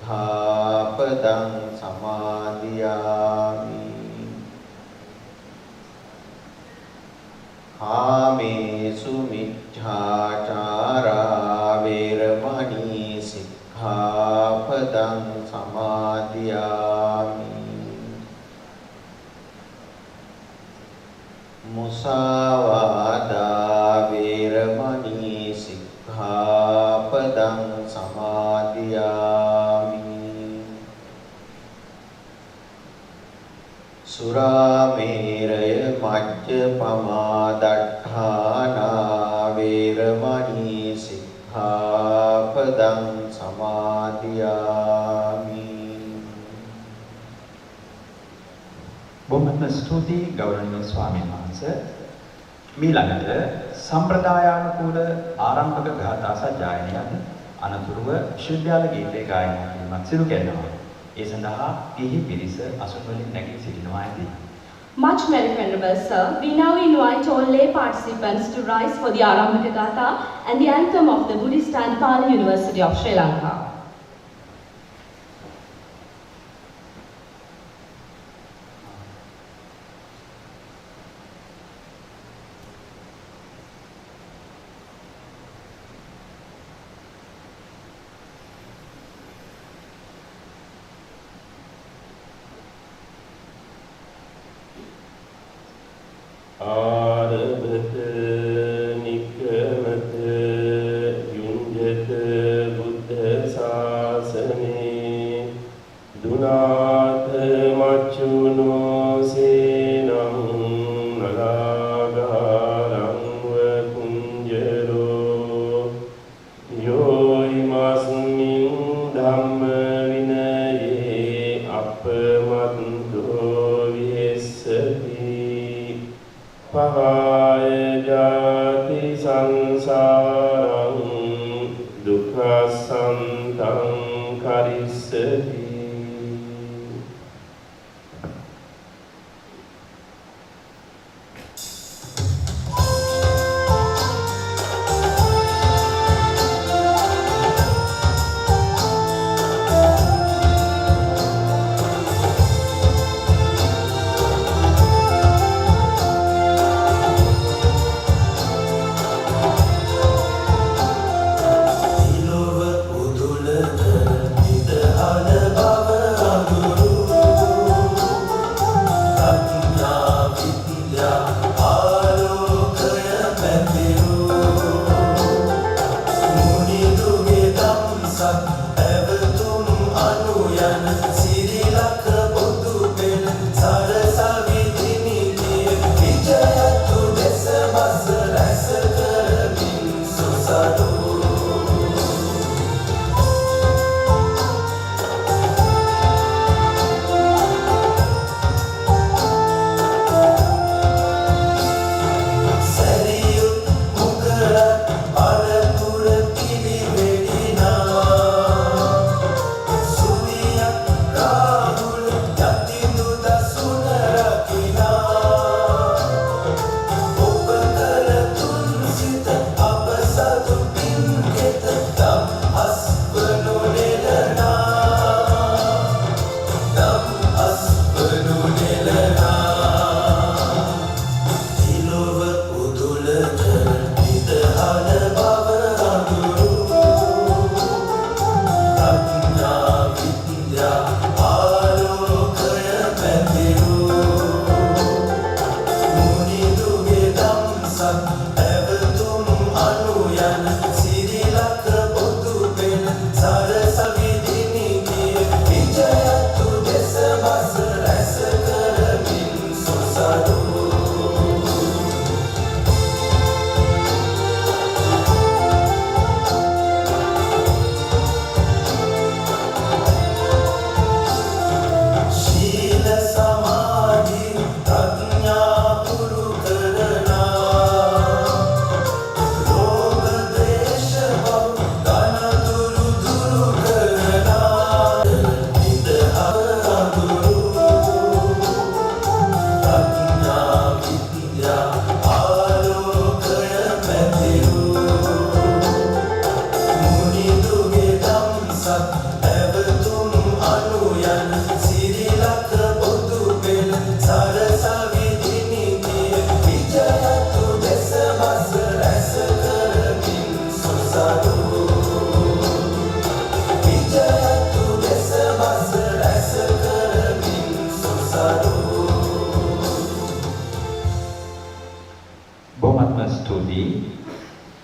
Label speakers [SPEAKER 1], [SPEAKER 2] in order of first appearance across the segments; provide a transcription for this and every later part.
[SPEAKER 1] සික්ඛාපදං සමාදියාමි. කාමේසු මිච්ඡාචාරා වේරමණී සික්ඛාපදං සමාදියාමි. මුසාවාදා වේරමණී සික්ඛාපදං සමාදියාමි. සුරාමේරය මජ්ජපමා දට්ඨානා වේරමණී සික්ඛාපදං සමාදියාමි.
[SPEAKER 2] බොහොමත්ම ස්තුතියි ගෞරවනීය ස්වාමීන් වහන්සේ. මීළඟට සම්ප්‍රදායානුකූල ආරම්භක ගාථා සජ්ජායනයත් අනතුරුව ශිල්පියාල ගීතේ ගායනා කිරීමත් සිදු කරනවා. ඒ සඳහා ගිහි පිරිස අසුන් වලින් නැගී සිටිනවා ඇති.
[SPEAKER 3] Much very venerable sir, we now invite all lay participants to rise for the Arambhaka Gatha and the anthem of the Buddhist and Pali University of Sri Lanka.
[SPEAKER 4] ආරභත නික්කමත යුඤ්ජත බුද්ධ ශාසනේ දුනාත මච්චුනෝ සේනං නලාගාරං වකුඤ්ජරෝ යෝයිමස්මින් ධම්ම විනයේ අපමත්තෝ විහෙස්සති පහාය ජාති සංසාරං දුක්ඛසන්තං කරිස්සති.
[SPEAKER 5] Bye.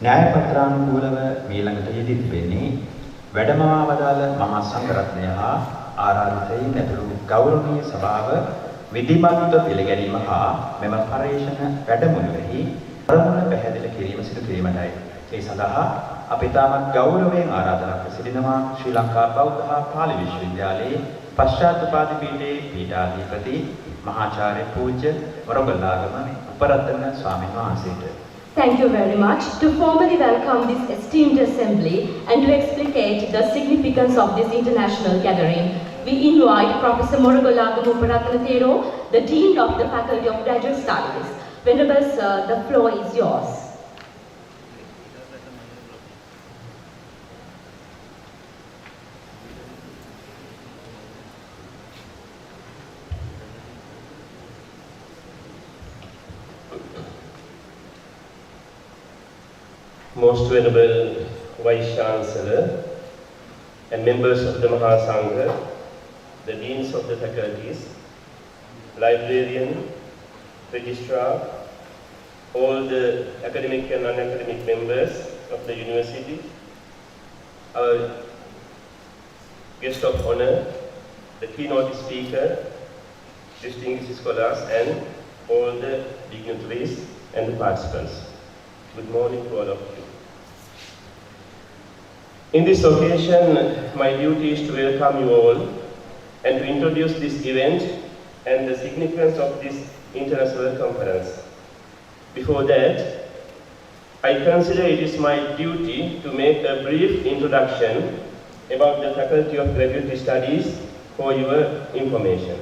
[SPEAKER 2] න්‍යාය පත්‍රානුකූලව මීළඟට යෙදී තිබෙන්නේ වැඩමවා වදාළ මහා සංඝරත්නය හා ආරාධිතයින් ඇතුළු ගෞරවනීය සභාව විධිමත්ව පිළිගැනීම හා මෙම පර්යේෂණ වැඩමුළුවෙහි ප්‍රමුණ පැහැදිලි කිරීම සිදු කිරීමටයි. ඒ සඳහා අපි තාමත් ගෞරවයෙන් ආරාධනා කර සිටිනවා ශ්‍රී ලංකා බෞද්ධ හා පාලි විශ්වවිද්‍යාලයේ පශ්චාත් උපාධි පීඨයේ පීඨාධිපති මහාචාර්ය පූජ්‍ය මොරගොල්ලාගම උපරතන ස්වාමීන් වහන්සේට.
[SPEAKER 3] Thank you very much. To formally welcome this esteemed assembly and to explicate the significance of this international gathering, we invite Professor Morogolagam Uparathanathero, the Dean of the Faculty of Graduate Studies. Venerable Sir, the floor is yours.
[SPEAKER 4] Most Venerable Vice Chancellor and members of the Mahasangha, the deans of the faculties, librarian, registrar, all the academic and non-academic members of the university, our guest of honor, the keynote speaker, distinguished scholars, and all the dignitaries and the participants. Good morning to all of you. In this occasion, my duty is to welcome you all and to introduce this event and the significance of this international conference. Before that, I consider it is my duty to make a brief introduction about the Faculty of Graduate Studies for your information.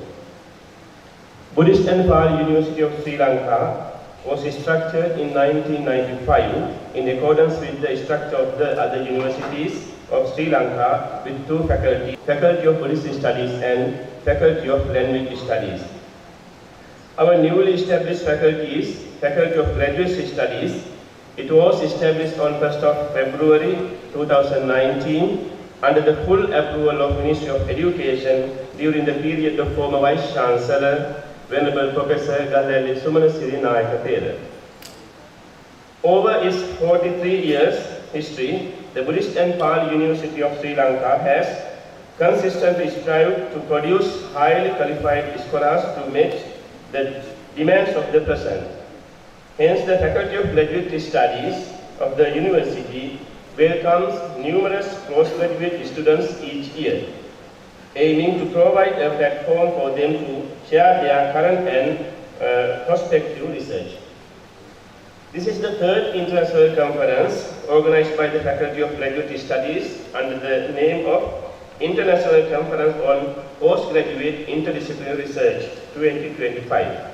[SPEAKER 4] Buddhist and Pali University of Sri Lanka was structured in 1995 in accordance with the structure of the other universities of Sri Lanka with two faculties, Faculty of Buddhist Studies and Faculty of Language Studies. Our newly established faculties, Faculty of Graduate Studies, it was established on 1st of February 2019 under the full approval of Ministry of Education during the period of former Vice Chancellor Venerable Professor 𝐿.𝐶𝐮 Over its 43 years history, the Buddhist and Pali University of Sri Lanka has consistently strived to produce highly qualified scholars to meet the demands of the present. Hence, the Faculty of Graduate Studies of the university welcomes numerous postgraduate students each year, aiming to provide a platform for them to share their current and prospective research. This is the third international conference organized by the Faculty of Graduate Studies under the name of International Conference on Postgraduate Interdisciplinary Research 2025.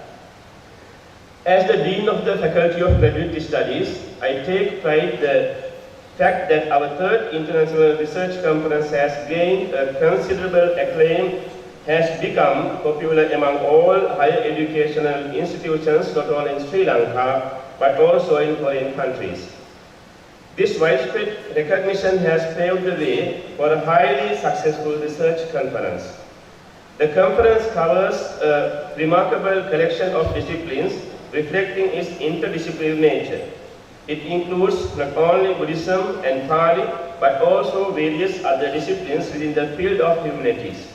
[SPEAKER 4] As the Dean of the Faculty of Graduate Studies, I take pride in the fact that our third international research conference has gained a considerable acclaim, has become popular among all higher educational institutions not only in Sri Lanka but also in foreign countries. This widespread recognition has paved the way for a highly successful research conference. The conference covers a remarkable collection of disciplines reflecting its interdisciplinary nature. It includes not only Buddhism and Pali, but also various other disciplines within the field of humanities.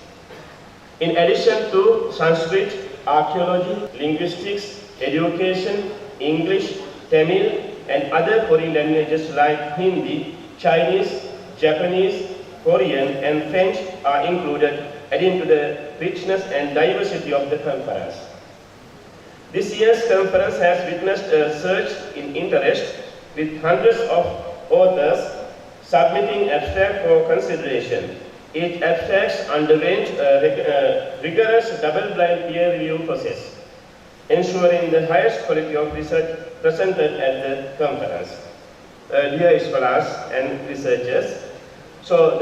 [SPEAKER 4] In addition to Sanskrit, archaeology, linguistics, education, English, Tamil, and other foreign languages like Hindi, Chinese, Japanese, Korean, and French are included, adding to the richness and diversity of the conference. This year's conference has witnessed a surge in interest, with hundreds of authors submitting abstracts for consideration. Each abstract underwent a rigorous double-blind peer review process, ensuring the highest quality of research presented at the conference. Dear scholars and researchers, so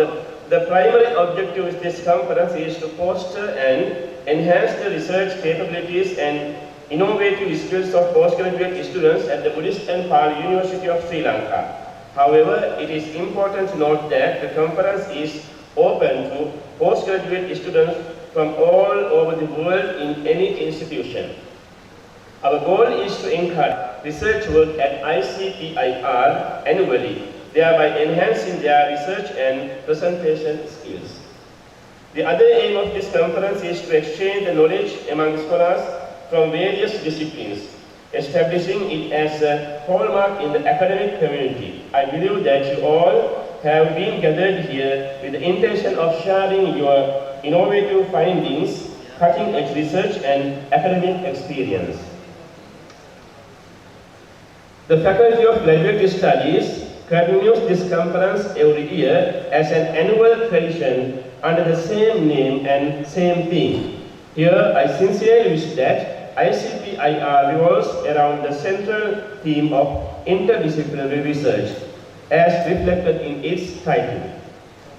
[SPEAKER 4] the primary objective of this conference is to foster and enhance the research capabilities and innovative skills of postgraduate students at the Buddhist and Pali University of Sri Lanka. However, it is important to note that the conference is open to postgraduate students from all over the world in any institution. Our goal is to encourage research work at ICPIR annually, thereby enhancing their research and presentation skills. The other aim of this conference is to exchange the knowledge among scholars from various disciplines, establishing it as a hallmark in the academic community. I believe that you all have been gathered here with the intention of sharing your innovative findings, cutting-edge research and academic experience. The Faculty of Graduate Studies continues this conference every year as an annual tradition under the same name and same theme. Here, I sincerely wish that ICPIR revolves around the central theme of interdisciplinary research, as reflected in its title.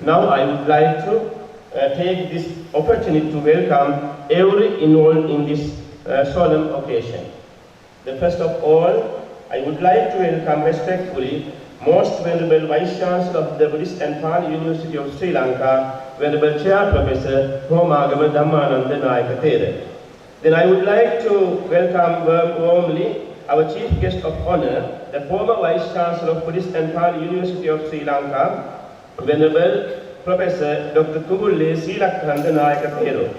[SPEAKER 4] Now, I would like to take this opportunity to welcome every involved in this solemn occasion. The first of all, I would like to welcome respectfully Most Venerable Vice Chancellor of the Buddhist and Pali University of Sri Lanka, Venerable Chair Professor 𝐾𝐞𝐫𝐞𝐫𝐞𝐦𝐨𝐧. Then I would like to welcome warmly our Chief Guest of Honor, the former Vice Chancellor of Buddhist and Pali University of Sri Lanka, Venerable Professor Dr. 𝐾𝐞𝐫𝐶𝐵.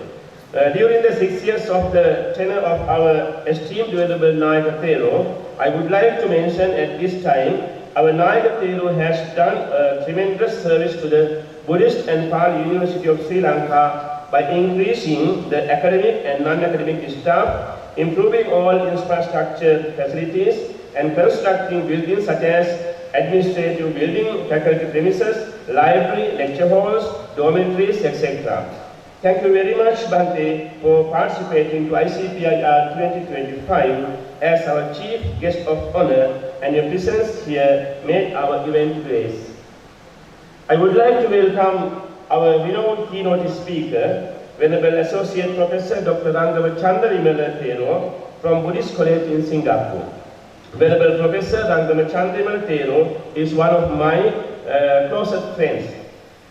[SPEAKER 4] During the 6 years of the tenure of our esteemed Venerable 𝐾𝐞𝐫𝐶𝐵, I would like to mention at this time, our 𝐾𝐞𝐫𝐶𝐵 has done a tremendous service to the Buddhist and Pali University of Sri Lanka by increasing the academic and non-academic staff, improving all infrastructure facilities, and constructing buildings such as administrative building, faculty premises, library, lecture halls, dormitories, etc. Thank you very much, Bhante, for participating to ICPIR 2025 as our Chief Guest of Honor, and your presence here made our event grace. I would like to welcome our renowned keynote speaker, Venerable Associate Professor Dr. 𝐴𝐸𝐺𝐵 from Buddhist College in Singapore. Venerable Professor 𝐴𝐸𝐺𝐵 is one of my closest friends.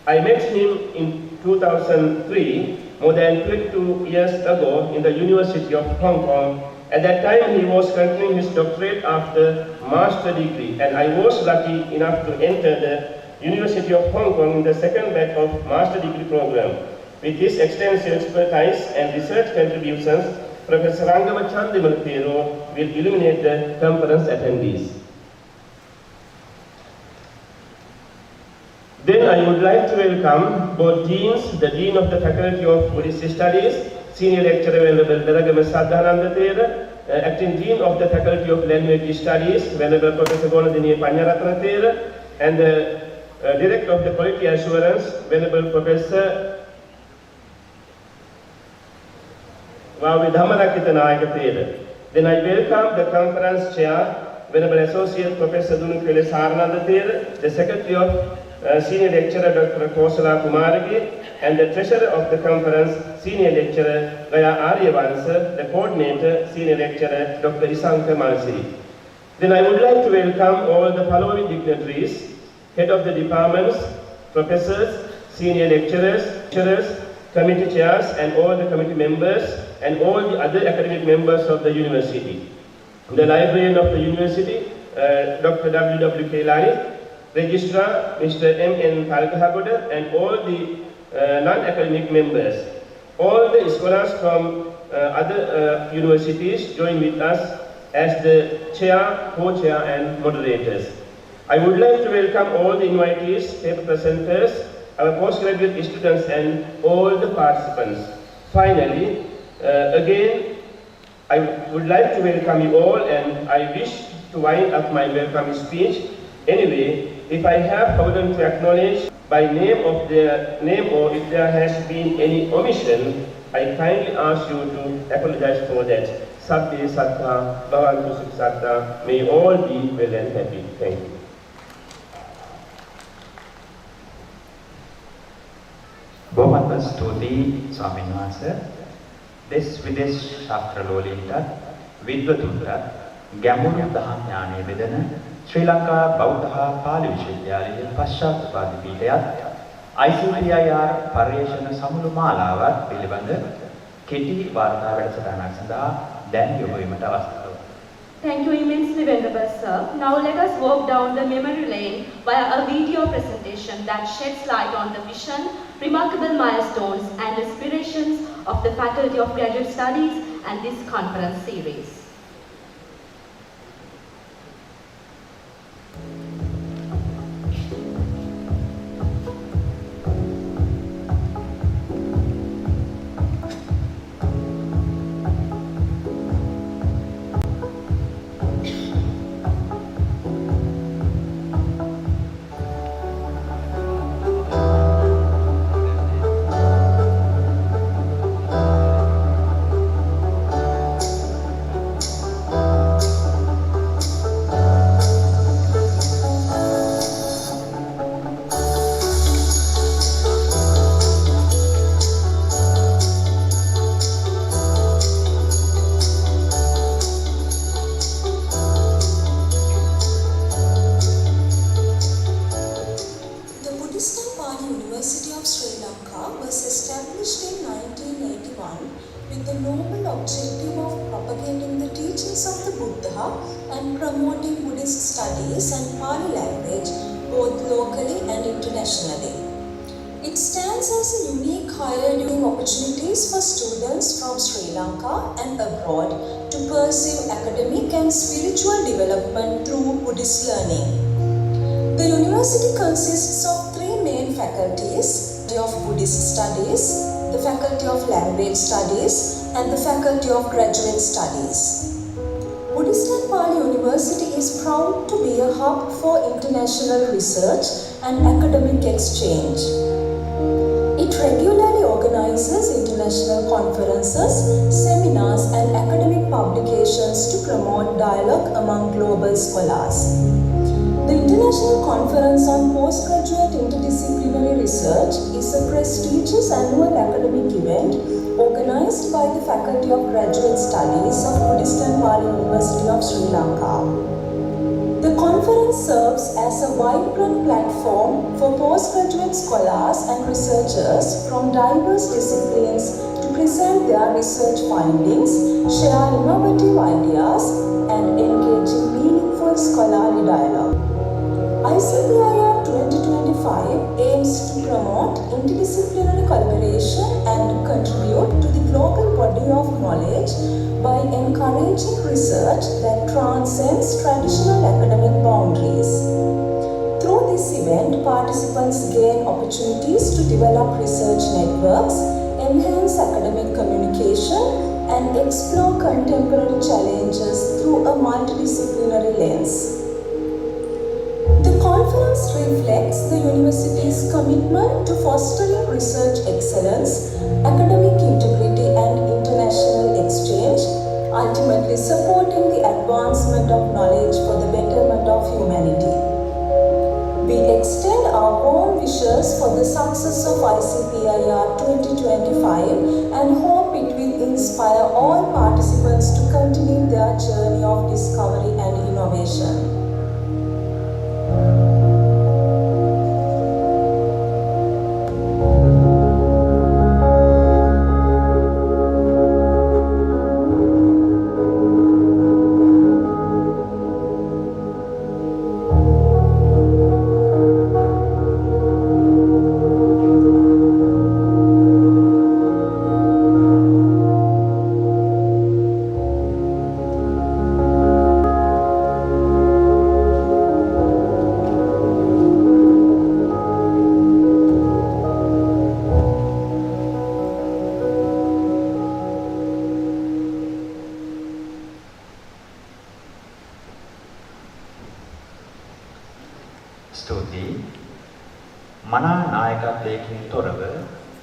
[SPEAKER 4] I met him in 2003, more than 22 years ago, in the University of Hong Kong. At that time, he was continuing his doctorate after master degree, and I was lucky enough to enter the University of Hong Kong in the second batch of master degree program. With his extensive expertise and research contributions, Professor 𝐴𝐸𝐺𝐵 will illuminate the conference attendees. Then I would like to welcome both deans, the Dean of the Faculty of Buddhist Studies, Senior Lecturer Venerable Deragama Saddhananda, Acting Dean of the Faculty of Language Studies, Venerable Professor Gonadiniya Panyaratana, and the Director of the Quality Assurance, Venerable Professor 𝐽𝑎𝑣 Then I welcome the Conference Chair, Venerable Associate Professor Dunukele Sarananda, the Secretary of Senior Lecturer Dr. Kosala Kumaragi, and the Treasurer of the Conference, Senior Lecturer Gaya Aryavansa, the Coordinator, Senior Lecturer Dr. Isanka Malsiri. Then I would like to welcome all the following dignitaries: Head of the Departments, Professors, Senior Lecturers, Committee Chairs, and all the committee members, and all the other academic members of the University. The Librarian of the University, Dr. W.W.K. Lari, Registrar, Mr. M.N. Palkahagoda, and all the non-academic members. All the scholars from other universities join with us as the chair, co-chair, and moderators. I would like to welcome all the invitees, paper presenters, our postgraduate students, and all the participants. Finally, again, I would like to welcome you all, and I wish to wind up my welcome speech. Anyway, if I have forgotten to acknowledge by name or if there has been any omission, I kindly ask you to apologize for that. Sabbe Sattva, Bhavantu Sukh, may all be well and happy. Thank you.
[SPEAKER 2] බොහොමත්ම ස්තුතියි ස්වාමීන් වහන්සේ. දෙස් විදේශ ශාස්ත්‍රලෝලීන්ට විද්වතුන්ට ගැඹුරු දහම් ඥානය බෙදෙන ශ්‍රී ලංකා බෞද්ධ හා පාලි විශ්වවිද්‍යාලයේ පශ්චාත් උපාධි පීඨයත් ICPIR පර්යේෂණ සමුළු මාලාවත් පිළිබඳ කෙටි වාර්තා වැඩසටහනක් සඳහා දැන් යොමු වීමට අවස්ථාව.
[SPEAKER 3] Thank you immensely, Venerable Sir. Now let us walk down the memory lane via a video presentation that sheds light on the vision, remarkable milestones and aspirations of the Faculty of Graduate Studies and this conference series.
[SPEAKER 5] with the noble objective of propagating the teachings of the Buddha and promoting Buddhist studies and Pali language both locally and internationally. It stands as a unique higher learning opportunities for students from Sri Lanka and abroad to pursue academic and spiritual development through Buddhist learning. The university consists of three main faculties: the of Buddhist Studies, the Faculty of Language Studies, and the Faculty of Graduate Studies. Buddhist and Pali University is proud to be a hub for international research and academic exchange. It regularly organizes international conferences, seminars, and academic publications to promote dialogue among global scholars. The International Conference on Postgraduate Interdisciplinary Research is a prestigious annual academic event organized by the Faculty of Graduate Studies of Buddhist and Pali University of Sri Lanka. The conference serves as a vibrant platform for postgraduate scholars and researchers from diverse disciplines to present their research findings, share innovative ideas, and engage in meaningful scholarly dialogue. 𝐈𝐧𝐴 2025 aims to promote interdisciplinary collaboration and contribute to the global body of knowledge by encouraging research that transcends traditional academic boundaries. Through this event, participants gain opportunities to develop research networks, enhance academic communication, and explore contemporary challenges through a multidisciplinary lens. The conference reflects the university's commitment to fostering research excellence, academic integrity, and international exchange, ultimately supporting the advancement of knowledge for the betterment of humanity. We extend our warm wishes for the success of 𝐈𝐳𝐴 2025 and hope it will inspire all participants to continue their journey of discovery and innovation.
[SPEAKER 2] මනා නායකත්වයකින් තොරව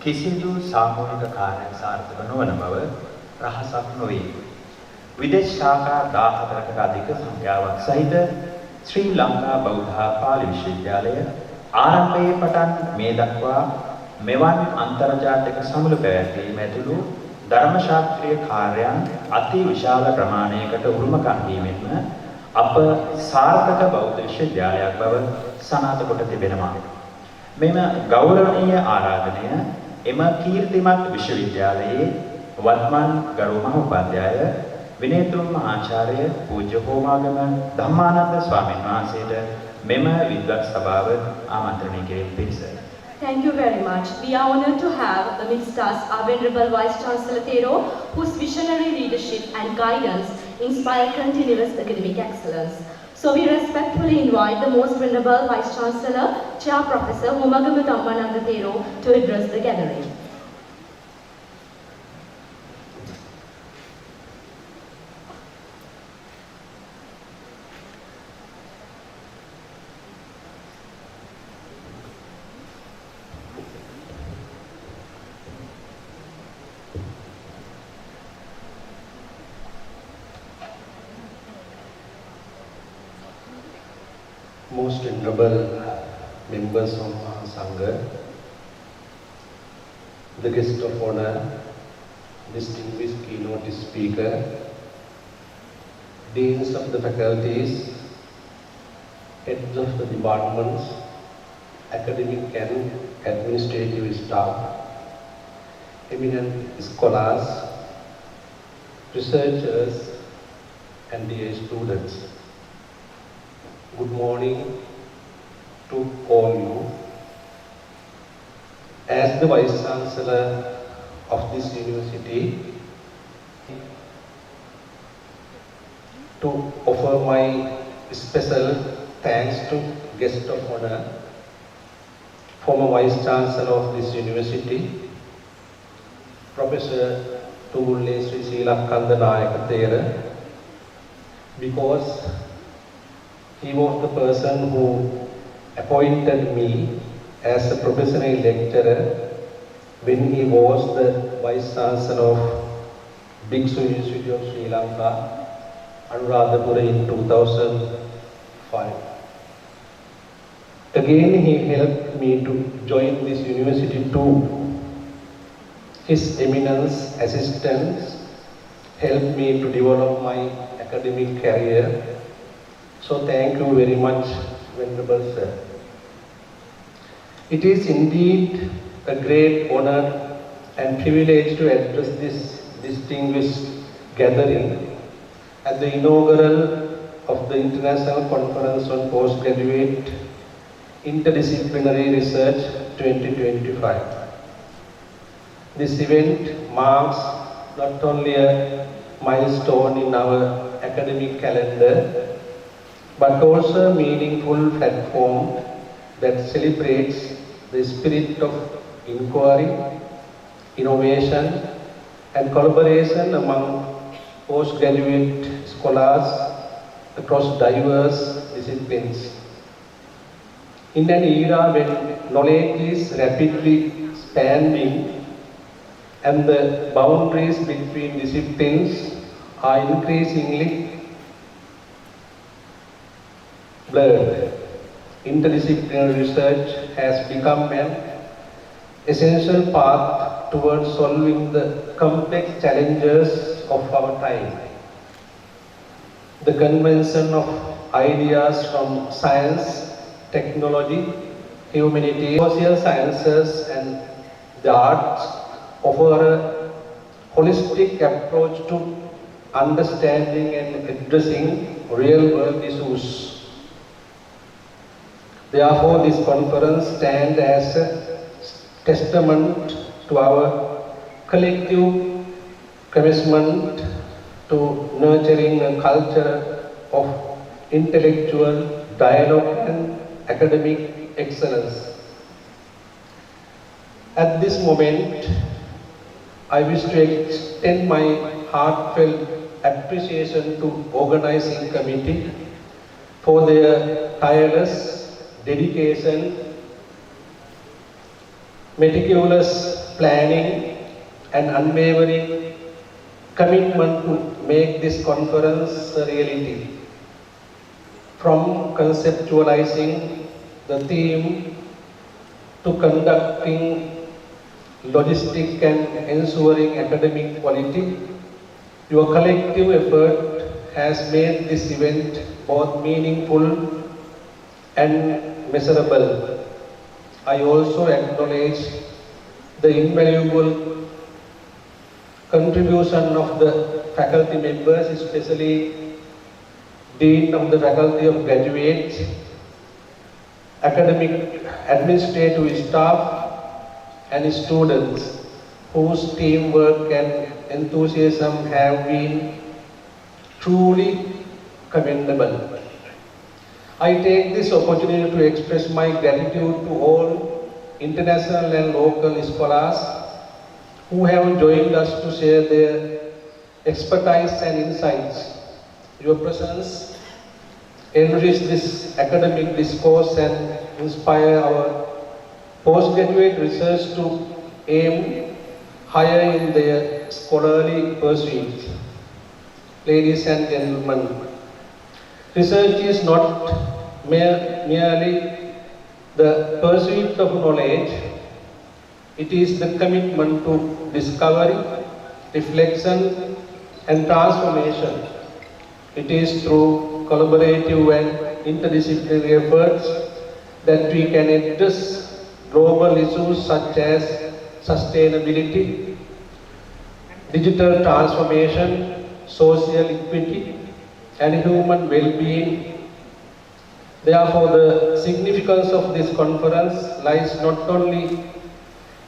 [SPEAKER 2] කිසිදු සාමූහික කාර්යයක් සාර්ථක නොවන බව රහසක් නොවේ. විදේශ ශාඛා 14කට අධික සංඛ්‍යාවක් සහිත ශ්‍රී ලංකා බෞද්ධ පාලි විශ්වවිද්‍යාලය ආරම්භයේ පටන් මේ දක්වා මෙවන් අන්තර්ජාතික සමුළු පැවැත්වීම ඇතුළු ධර්ම ශාස්ත්‍රීය කාර්යයන් අති විශාල ප්‍රමාණයකට උරුමකම් දීමෙන්ම අප සාර්ථක බෞද්ධ විශ්වවිද්‍යාලයක් බව සනාථ කොට තිබෙනවා. මෙම ගෞරවනීය ආරාධනය එම කීර්තිමත් විශ්වවිද්‍යාලයේ වත්මන් ගරු මහෝපාධ්‍යාය විනයතුංග ආචාර්ය පූජ්‍ය හෝමාගම ධම්මානන්ද ස්වාමීන් වහන්සේට මෙම විද්වත් සභාව ආමන්ත්‍රණය කිරීම පිණිස.
[SPEAKER 3] Thank you very much. We are honored to have amidst us our Venerable Vice Chancellor Thero, whose visionary leadership and guidance inspire continuous academic excellence. So we respectfully invite the Most Venerable Vice Chancellor, Chair Professor Homagama Dhammananda Thero, to address the gathering.
[SPEAKER 6] Most venerable members of Sangha, the guest of honor, distinguished keynote speaker, deans of the faculties, heads of the departments, academic and administrative staff, eminent scholars, researchers, and dear students. Good morning to all you. As the Vice Chancellor of this university, to offer my special thanks to guest of honor, former Vice Chancellor of this university, Professor 𝐿𝐳𝐧 because he was the person who appointed me as a professional lecturer when he was the Vice Chancellor of Bhikkhu University of Sri Lanka, Anuradhapura in 2005. Again, he helped me to join this university too. His eminence assistance helped me to develop my academic career. So thank you very much, Venerable Sir. It is indeed a great honor and privilege to address this distinguished gathering at the inaugural of the International Conference on Postgraduate Interdisciplinary Research 2025. This event marks not only a milestone in our academic calendar, but also a meaningful platform that celebrates the spirit of inquiry, innovation, and collaboration among postgraduate scholars across diverse disciplines. In an era when knowledge is rapidly expanding and the boundaries between disciplines are increasingly blurred, interdisciplinary research has become an essential path towards solving the complex challenges of our time. The convention of ideas from science, technology, humanities, social sciences, and the arts offer a holistic approach to understanding and addressing real-world issues. Therefore, this conference stands as a testament to our collective commitment to nurturing a culture of intellectual dialogue and academic excellence. At this moment, I wish to extend my heartfelt appreciation to organizing committee for their tireless dedication, meticulous planning, and unwavering commitment to make this conference a reality. From conceptualizing the theme to conducting logistic and ensuring academic quality, your collective effort has made this event both meaningful and measurable. I also acknowledge the invaluable contribution of the faculty members, especially Dean of the Faculty of Graduates, academic administrative staff and students whose teamwork and enthusiasm have been truly commendable. I take this opportunity to express my gratitude to all international and local scholars who have joined us to share their expertise and insights. Your presence enrich this academic discourse and inspire our postgraduate research to aim higher in their scholarly pursuits. Ladies and gentlemen, research is not merely the pursuit of knowledge, it is the commitment to discovery, reflection and transformation. It is through collaborative and interdisciplinary efforts that we can address global issues such as sustainability, digital transformation, social equity, and human well-being. Therefore, the significance of this conference lies not only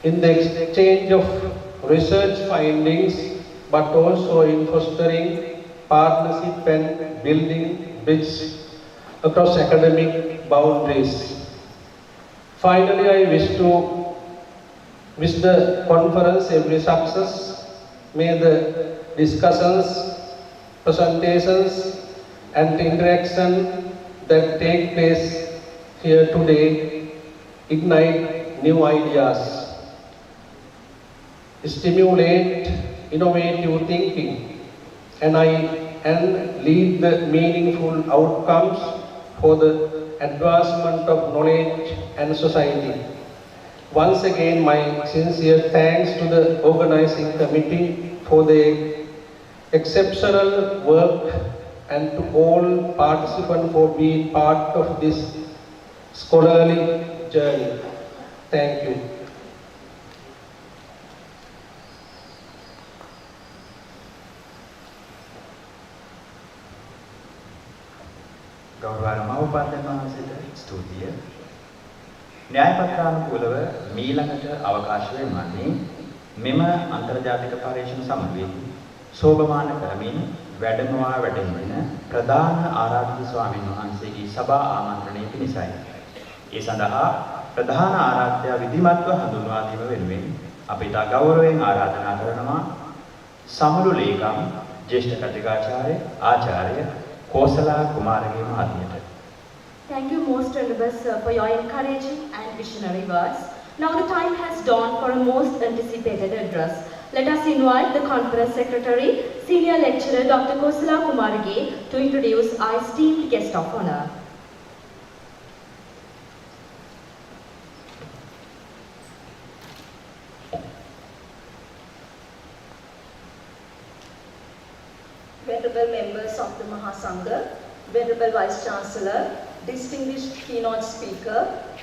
[SPEAKER 6] in the exchange of research findings, but also in fostering partnership and building bridges across academic boundaries. Finally, I wish the conference every success. May the discussions, presentations and interaction that take place here today ignite new ideas, stimulate innovative thinking, and lead the meaningful outcomes for the advancement of knowledge and society. Once again, my sincere thanks to the organizing committee for their exceptional work and to all participants for being part of this scholarly journey. Thank you.
[SPEAKER 2] ගෞරවනීය මහෝපාද්‍යයන් වහන්සේට ස්තුතිය. න්‍යායපත්‍රානුකූලව මීළඟට අවකාශ වෙන්නේ මෙම අන්තර්ජාතික පරීක්ෂණ සමගදී සෝභමාන කරමින් වැඩමවා වැඩෙන ප්‍රධාන ආරාධිත ස්වාමීන් වහන්සේගේ සභා ආමන්ත්‍රණය පිණිසයි. ඒ සඳහා ප්‍රධාන ආරාධ්‍යයා විධිමත්ව හඳුන්වා දීම වෙනුවෙන් අපි තා ගෞරවයෙන් ආරාධනා කරනවා සමුළු ලේකම් ජ්‍යෙෂ්ඨ කතිකාචාර්ය ආචාර්ය 𝐂𝐞𝐫𝐴 මහත්මියට.
[SPEAKER 3] Thank you most honorable sir for your encouraging and visionary words. Now the time has dawned for a most anticipated address. Let us invite the conference secretary, senior lecturer Dr. 𝐂𝐞𝐫𝐴 to introduce our esteemed guest of honor.
[SPEAKER 7] Venerable members of the Mahasangha, Venerable Vice Chancellor, distinguished keynote speaker,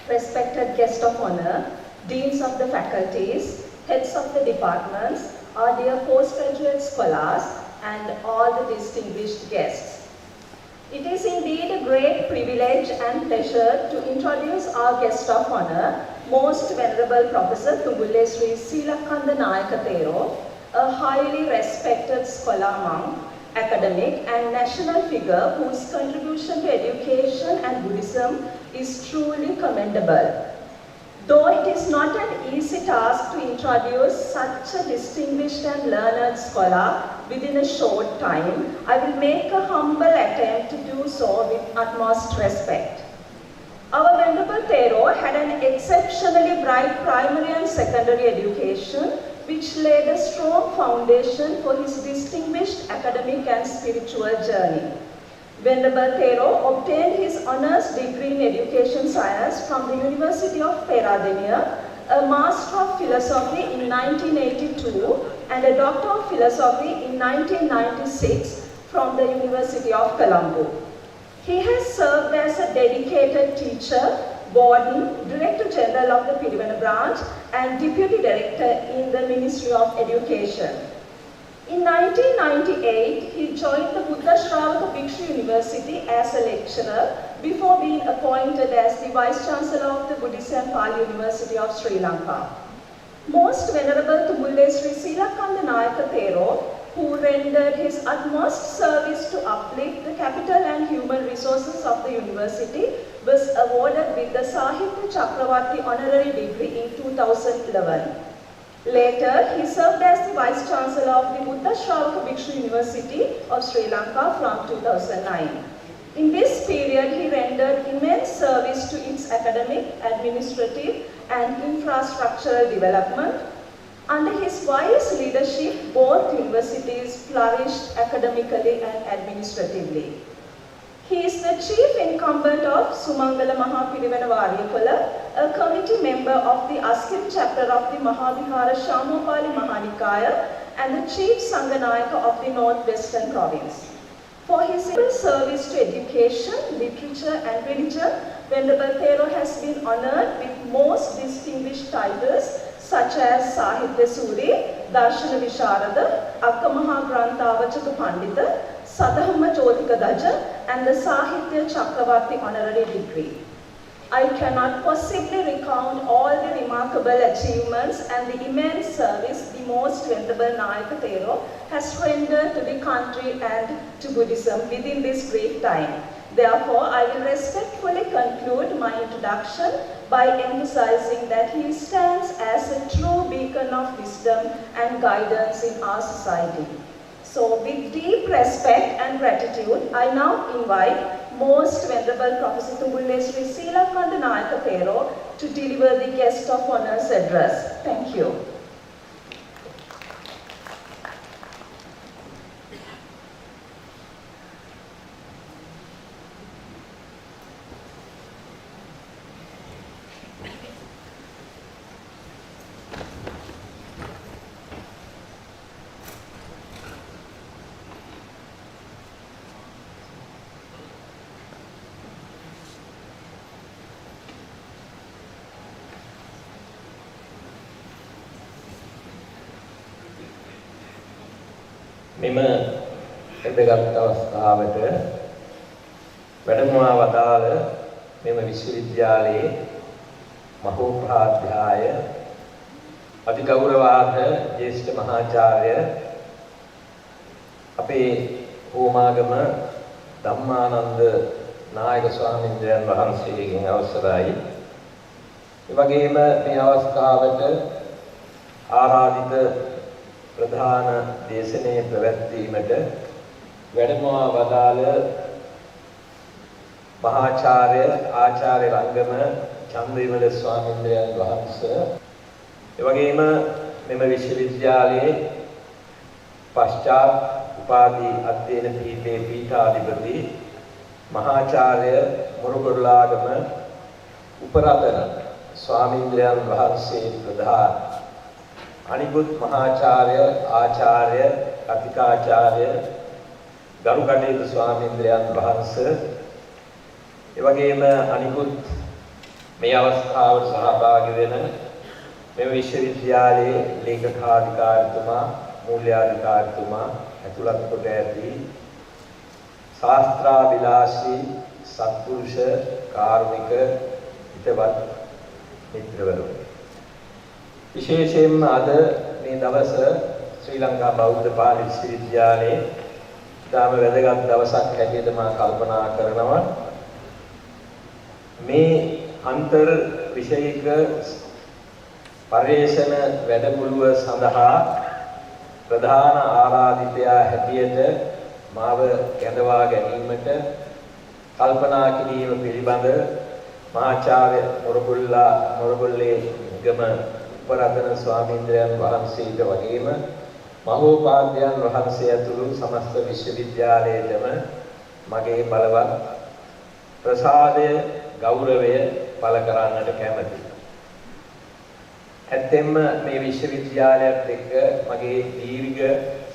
[SPEAKER 7] respected guest of honor, deans of the faculties, heads of the departments, our dear postgraduate scholars, and all the distinguished guests. It is indeed a great privilege and pleasure to introduce our guest of honor, Most Venerable Professor 𝐾𝐞𝐫𝐴 𝐶𝐶, a highly respected scholar monk, academic and national figure whose contribution to education and Buddhism is truly commendable. Though it is not an easy task to introduce such a distinguished and learned scholar within a short time, I will make a humble attempt to do so with utmost respect. Our Venerable Thero had an exceptionally bright primary and secondary education, which laid a strong foundation for his distinguished academic and spiritual journey. Venerable Thero obtained his honours degree in education science from the University of Peradeniya, a Master of Philosophy in 1982 and a Doctor of Philosophy in 1996 from the University of Colombo. He has served as a dedicated teacher, warden, Director General of the Pirivana branch and Deputy Director in the Ministry of Education. In 1998, he joined the 𝐻𝐸𝐺𝐻 University as a lecturer before being appointed as the Vice Chancellor of the Buddhist and Pali University of Sri Lanka. Most Venerable Tumbulle Sri 𝐶𝐶𝐵𝐾𝐤𝐾𝐤𝐵𝐴, who rendered his utmost service to uplift the capital and human resources of the university, was awarded with the Sahitya Chakravarti honorary degree in 2011. Later, he served as the Vice Chancellor of the 𝐻𝐸𝐺𝐻 University of Sri Lanka from 2009. In this period, he rendered immense service to its academic, administrative, and infrastructural development. Under his wise leadership, both universities flourished academically and administratively. He is the chief incumbent of Sumangala Mahapirivana Wariyapala, a committee member of the Askim chapter of the Mahavihara Shamopali Mahanikaya, and the chief Sanghanayaka of the Northwestern Province. For his service to education, literature, and religion, Venerable Thero has been honored with most distinguished titles such as Sahitya Suri, Darshana Visharada, Akkamaha Granthavachaka Pandita, Sadhamma Jyotika Daja, and the Sahitya Chakravarti honorary degree. I cannot possibly recount all the remarkable achievements and the immense service the most Venerable Nayaka Thero has rendered to the country and to Buddhism within this brief time. Therefore, I will respectfully conclude my introduction by emphasizing that he stands as a true beacon of wisdom and guidance in our society. So, with deep respect and gratitude, I now invite Most Venerable Professor Tumbulle Sri 𝐶𝐶𝐵𝐾𝐤𝐵𝐴 Thero to deliver the guest of honor's address. Thank you.
[SPEAKER 8] මෙම එදගත් අවස්ථාවට වැඩමවා වදාළ මෙම විශ්වවිද්‍යාලයේ මහෝපාධ්‍යාය අතිගෞරවාර්හ ජ්‍යෙෂ්ඨ මහාචාර්ය අපේ හෝමාගම ධම්මානන්ද නායක ස්වාමීන් වහන්සේගෙන් අවසරයි. ඒ වගේම මේ අවස්ථාවට ආරාධිත ප්‍රධාන දේශනයේ ප්‍රවැත්වීමට වැඩමවා වදාළ මහාචාර්ය ආචාර්ය රංගම චන්ද්‍රවිමල ස්වාමීන් වහන්සේ, ඒ වගේම මෙම විශ්වවිද්‍යාලයේ පශ්චාත් උපාධි අධ්‍යයන පීඨයේ පීඨාධිපති මහාචාර්ය මුරුගොඩලාගම උපරතන ස්වාමීන් වහන්සේ ප්‍රධාන අනිකුත් මහාචාර්ය ආචාර්ය කතිකාචාර්ය ගරු කටයුතු ස්වාමීන් වහන්සේ, ඒ වගේම අනිකුත් මේ අවස්ථාවට සහභාගී වෙන මේ විශ්වවිද්‍යාලයේ ලේකකාධිකාරිතුමා මූල්‍යාධිකාරිතුමා ඇතුළත් කොට ඇති ශාස්ත්‍රාභිලාෂී සත්පුරුෂ කාර්මික හිතවත් මිත්‍රවරුනි, විශේෂයෙන්ම අද මේ දවස ශ්‍රී ලංකා බෞද්ධ පාලි විශ්වවිද්‍යාලයේ ඉතාම වැදගත් දවසක් හැටියට මා කල්පනා කරනවා. මේ අන්තර් විෂයික පර්යේෂණ වැඩමුළුව සඳහා ප්‍රධාන ආරාධිතයා හැටියට මාව කැඳවා ගැනීමට කල්පනා කිරීම පිළිබඳ මහාචාර්ය මොරගොල්ලේ ගම උපරතන ස්වාමීන් වහන්සේට වගේම මහෝපාද්‍යයන් වහන්සේ ඇතුළු සමස්ත විශ්වවිද්‍යාලයේදම මගේ බලවත් ප්‍රසාදය ගෞරවය පළ කරන්නට කැමැතියි. ඇත්තෙන්ම මේ විශ්වවිද්‍යාලයත් එක්ක මගේ දීර්ඝ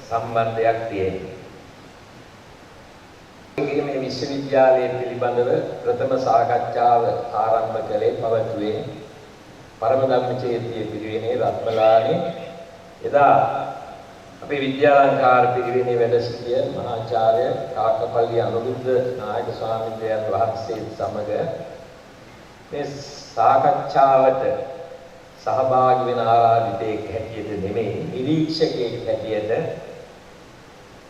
[SPEAKER 8] සම්බන්ධයක් තියෙනවා. මේ විශ්වවිද්‍යාලය පිළිබඳව ප්‍රථම සාකච්ඡාව ආරම්භ කළේ පවතුවේ පරම ධම්මචේතිය පිරිවෙනේ රත්මලානේ එදා අපේ විද්‍යාලංකාර පිරිවෙනේ වැඩ සිටිය මහාචාර්ය කාකපල්ලි අනුරුද්ධ නායක ස්වාමීන් වහන්සේත් සමග මේ සාකච්ඡාවට සහභාගී වෙන ආරාධිතයෙක් හැටියට නෙමෙයි නිරීක්ෂකයෙක් හැටියට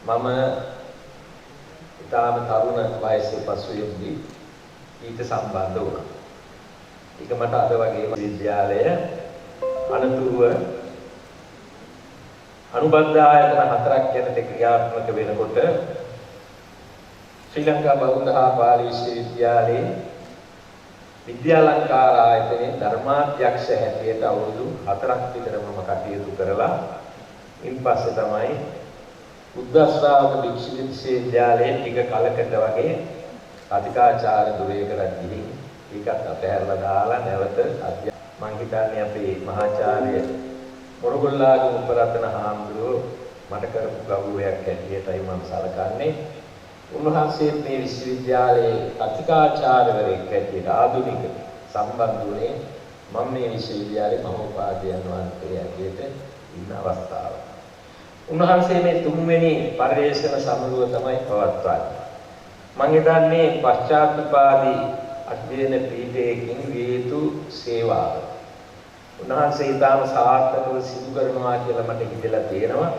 [SPEAKER 8] මම ඉතාම තරුණ වයසේ පසුවෙද්දී ඊට සම්බන්ධ වුණා. ඒක මට අද වගේ විද්‍යාලය අනතුරුව අනුබද්ධ ආයතන 4ක් යටතේ ක්‍රියාත්මක වෙනකොට ශ්‍රී ලංකා බෞද්ධ හා පාලි විශ්වවිද්‍යාලයේ විද්‍යාලංකාර ආයතනයේ ධර්මාධ්‍යක්ෂ හැටියට අවුරුදු 4ක් විතර මම කටයුතු කරලා ඉන්පස්සේ තමයි බුද්ධ ශ්‍රාවක භික්ෂු විශ්වවිද්‍යාලයේ ටික කලකට වගේ අධිකාචාර්ය ධුරයකට ගිහින් ඒකත් අතහැරලා දාලා නැවත මම හිතන්නේ අපේ මහාචාර්ය මොරගොල්ලාගේ උපරතන හාමුදුරුවෝ මට කරපු ගෞරවයක් හැටියටයි මම සලකන්නේ. උන්වහන්සේ මේ විශ්වවිද්‍යාලයේ අධිකාචාර්යවරයෙක් හැටියට ආධුනික සම්බන්ධ වුණේ මම මේ විශ්වවිද්‍යාලයේ මහෝපාධ්‍යයන් වහන්සේ හැටියට ඉන්න අවස්ථාව. උන්වහන්සේ මේ තුන්වෙනි පරිශ්‍රණ සමුළුව තමයි පවත්වන්නේ. මම හිතන්නේ පශ්චාත්පාදී අධ්‍යයන පීඨයකින් විය යුතු සේවාව. උන්වහන්සේ ඊටම සාර්ථකව සිදු කරනවා කියලා මට හිතලා තියෙනවා.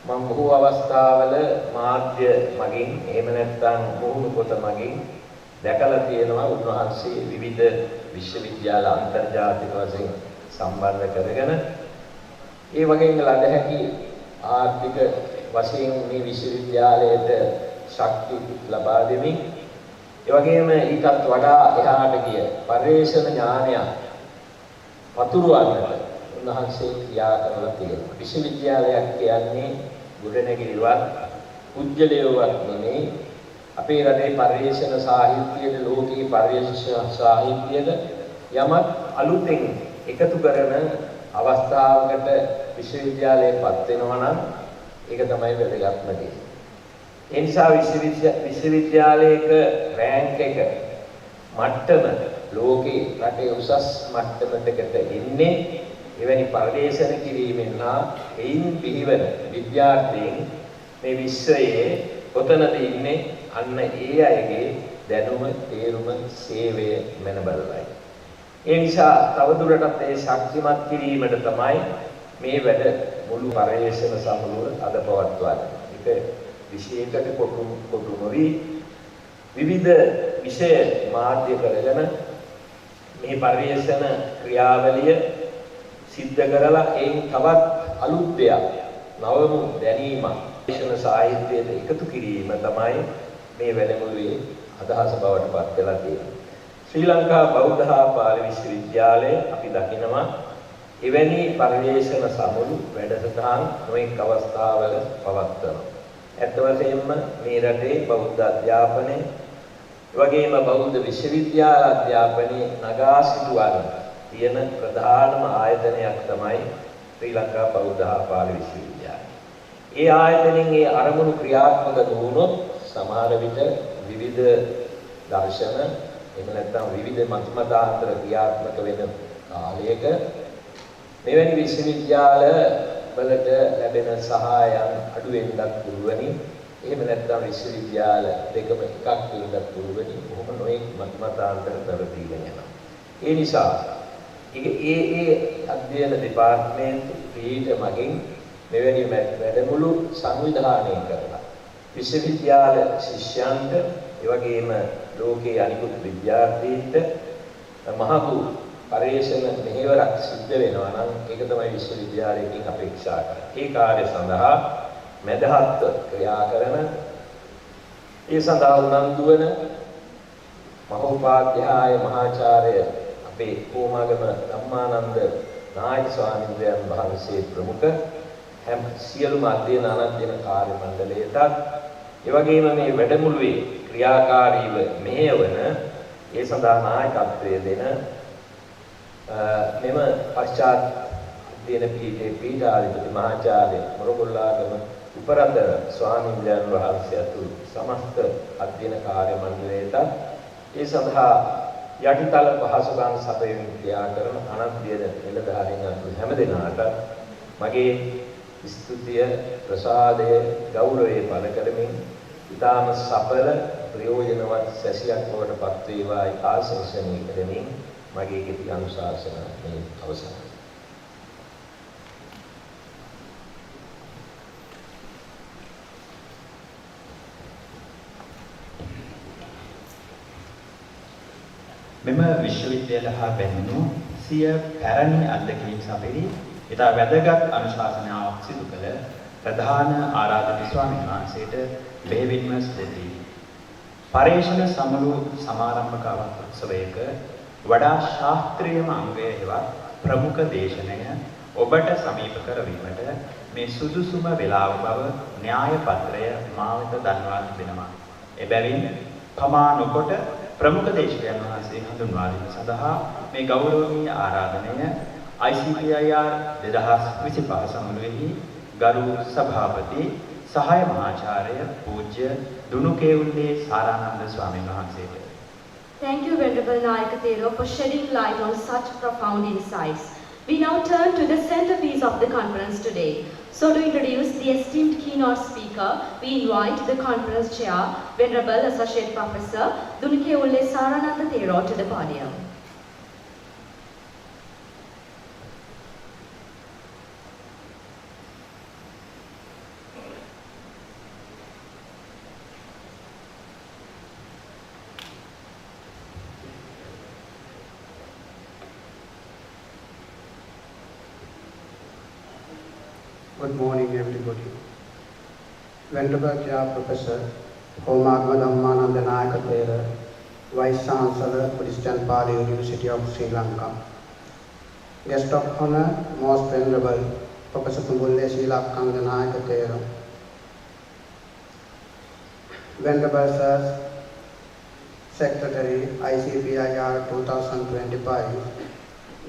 [SPEAKER 8] මම බොහෝ අවස්ථාවල මාධ්‍ය මගින් එහෙම නැත්නම් මුහුණු පොත මගින් දැකලා තියෙනවා උන්වහන්සේ විවිධ විශ්වවිද්‍යාල අන්තර්ජාතික වශයෙන් සම්බන්ධ කරගෙන ඒ වගේම ලද හැකි ආර්ථික වශයෙන් මේ විශ්වවිද්‍යාලයට ශක්ති ලබා දෙමින් ඒ වගේම ඊටත් වඩා එහාට ගිය පරිශ්‍රණ ඥානය පතුරවන්නට උන්වහන්සේ ක්‍රියා කරලා තියෙනවා. විශ්වවිද්‍යාලයක් කියන්නේ ගොඩනැගිලිවත් පුජ්‍යලයවත් නෙමෙයි. අපේ රටේ පරිශ්‍රණ සාහිත්‍යයේ ලෝකීය පරිශ්‍රණ සාහිත්‍යයේ යමක් අලුතෙන් එකතු කරන අවස්ථාවකට විශ්වවිද්‍යාලයටපත් වෙනවා නම් ඒක තමයි වැදගත්ම දේ. ඒ නිසා විශ්වවිද්‍යාලයක රෑන්ක් එක මට්ටම ලෝකේ රටේ උසස් මට්ටමකට එන්නේ එවැනි පරිශ්‍රණ කිරීමෙන් හා එයින් පිළිවෙල විද්‍යාර්ථීන් මේ විශ්වයේ කොතනද ඉන්නේ අන්න ඒ අයගේ දැනුම තේරුම සේවය මන බලලයි. ඒ නිසා තවදුරටත් ඒ ශක්තිමත් කිරීමට තමයි මේ වැඩ මුළු පරිශ්‍රණ සමුළුව අද පවත්වන්නේ. ඒක විශේෂකට කොටු නොවි විවිධ විෂය මාධ්‍ය කරගෙන මේ පරිශ්‍රණ ක්‍රියාවලිය සිද්ධ කරලා ඒන් තවත් අලුත් දෙයක් නවමු දැනීමක් පරිශ්‍රණ සාහිත්‍යයට එකතු කිරීම තමයි මේ වැඩමුළුවේ අදහස බවට පත් වෙලා තියෙන්නේ. ශ්‍රී ලංකා බෞද්ධ හා පාලි විශ්වවිද්‍යාලය අපි දකිනවා එවැනි පරිශ්‍රණ සමුළු වැඩසටහන් නොඑක් අවස්ථාවල පවත්වනවා. ඇත්ත වශයෙන්ම මේ රටේ බෞද්ධ අධ්‍යාපනය වගේම බෞද්ධ විශ්වවිද්‍යාල අධ්‍යාපනයේ නගා සිටුවන තියෙන ප්‍රධානම ආයතනයක් තමයි ශ්‍රී ලංකා බෞද්ධ හා පාලි විශ්වවිද්‍යාලය. ඒ ආයතනයෙන් ඒ අරමුණු ක්‍රියාත්මක වුණොත් සමහර විට විවිධ දර්ශන එහෙම නැත්නම් විවිධ මතමතාන්තර ක්‍රියාත්මක වෙන කාලයක මෙවැනි විශ්වවිද්‍යාල වලට ලැබෙන සහායයන් අඩු වෙන්නත් පුළුවනි. එහෙම නැත්නම් විශ්වවිද්‍යාල දෙකම එකක් වෙන්නත් පුළුවනි. කොහොම නොඑක් මතමතාන්තර පැවතීගෙන යනවා. ඒ නිසා ඒ අධ්‍යයන දෙපාර්තමේන්තු පීඨ මගින් මෙවැනි වැඩමුළු සංවිධානය කරලා විශ්වවිද්‍යාල ශිෂ්‍යයන්ට ඒ වගේම ලෝකයේ අනිකුත් විද්‍යාර්ථීන්ට මහඟු පරිශ්‍රණ මෙහෙවරක් සිද්ධ වෙනවා නම් ඒක තමයි විශ්වවිද්‍යාලයෙන් අපේක්ෂා කරන්නේ. ඒ කාර්ය සඳහා මැදහත් ක්‍රියා කරන ඒ සඳහා උනන්දු වන මහෝපාධ්‍යාය මහාචාර්ය අපේ කොමාගම ධම්මානන්ද නායක ස්වාමීන් වහන්සේ ප්‍රමුඛ හැම සියලුම අධ්‍යයන අනධ්‍යයන කාර්ය මණ්ඩලයටත් ඒ වගේම මේ වැඩමුළුවේ ක්‍රියාකාරීව මෙහෙයවන ඒ සඳහා නායකත්වය දෙන මෙම පශ්චාත් අධ්‍යයන පීඨයේ පීඨාධිපති මහාචාර්ය මොරගොල්ලාගම උපරතන ස්වාමීන් වහන්සේ ඇතුළු සමස්ත අධ්‍යයන කාර්ය මණ්ඩලයට ඒ සඳහා යටිතල පහසුකම් සපයමින් ක්‍රියා කරන අනධ්‍යයන නිලධාරීන් අතුළු හැම දෙනාට මගේ ස්තුතිය ප්‍රසාදය ගෞරවය පළ කරමින් ඊටම සඵල ප්‍රයෝජනවත් සැසියක් බවට පත් වේවායි ආශිර්වාදනය කරමින් මගේ කිති අනුශාසන මේ අවසන්.
[SPEAKER 2] මෙම විශ්වවිද්‍යාලය හා බැඳුණු සිය පැරණි අත්දැකීම් සපිරි ඉතා වැදගත් අනුශාසනාවක් සිදු කළ ප්‍රධාන ආරාධක ස්වාමීන් වහන්සේට බෙහෙවින්ම ස්තුතියි. පරේෂණ සමුළු සමාරම්භක උත්සවයක වඩා ශාස්ත්‍රීයම අංගය හෙවත් ප්‍රමුඛ දේශනය ඔබට සමීප කරවීමට මේ සුදුසුම වේලාව බව න්‍යාය පත්‍රය මා වෙත දන්වා තිබෙනවා. එබැවින් පමා නොකොට ප්‍රමුඛ දේශකයන් වහන්සේ හඳුන්වා දීම සඳහා මේ ගෞරවනීය ආරාධනය ICPIR 2025 සමුළුවේහි ගරු සභාපති සහාය මහාචාර්ය පූජ්‍ය දුනුකේඋල්ලේ සාරානන්ද ස්වාමීන් වහන්සේට.
[SPEAKER 3] Thank you, Venerable Nayaka Thero, for shedding light on such profound insights. We now turn to the centerpiece of the conference today. So to introduce the esteemed keynote speaker, we invite the conference chair, Venerable Associate Professor Dunukeullee Sarananda Thero, to the podium.
[SPEAKER 9] Good morning, everybody. Venerable Chair Professor 𝐂𝐞𝐫𝐴𝐺𝐸𝐺 Vice Chancellor, Buddhist and Pali University of Sri Lanka. Guest of honor, Most Venerable Professor 𝐶𝐿𝐴𝐺𝐸𝐺 Venerable Sirs, Secretary, ICPIR 2025,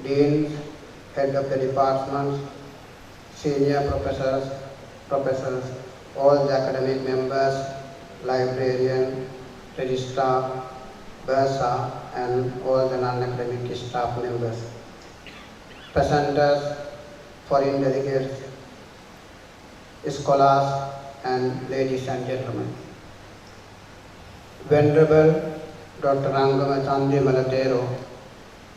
[SPEAKER 9] Deans, Head of the Departments, Senior Professors, all the academic members, librarian, registrar, bursar, and all the non-academic staff members, presenters, foreign delegates, scholars, and ladies and gentlemen. Venerable Dr. 𝐼𝐧𝐸𝐺 Thero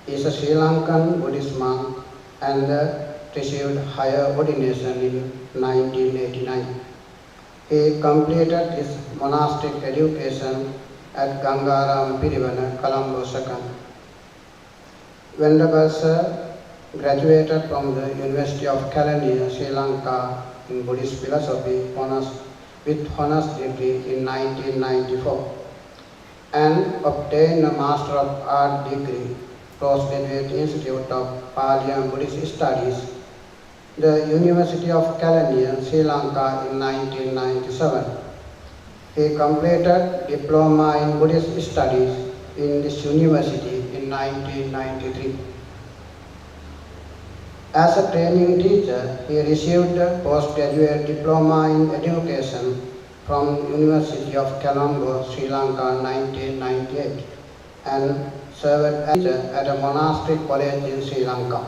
[SPEAKER 9] is a Sri Lankan Buddhist monk and received higher ordination in 1989. He completed his monastic education at Gangaram Pirivana, Colombo 2nd. Venerable Sir graduated from the University of 𝐾𝐿𝐴, Sri Lanka in Buddhist philosophy with honors degree in 1994 and obtained a Master of Art degree, Postgraduate Institute of Pali and Buddhist Studies, the University of 𝐾𝐿𝐴, Sri Lanka in 1997. He completed Diploma in Buddhist Studies in this university in 1993. As a training teacher, he received a postgraduate diploma in education from University of Colombo, Sri Lanka in 1998 and served as teacher at a monastic college in Sri Lanka.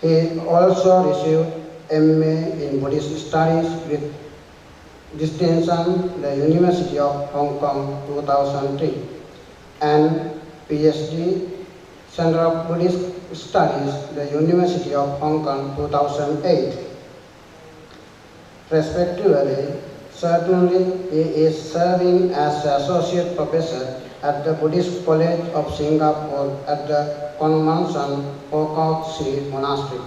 [SPEAKER 9] He also received MA in Buddhist Studies with distinction the University of Hong Kong 2003 and PhD Center of Buddhist Studies, the University of Hong Kong 2008. Respectively, certainly he is serving as Associate Professor at the Buddhist College of Singapore at the Convention 𝐾𝐞𝐫𝐞𝐦𝐨 Monastery.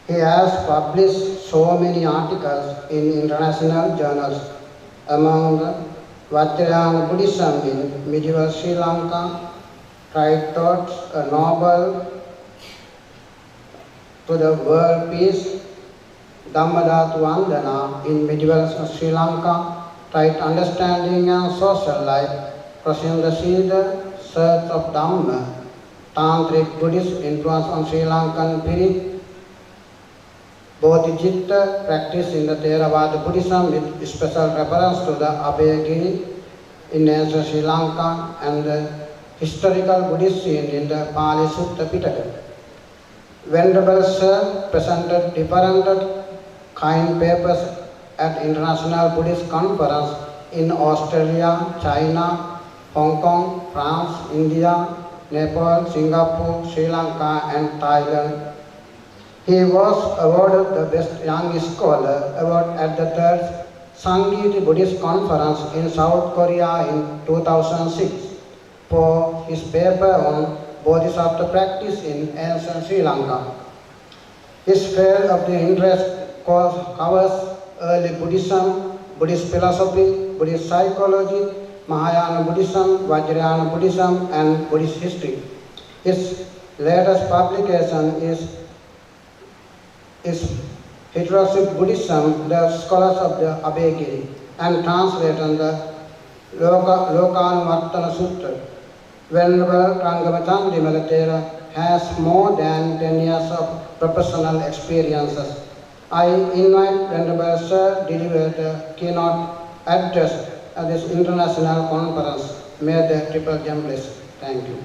[SPEAKER 9] He has published so many articles in international journals, among them Vajrayana Buddhism in medieval Sri Lanka, Titled A Noble to the World Peace, Dhammadhatu Vandana in medieval Sri Lanka, Right Understanding and Social Life, Crossing the Search of Dhamma, Tantric Buddhist Influence on Sri Lankan Spirit, Bodhicitta Practice in the Theravada Buddhism with special reference to the Abhayagiri in ancient Sri Lanka and the historical Buddhist scene in the Pali Sutta Pitaka. Venerable Sir presented different kind papers at International Buddhist Conference in Australia, China, Hong Kong, France, India, Nepal, Singapore, Sri Lanka and Thailand. He was awarded the Best Young Scholar award at the 3rd 𝐶𝐮𝐵 Buddhist Conference in South Korea in 2006 for his paper on Bodhisattva practice in ancient Sri Lanka. His field of the interest covers early Buddhism, Buddhist philosophy, Buddhist psychology, Mahayana Buddhism, Vajrayana Buddhism and Buddhist history. His latest publication is Heterodox Buddhism, the Scholars of the 𝐈𝐽𝐺𝐻, and translated the 𝐿okanuvartana Sutta. Venerable 𝐾𝐞𝐫𝐞𝐦𝐨 has more than 10 years of professional experiences. I invite Venerable Sir to deliver the keynote address at this international conference. May the Triple Gem bless. Thank you.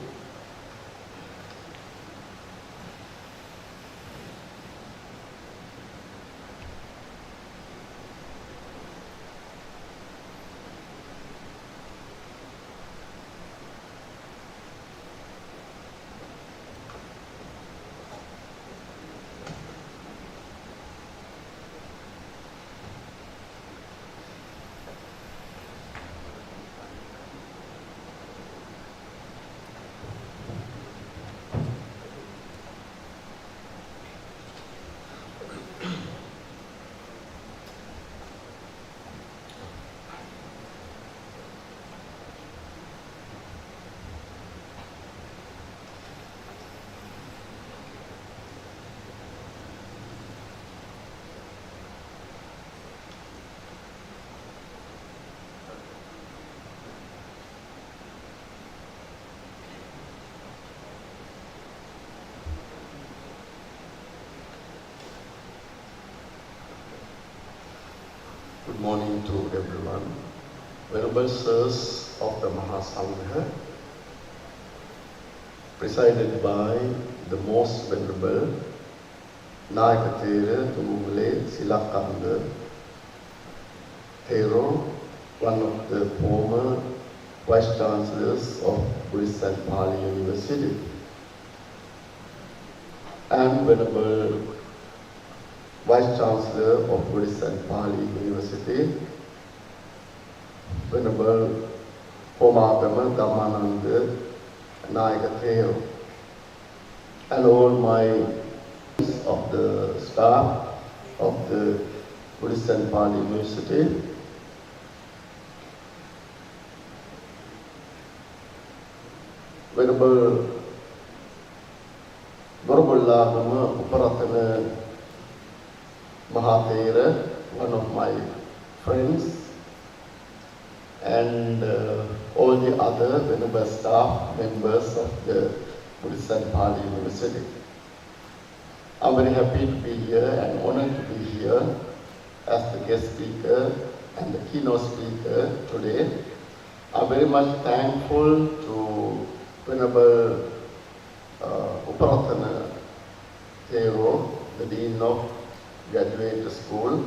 [SPEAKER 10] Good morning to everyone. Venerable Sirs of the Mahasangha, presided by the Most Venerable 𝐾𝐤𝐻�10 Thero, one of the former Vice Chancellors of Buddhist and Pali University, and Venerable Vice Chancellor of Buddhist and Pali University, Venerable 𝐾𝐤𝐽𝐻 Dhammananda Thero, and all my of the staff of the Buddhist and Pali University, Venerable 𝐾𝐤𝐿𝐴𝐺𝐻 Mahathera, one of my friends, and all the other venerable staff members of the Buddhist and Pali University. I'm very happy to be here and honored to be here as the guest speaker and the keynote speaker today. I'm very much thankful to Venerable Uparattana Thero, the Dean of Graduate School,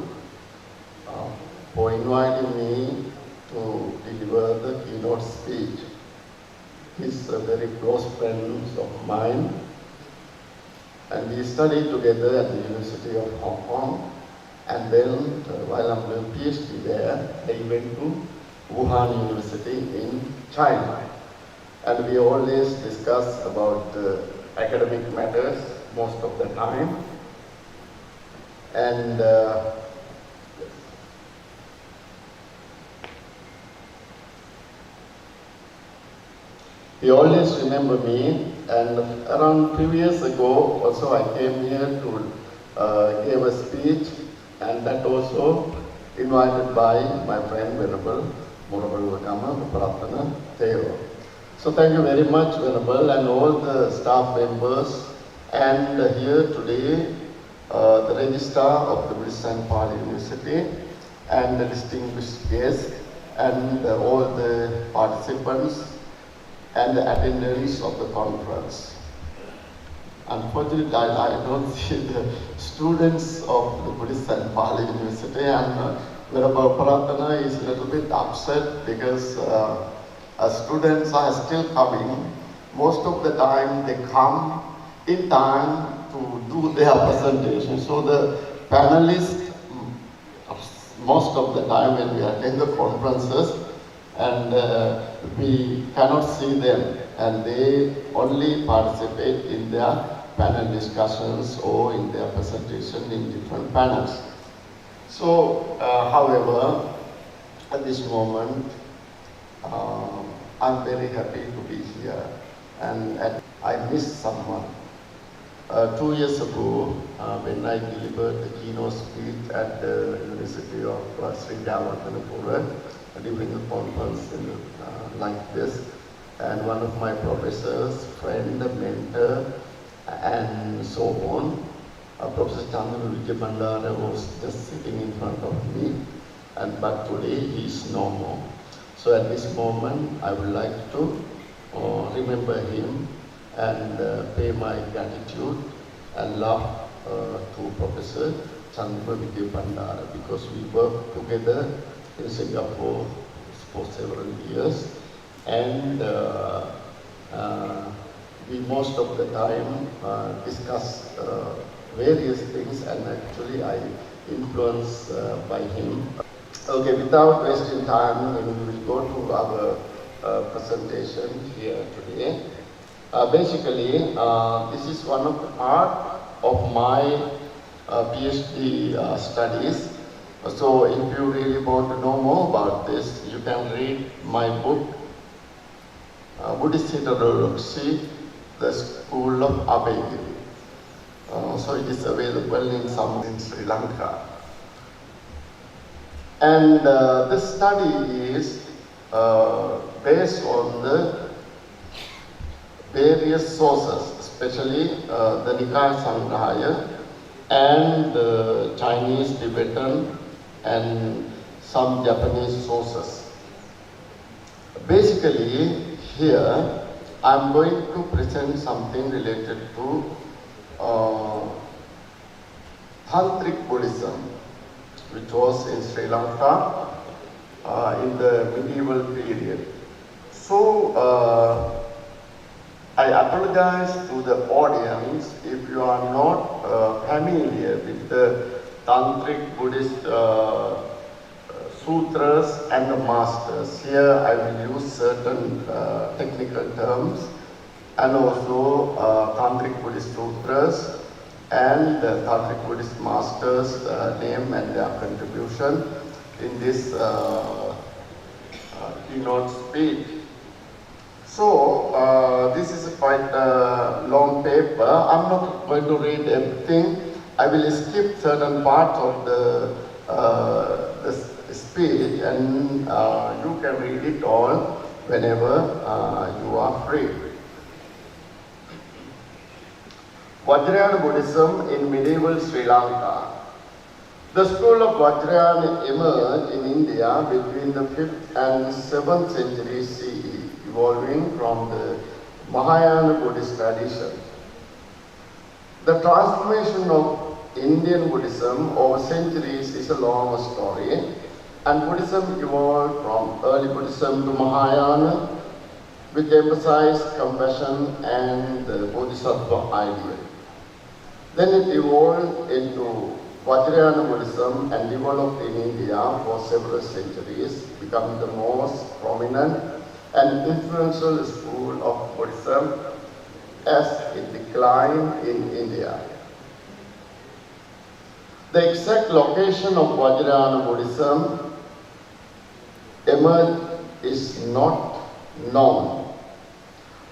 [SPEAKER 10] for inviting me to deliver the keynote speech. He's a very close friend of mine, and we studied together at the University of Hong Kong, and then while I'm doing PhD there, I went to Wuhan University in China, and we always discuss about academic matters most of the time. And he always remember me, and around 2 years ago also I came here to give a speech, and that also invited by my friend Venerable Uparattana Thero. So thank you very much, Venerable, and all the staff members, and here today the Registrar of the Buddhist and Pali University, and the distinguished guests, and all the participants and the attendees of the conference. Unfortunately, I don't see the students of the Buddhist and Pali University, and Venerable Pratana is a little bit upset because students are still coming. Most of the time they come in time to do their presentation. So the panelists, most of the time when we attend the conferences, and we cannot see them, and they only participate in their panel discussions or in their presentation in different panels. So, however, at this moment, I'm very happy to be here, and I miss someone. 2 years ago, when I delivered the keynote speech at the University of 𝐻𝙗𝙗 during a conference like this, and one of my professors, friend, mentor, and so on, Professor 𝐻𝙗𝙗𝐵𝐴 was just sitting in front of me, but today he is no more. So at this moment, I would like to remember him and pay my gratitude and love to Professor 𝐻𝙗𝙗𝐵𝐴, because we worked together in Singapore for several years, and we most of the time discuss various things, and actually I influenced by him. Okay, without wasting time, we will go to our presentation here today. Basically, this is one of the part of my PhD studies. So if you really want to know more about this, you can read my book, Buddhist Heterodoxy, the School of 𝐈𝐧𝐻𝐸. So it is available in Sri Lanka. And this study is based on the various sources, especially the 𝑁𝐈𝐺𝐻 and the Chinese, Tibetan, and some Japanese sources. Basically, here I'm going to present something related to Tantric Buddhism, which was in Sri Lanka in the medieval period. So, I apologize to the audience if you are not familiar with the Tantric Buddhist sutras and the masters. Here I will use certain technical terms, and also Tantric Buddhist sutras and the Tantric Buddhist masters' name and their contribution in this keynote speech. So, this is quite a long paper. I'm not going to read everything. I will skip certain parts of the speech, and you can read it all whenever you are free. Vajrayana Buddhism in medieval Sri Lanka. The school of Vajrayana emerged in India between the 5th and 7th century CE, evolving from the Mahayana Buddhist tradition. The transformation of Indian Buddhism over centuries is a long story, and Buddhism evolved from early Buddhism to Mahayana, which emphasized compassion and the Bodhisattva ideal. Then it evolved into Vajrayana Buddhism and developed in India for several centuries, becoming the most prominent and influential school of Buddhism as it declined in India. The exact location of Vajrayana Buddhism emerged is not known.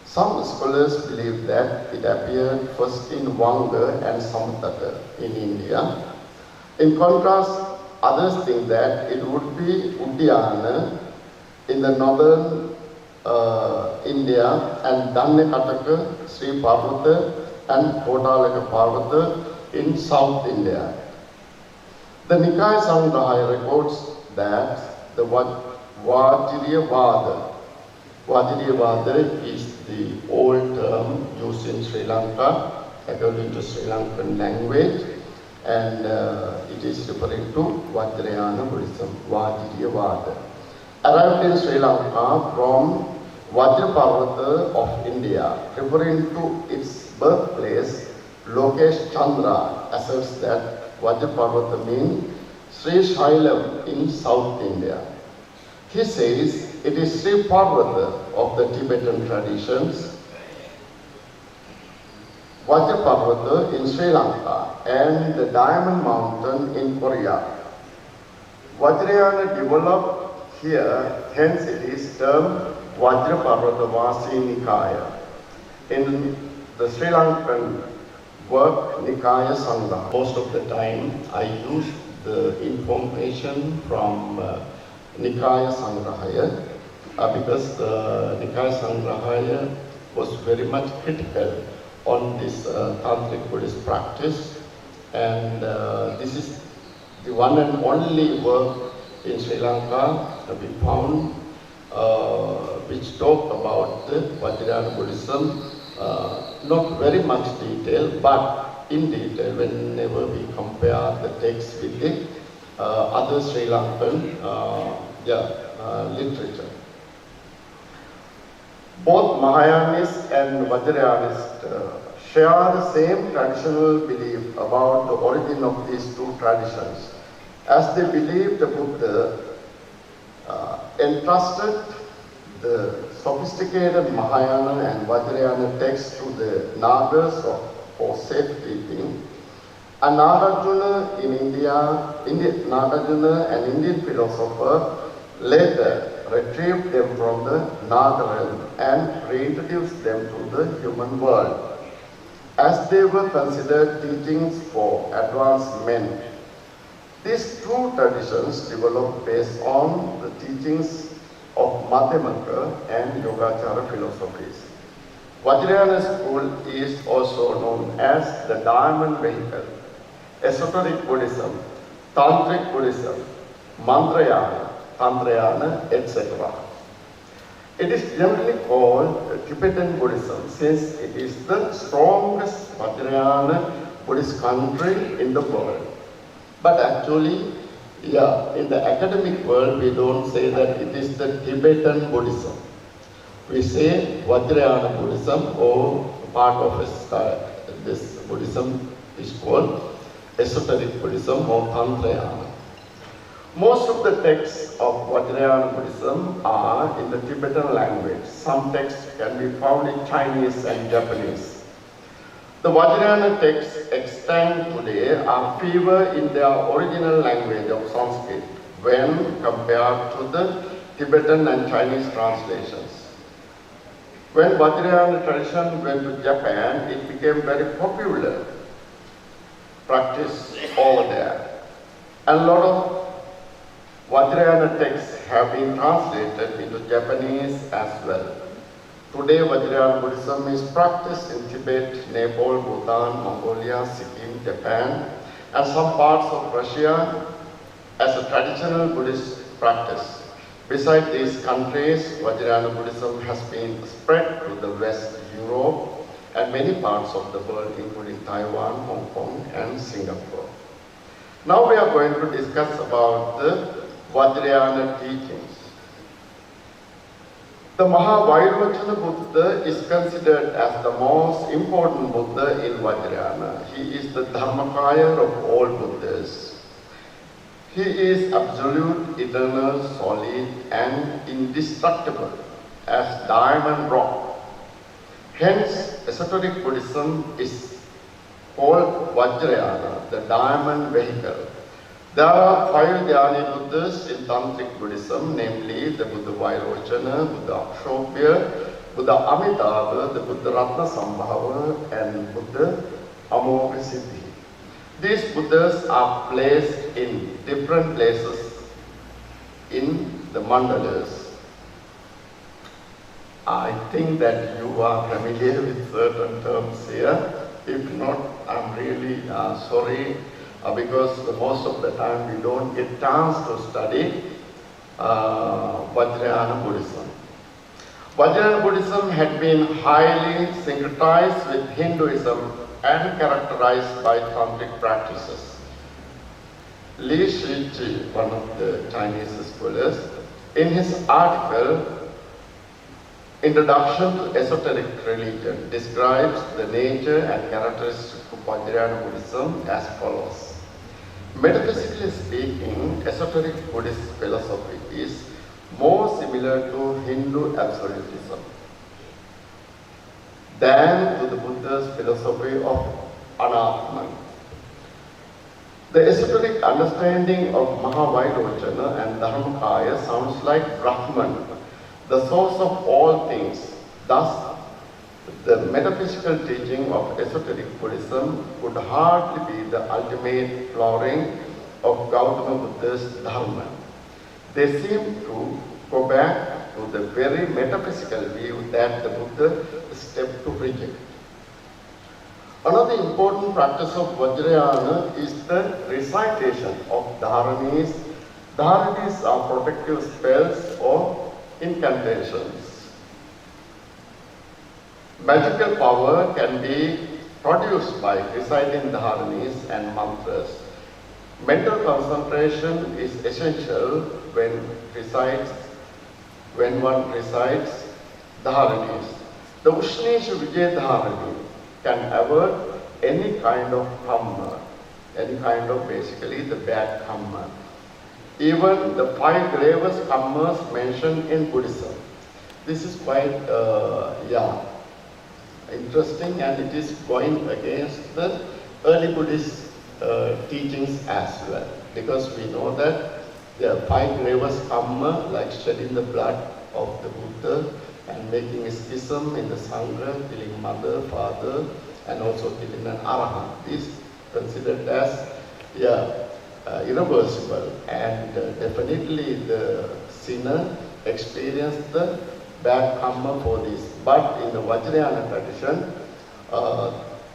[SPEAKER 10] Some scholars believe that it appeared first in Vanga and Samtaka in India. In contrast, others think that it would be Udayana in the northern India, and Dhanekataka, Sri Parvata, and Kotalaka Parvata in South India. The Nikaya Samgrahaya records that the Vajrayavada is the old term used in Sri Lanka, according to Sri Lankan language, and it is referring to Vajrayana Buddhism, Vajrayavada. Arrived in Sri Lanka from Vajraparvata of India, referring to its birthplace, Lokesh Chandra asserts that Vajraparvata means Sri Shailam in South India. He says it is Sri Parvata of the Tibetan traditions, Vajraparvata in Sri Lanka, and the Diamond Mountain in Korea. Vajrayana developed here, hence it is termed Vajraparvata Vasi Nikaya. In the Sri Lankan work Nikaya Sangha, most of the time I use the information from Nikaya Sangrahaya because the Nikaya Sangrahaya was very much critical on this Tantric Buddhist practice, and this is the one and only work in Sri Lanka that we found which talk about the Vajrayana Buddhism, not very much detail, but in detail whenever we compare the text with the other Sri Lankan literature. Both Mahayanist and Vajrayanist share the same traditional belief about the origin of these two traditions, as they believe the Buddha entrusted the sophisticated Mahayana and Vajrayana texts to the Nagas for safekeeping, and Nagarjuna in India, Nagarjuna, an Indian philosopher, later retrieved them from the Nagaran and reintroduced them to the human world, as they were considered teachings for advanced men. These two traditions developed based on the teachings of Madhyamaka and Yogacara philosophies. Vajrayana school is also known as the Diamond Vehicle, Esoteric Buddhism, Tantric Buddhism, Mantrayana, Tantrayana, etc. It is generally called Tibetan Buddhism since it is the strongest Vajrayana Buddhist country in the world. But actually, in the academic world, we don't say that it is the Tibetan Buddhism. We say Vajrayana Buddhism, or part of this Buddhism is called Esoteric Buddhism or Tantrayana. Most of the texts of Vajrayana Buddhism are in the Tibetan language. Some texts can be found in Chinese and Japanese. The Vajrayana texts extant today are fewer in their original language of Sanskrit when compared to the Tibetan and Chinese translations. When Vajrayana tradition went to Japan, it became very popular practice over there. And a lot of Vajrayana texts have been translated into Japanese as well. Today, Vajrayana Buddhism is practiced in Tibet, Nepal, Bhutan, Mongolia, Sikkim, Japan, and some parts of Russia as a traditional Buddhist practice. Besides these countries, Vajrayana Buddhism has been spread to the West Europe and many parts of the world, including Taiwan, Hong Kong, and Singapore. Now we are going to discuss about the Vajrayana teachings. The Mahavairocana Buddha is considered as the most important Buddha in Vajrayana. He is the Dharmakaya of all Buddhas. He is absolute, eternal, solid, and indestructible as diamond rock. Hence, esoteric Buddhism is called Vajrayana, the diamond vehicle. There are 5 Dhyani Buddhas in Tantric Buddhism, namely the Buddha Vairocana, Buddha Akshobhya, Buddha Amitabha, the Buddha Ratna Sambhava, and Buddha Amogha Siddhi. These Buddhas are placed in different places in the mandalas. I think that you are familiar with certain terms here. If not, I'm really sorry. Because most of the time we don't get chance to study Vajrayana Buddhism. Vajrayana Buddhism had been highly syncretized with Hinduism and characterized by tantric practices. 𝐿𝐶𝐸, one of the Chinese scholars, in his article Introduction to Esoteric Religion, describes the nature and characteristics of Vajrayana Buddhism as follows. Metaphysically speaking, esoteric Buddhist philosophy is more similar to Hindu absolutism than to the Buddha's philosophy of Anatman. The esoteric understanding of 𝐸𝐻𝐼𝐺𝐸 and Dharmakaya sounds like Brahman, the source of all things. Thus, the metaphysical teaching of esoteric Buddhism could hardly be the ultimate flowering of Gautama Buddha's Dharma. They seem to go back to the very metaphysical view that the Buddha stepped to reject. Another important practice of Vajrayana is the recitation of dharanis. Dharanis are protective spells or incantations. Magical power can be produced by reciting dharanis and mantras. Mental concentration is essential when one recites dharanis. The 𝐿𝐶𝐸𝐺𝐬 can avert any kind of karma, any kind of basically the bad karma. Even the 5 gravest karmas mentioned in Buddhism. This is quite interesting, and it is going against the early Buddhist teachings as well, because we know that there are 5 gravest karma, like shedding the blood of the Buddha and making a schism in the Sangha, killing mother, father, and also killing an Arahant. Is considered as irreversible, and definitely the sinner experienced the bad karma for this. But in the Vajrayana tradition,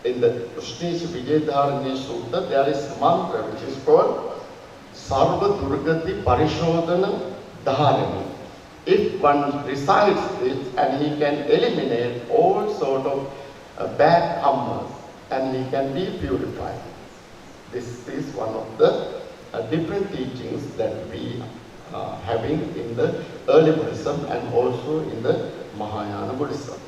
[SPEAKER 10] in the 𝐿𝐶𝐸𝐺𝐸 Sutta, there is a mantra which is called Sarva Durgati Parishodhana Dharani. If one recites this, and he can eliminate all sort of bad karmas, and he can be purified. This is one of the different teachings that we are having in the early Buddhism and also in the Mahayana Buddhism.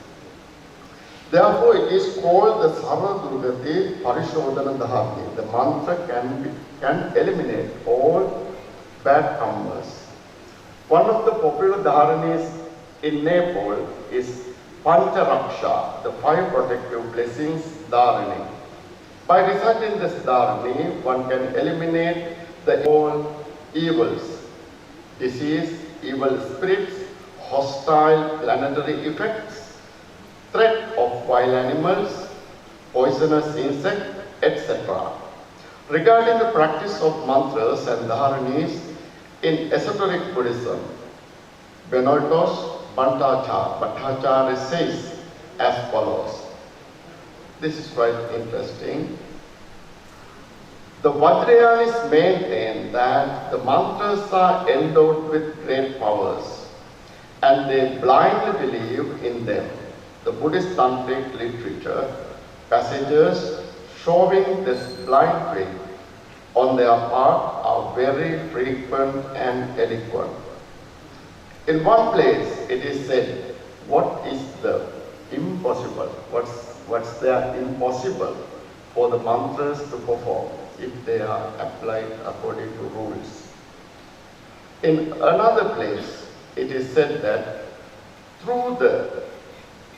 [SPEAKER 10] Therefore, it is called the Sarva Durgati Parishodhana Dharani. The mantra can eliminate all bad karmas. One of the popular dharanis in Nepal is Pancharaksha, the 5 protective blessings dharani. By reciting this dharani, one can eliminate all evils, disease, evil spirits, hostile planetary effects, threat of wild animals, poisonous insects, etc. Regarding the practice of mantras and dharanis in esoteric Buddhism, Benotos Bhattacharya says as follows. This is quite interesting. The Vajrayanis maintain that the mantras are endowed with great powers, and they blindly believe in them. The Buddhist tantric literature passages showing this blind faith on their part are very frequent and eloquent. In one place it is said, what is the impossible? What's there impossible for the mantras to perform if they are applied according to rules? In another place it is said that through the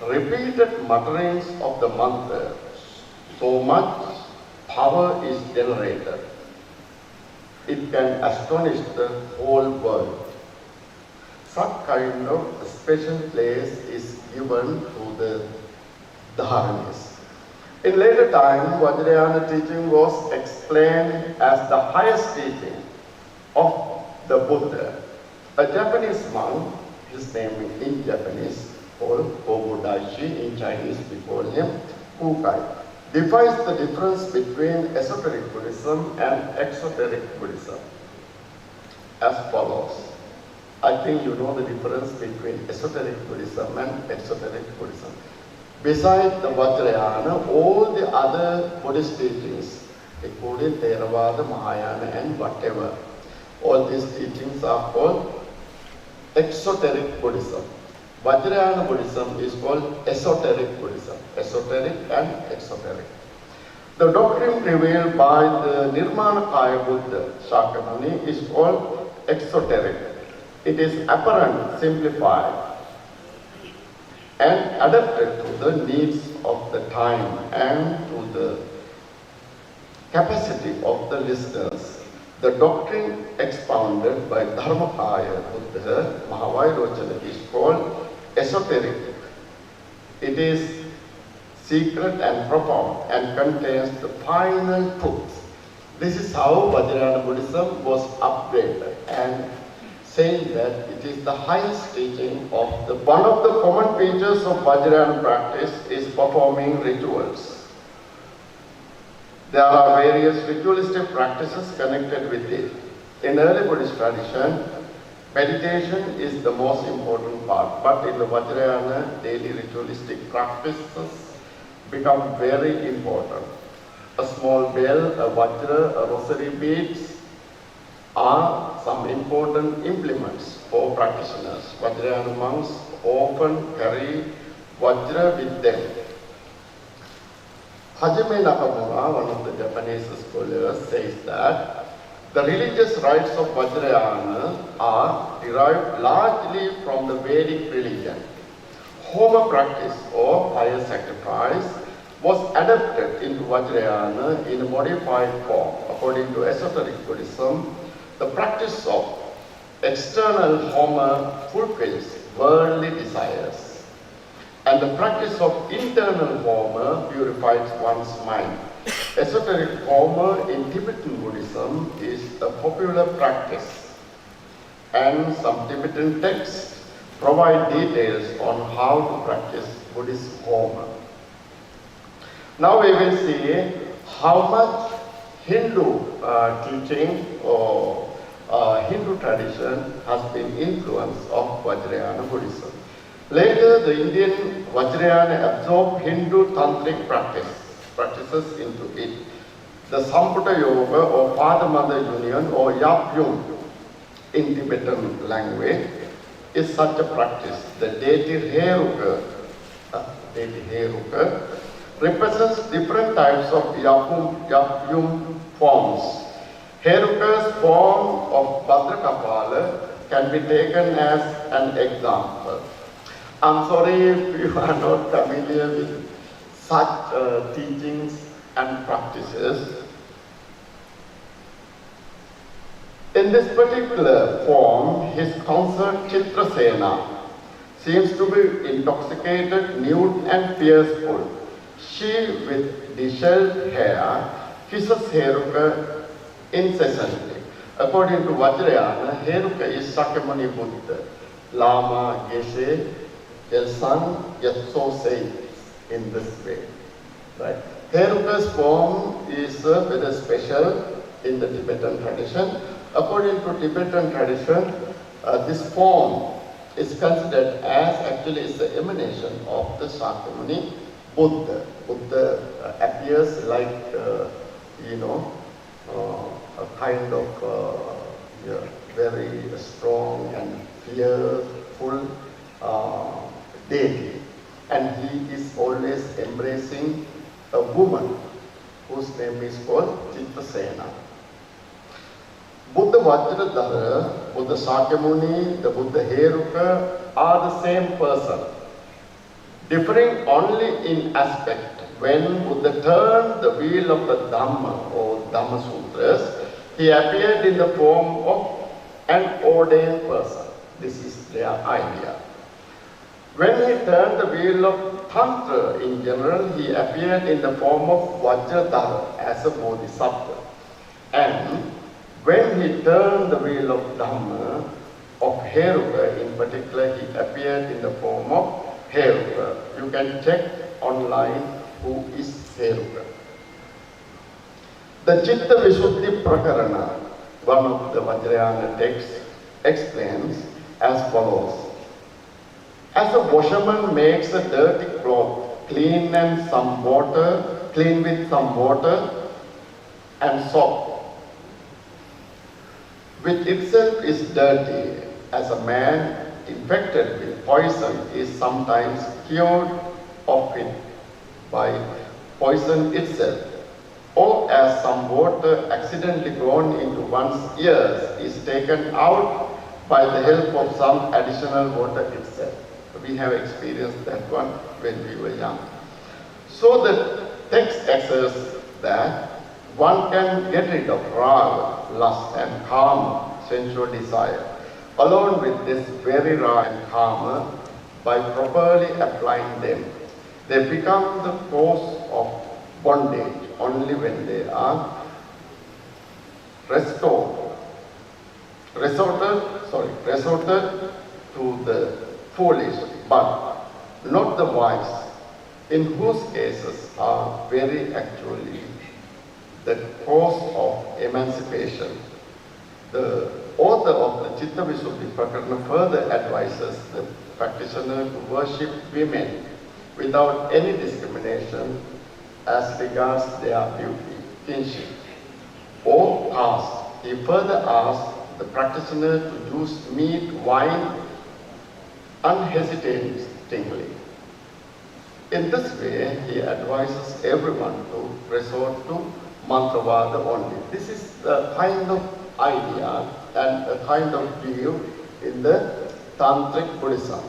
[SPEAKER 10] repeated mutterings of the mantra, so much power is generated. It can astonish the whole world. Such kind of special place is given to the dharanis. In later time, Vajrayana teaching was explained as the highest teaching of the Buddha. A Japanese monk, his name in Japanese, called 𝐻𝐸𝐺𝐸, in Chinese we call him 𝐾𝐞𝐫𝐞𝐦𝐨, defines the difference between esoteric Buddhism and exoteric Buddhism as follows. I think you know the difference between esoteric Buddhism and exoteric Buddhism. Besides the Vajrayana, all the other Buddhist teachings, including Theravada, Mahayana, and whatever, all these teachings are called exoteric Buddhism. Vajrayana Buddhism is called esoteric Buddhism. Esoteric and exoteric. The doctrine revealed by the Nirmanakaya Buddha Shakyamuni is called exoteric. It is apparent, simplified, and adapted to the needs of the time and to the capacity of the listeners. The doctrine expounded by Dharmakaya Buddha Mahavairochana is called esoteric. It is secret and profound and contains the final truth. This is how Vajrayana Buddhism was upgraded and saying that it is the highest teaching of the one of the common features of Vajrayana practice is performing rituals. There are various ritualistic practices connected with it. In early Buddhist tradition, meditation is the most important part, but in the Vajrayana, daily ritualistic practices become very important. A small bell, a vajra, a rosary beads are some important implements for practitioners. Vajrayana monks often carry vajra with them. Hajime Nakamura, one of the Japanese scholars, says that the religious rites of Vajrayana are derived largely from the Vedic religion. Homa practice or fire sacrifice was adapted into Vajrayana in a modified form. According to esoteric Buddhism, the practice of external homa fulfills worldly desires, and the practice of internal homa purifies one's mind. Esoteric homa in Tibetan Buddhism is a popular practice, and some Tibetan texts provide details on how to practice Buddhist homa. Now we will see how much Hindu teaching or Hindu tradition has been influenced of Vajrayana Buddhism. Later, the Indian Vajrayana absorbed Hindu tantric practices into it. The Samputa Yoga or father-mother union or Yap-Yum in Tibetan language is such a practice. The deity Heruka represents different types of Yap-Yum forms. Heruka's form of Bhadrakapala can be taken as an example. I'm sorry if you are not familiar with such teachings and practices. In this particular form, his consort Chitrasena seems to be intoxicated, nude and fearful. She, with disheveled hair, kisses Heruka incessantly. According to Vajrayana, Heruka is Shakyamuni Buddha. Lama Geshe 𝐿𝐶𝐚𝐿 in this way. Right? Heruka's form is very special in the Tibetan tradition. According to Tibetan tradition, this form is considered as actually is the emanation of the Shakyamuni Buddha. Buddha appears like, a kind of very strong and fearful deity. And he is always embracing a woman whose name is called Chitrasena. Buddha Vajradhara, Buddha Shakyamuni, the Buddha Heruka are the same person, differing only in aspect. When Buddha turned the wheel of the Dhamma or Dhamma Sutras, he appeared in the form of an ordained person. This is their idea. When he turned the wheel of Tantra in general, he appeared in the form of Vajradhara as a Bodhisattva. And when he turned the wheel of Dhamma, of Heruka in particular, he appeared in the form of Heruka. You can check online who is Heruka. The Chitta Visuddhi Prakarana, one of the Vajrayana texts, explains as follows. As a washerman makes a dirty cloth clean with some water and soap, which itself is dirty, as a man infected with poison is sometimes cured of it by poison itself, or as some water accidentally gone into one's ears is taken out by the help of some additional water itself. We have experienced that one when we were young. So the text asserts that one can get rid of raga, lust and karma, sensual desire, along with this very raga and karma by properly applying them. They become the cause of bondage only when they are resorted to the foolish, but not the wise, in whose cases are very actually the cause of emancipation. The author of the Chitta Visuddhi Prakarana further advises the practitioner to worship women without any discrimination as regards their beauty, kinship, or caste. He further asks the practitioner to use meat, wine unhesitatingly. In this way, he advises everyone to resort to mantravada only. This is the kind of idea and a kind of view in the Tantric Buddhism.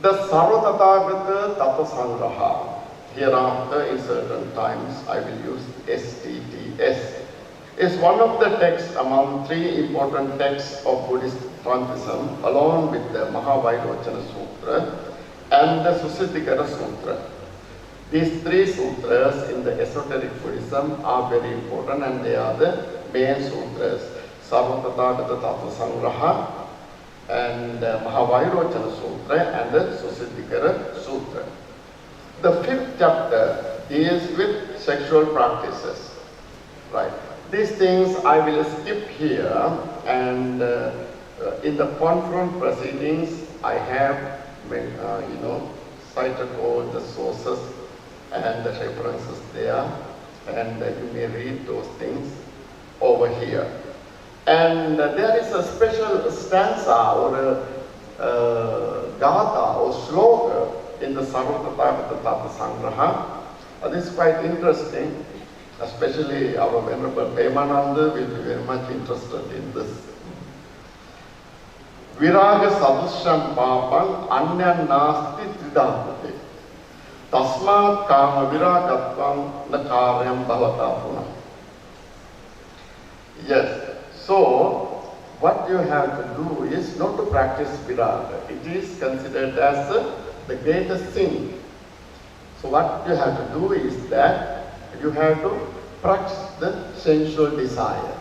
[SPEAKER 10] The Sarvatathagata Tattva Sangraha. Hereafter, in certain times, I will use STTS. Is one of the texts among three important texts of Buddhist Tantrism, along with the Mahavairochana Sutra and the Susiddhikara Sutra. These three sutras in the esoteric Buddhism are very important, and they are the main sutras: Sarvatathagata Tattva Sangraha and Mahavairochana Sutra and the Susiddhikara Sutra. The 5th chapter deals with sexual practices. Right. These things I will skip here, and in the conference proceedings I have cited all the sources and the references there, and you may read those things over here. And there is a special stanza or a gatha or sloka in the Sarvatathagata Tattva Sangraha. This is quite interesting. Especially our Venerable Premananda will be very much interested in this. Viraga sadusham papam anyan nasti tridapate. Tasmat kama viragatvam na karyam bhavata puna. Yes, so what you have to do is not to practice viraga. It is considered as the greatest sin. So what you have to do is that you have to practice the sensual desire.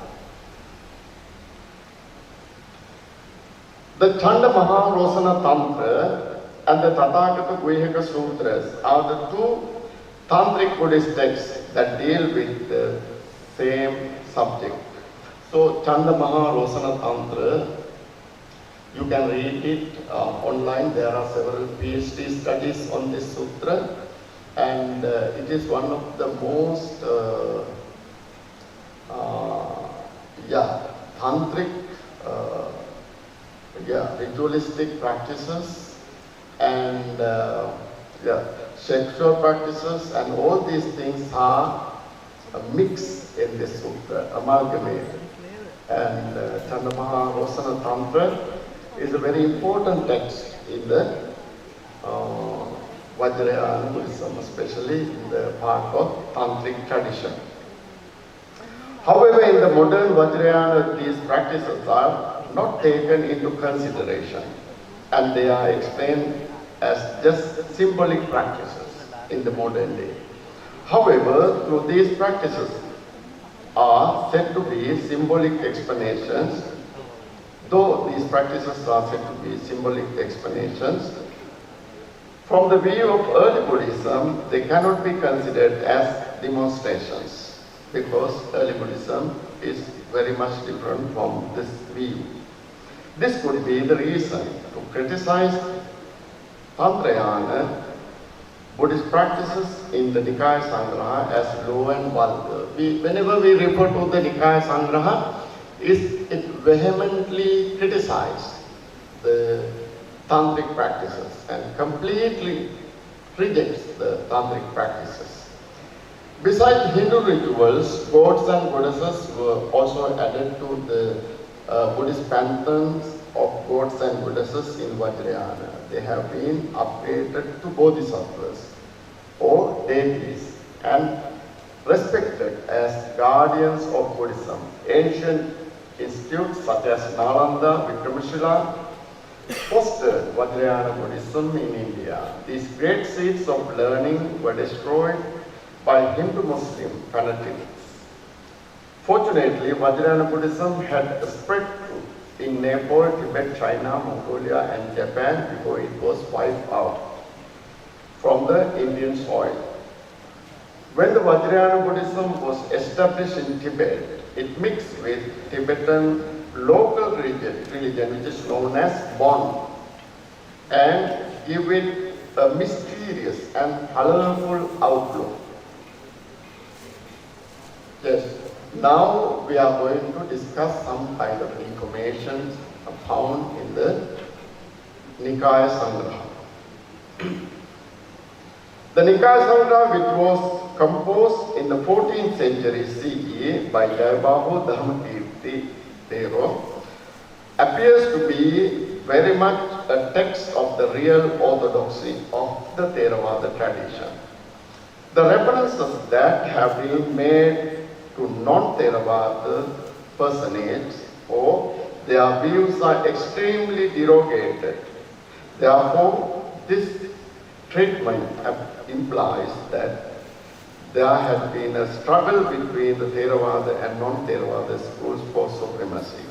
[SPEAKER 10] The Chanda Maharosana Tantra and the Tathagata Guhyaka Sutras are the two Tantric Buddhist texts that deal with the same subject. So Chanda Maharosana Tantra, you can read it online. There are several PhD studies on this sutra. And it is one of the most tantric, ritualistic practices and sexual practices, and all these things are mixed in this sutra, amalgamated. And Chanda Maharosana Tantra is a very important text in the Vajrayana Buddhism, especially in the part of Tantric tradition. However, in the modern Vajrayana, these practices are not taken into consideration, and they are explained as just symbolic practices in the modern day. However, through these practices are said to be symbolic explanations. Though these practices are said to be symbolic explanations, from the view of early Buddhism, they cannot be considered as demonstrations, because early Buddhism is very much different from this view. This could be the reason to criticize Tantrayana Buddhist practices in the �nikāya-saṅgraha as low and vulgar. Whenever we refer to the �nikāya-saṅgraha, it vehemently criticizes the tantric practices and completely rejects the tantric practices. Besides Hindu rituals, gods and goddesses were also added to the Buddhist pantheons of gods and goddesses in Vajrayana. They have been upgraded to bodhisattvas or deities and respected as guardians of Buddhism. Ancient institutes such as Nalanda, Vikramashila fostered Vajrayana Buddhism in India. These great seeds of learning were destroyed by Hindu-Muslim fanatics. Fortunately, Vajrayana Buddhism had spread in Nepal, Tibet, China, Mongolia and Japan before it was wiped out from the Indian soil. When the Vajrayana Buddhism was established in Tibet, it mixed with Tibetan local religion which is known as Bon and give it a mysterious and colorful outlook. Yes. Now we are going to discuss some kind of information found in the �nikāya-saṅgraha. The �nikāya-saṅgraha, which was composed in the 14th century CE by 𝐿 Tero, appears to be very much a text of the real orthodoxy of the Theravada tradition. The references that have been made to non-Theravada personages or their views are extremely derogated. Therefore, this treatment implies that there has been a struggle between the Theravada and non-Theravada schools for supremacy.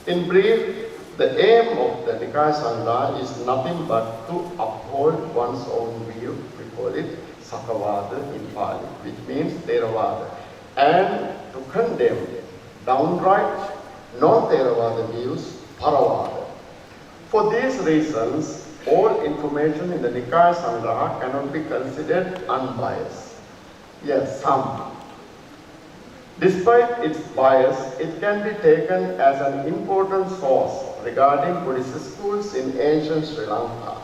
[SPEAKER 10] In brief, the aim of the �nikāya-saṅgraha is nothing but to uphold one's own view. We call it Sakavada in Pali, which means Theravada, and to condemn downright non-Theravada views, Paravada. For these reasons, all information in the �nikāya-saṅgraha cannot be considered unbiased. Yes, some. Despite its bias, it can be taken as an important source regarding Buddhist schools in ancient Sri Lanka.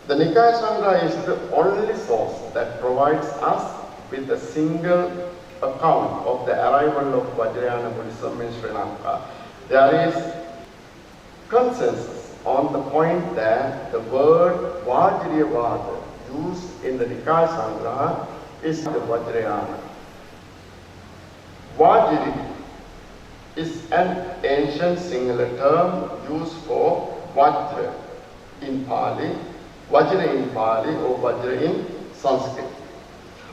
[SPEAKER 10] The �nikāya-saṅgraha is the only source that provides us with a single account of the arrival of Vajrayana Buddhism in Sri Lanka. There is consensus on the point that the word Vajrayavada used in the �nikāya-saṅgraha is the Vajrayana. Vajri is an ancient singular term used for Vajra in Pali, Vajra in Pali or Vajra in Sanskrit.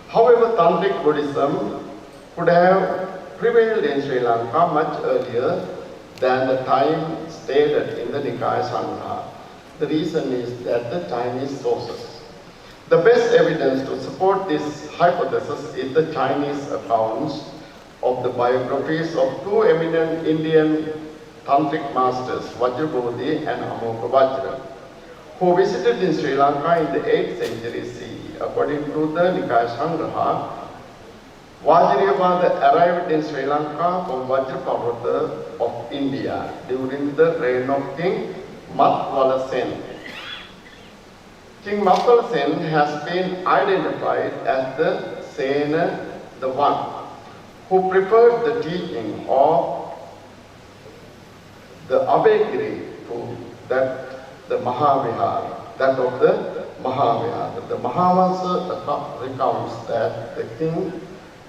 [SPEAKER 10] However, Tantric Buddhism could have prevailed in Sri Lanka much earlier than the time stated in the �nikāya-saṅgraha. The reason is that the Chinese sources. The best evidence to support this hypothesis is the Chinese accounts of the biographies of two eminent Indian Tantric masters, Vajrabodhi and Amokha, who visited in Sri Lanka in the 8th century CE. According to the �nikāya-saṅgraha, Vajrayavada arrived in Sri Lanka from Vajraparvata of India during the reign of King Matwala Sen. King Matwala Sen has been identified as the Sena, the one who preferred the teaching of the Abhayagiri to that the Mahavihara, that of the Mahavihara. The Mahavansa recounts that the king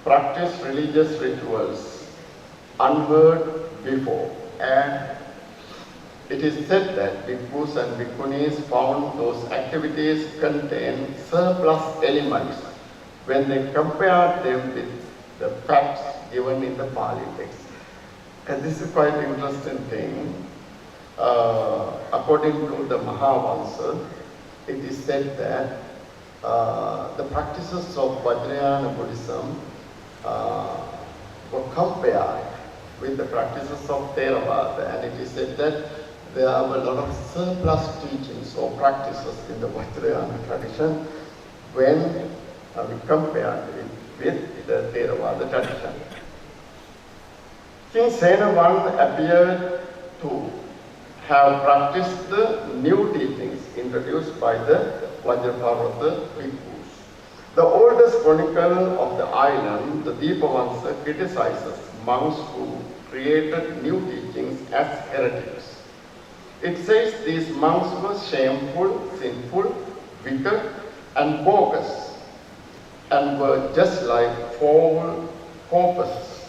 [SPEAKER 10] practiced religious rituals unheard before, and it is said that bhikkhus and bhikkhunis found those activities contain surplus elements when they compared them with the facts given in the Pali text. And this is quite an interesting thing. According to the Mahavansa, it is said that the practices of Vajrayana Buddhism were compared with the practices of Theravada, and it is said that there are a lot of surplus teachings or practices in the Vajrayana tradition when we compare it with the Theravada tradition. King Sena I appeared to have practiced the new teachings introduced by the Vajraparvata bhikkhus. The oldest chronicle of the island, the Deepavansa, criticizes monks who created new teachings as heretics. It says these monks were shameful, sinful, wicked, and bogus, and were just like foul corpses,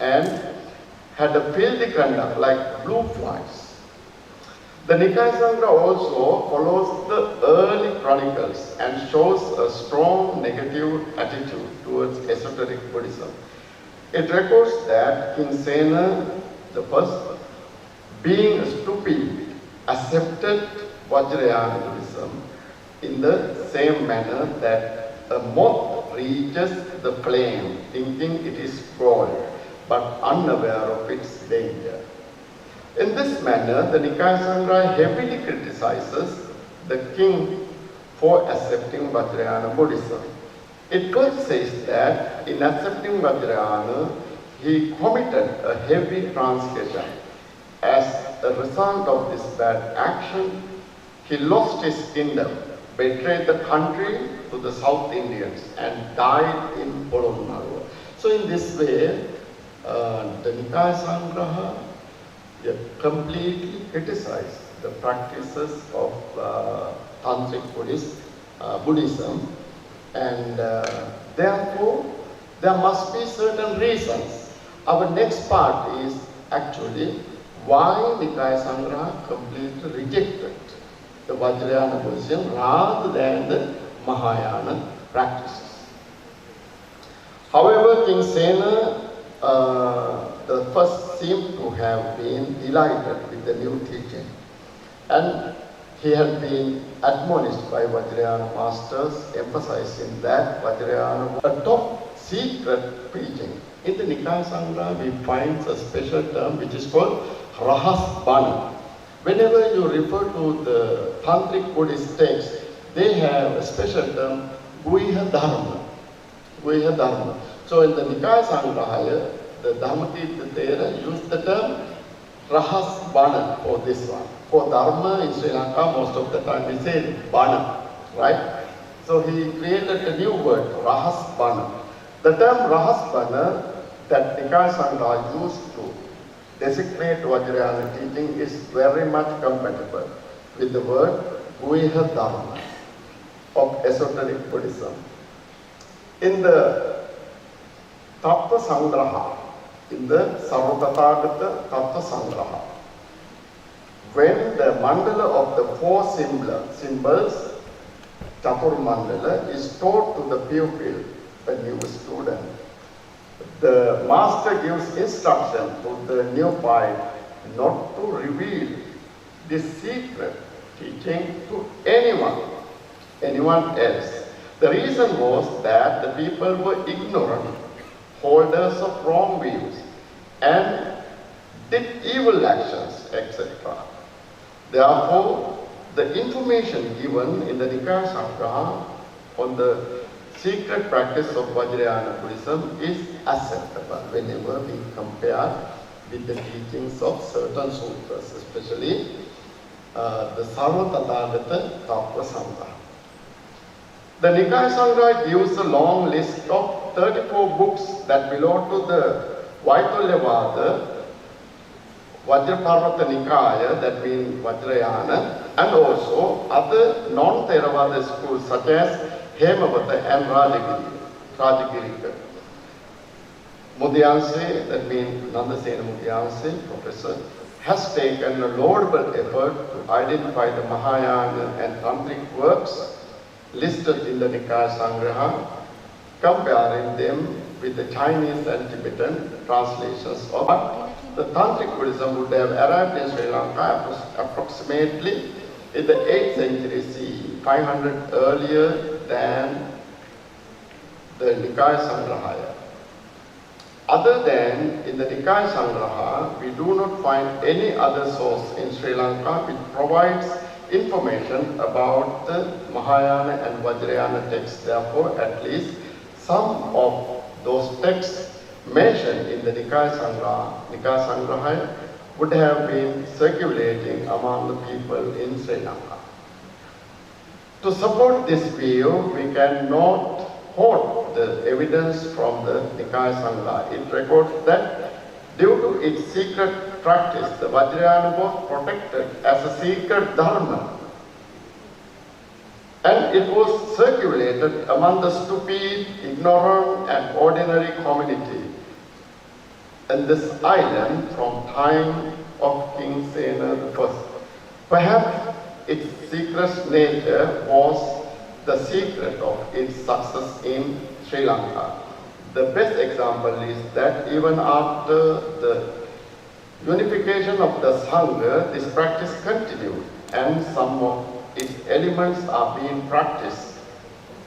[SPEAKER 10] and had a filthy conduct like blue flies. The Nikaya Sangra also follows the early chronicles and shows a strong negative attitude towards esoteric Buddhism. It records that King Sena I, being stupid, accepted Vajrayana Buddhism in the same manner that a moth reaches the flame thinking it is gold, but unaware of its danger. In this manner, the Nikaya Sangra heavily criticizes the king for accepting Vajrayana Buddhism. It first says that in accepting Vajrayana, he committed a heavy transgression. As a result of this bad action, he lost his kingdom, betrayed the country to the South Indians, and died in Polonnaruwa. So in this way, the Nikaya Sangraha completely criticized the practices of Tantric Buddhism, and therefore there must be certain reasons. Our next part is actually why Nikaya Sangraha completely rejected the Vajrayana Buddhism rather than the Mahayana practices. However, King Sena the first seemed to have been delighted with the new teaching, and he had been admonished by Vajrayana masters, emphasizing that Vajrayana was a top secret preaching. In the Nikaya Sangra, we find a special term which is called Rahas Bana. Whenever you refer to the Tantric Buddhist texts, they have a special term, 𝐿𝐼𝐻 Dharma. So in the Nikaya Sangrahaya, the Dhammatirtha Thera used the term Rahas Bana for this one. For Dharma in Sri Lanka, most of the time we say Bana, right? So he created a new word, Rahas Bana. The term Rahas Bana that Nikaya Sangraha used to designate Vajrayana teaching is very much compatible with the word 𝐿𝐼𝐻 Dharma of esoteric Buddhism. In the Tattva Sangraha, in the Sarvatathagata Tattva Sangraha, when the mandala of the four symbols, Chatur Mandala, is taught to the pupil, a new student, the master gives instruction to the neophyte not to reveal this secret teaching to anyone else. The reason was that the people were ignorant, holders of wrong views, and did evil actions, etc. Therefore, the information given in the Nikaya Sangraha on the secret practice of Vajrayana Buddhism is acceptable whenever we compare with the teachings of certain sutras, especially the Sarvatathagata Tattva Sangraha. The Nikaya Sangraha gives a long list of 34 books that belong to the Vaitulyavada, Vajraparvata Nikaya, that means Vajrayana, and also other non-Theravada schools such as Hemavata and Rajagirika. Mudhyanse, that means Nandasena Mudhyanse, professor, has taken a laudable effort to identify the Mahayana and Tantric works listed in the Nikaya Sangraha, comparing them with the Chinese and Tibetan translations of the Tantric Buddhism would have arrived in Sri Lanka approximately in the 8th century CE, 500 earlier than the Nikaya Sangrahaya. Other than in the Nikaya Sangraha, we do not find any other source in Sri Lanka which provides information about the Mahayana and Vajrayana texts. Therefore, at least some of those texts mentioned in the Nikaya Sangraha would have been circulating among the people in Sri Lanka. To support this view, we cannot quote the evidence from the Nikaya Sangraha. It records that due to its secret practice, the Vajrayana was protected as a secret dharma. And it was circulated among the stupid, ignorant and ordinary community in this island from time of King Sena I. Perhaps its secret nature was the secret of its success in Sri Lanka. The best example is that even after the unification of the Sangha, this practice continued and some of its elements are being practiced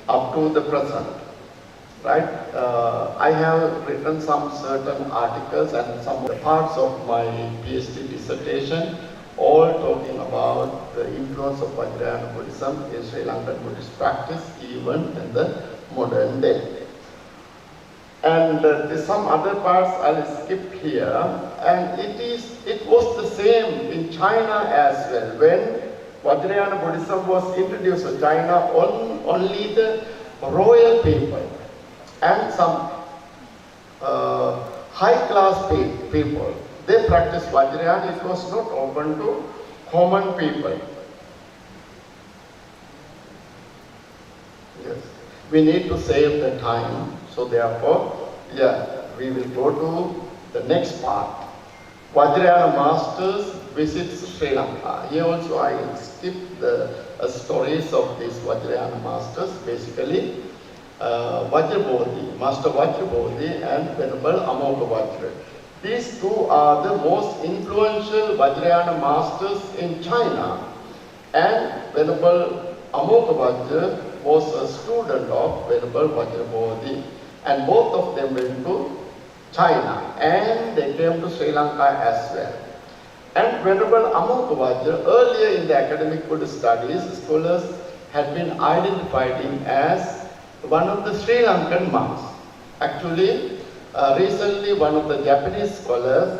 [SPEAKER 10] up to the present. Right? I have written some certain articles and some of the parts of my PhD dissertation, all talking about the influence of Vajrayana Buddhism in Sri Lankan Buddhist practice, even in the modern day. And some other parts I'll skip here, and it was the same in China as well. When Vajrayana Buddhism was introduced to China, only the royal people and some high-class people, they practiced Vajrayana. It was not open to common people. Yes, we need to save the time. So therefore, we will go to the next part. Vajrayana masters visits Sri Lanka. Here also I skip the stories of these Vajrayana masters. Basically, Vajrabodhi, Master Vajrabodhi and Venerable Amoghavajra. These two are the most influential Vajrayana masters in China. And Venerable Amoghavajra was a student of Venerable Vajrabodhi. And both of them went to China and they came to Sri Lanka as well. And Venerable Amoghavajra, earlier in the academic Buddhist studies, scholars had been identified him as one of the Sri Lankan monks. Actually, recently one of the Japanese scholars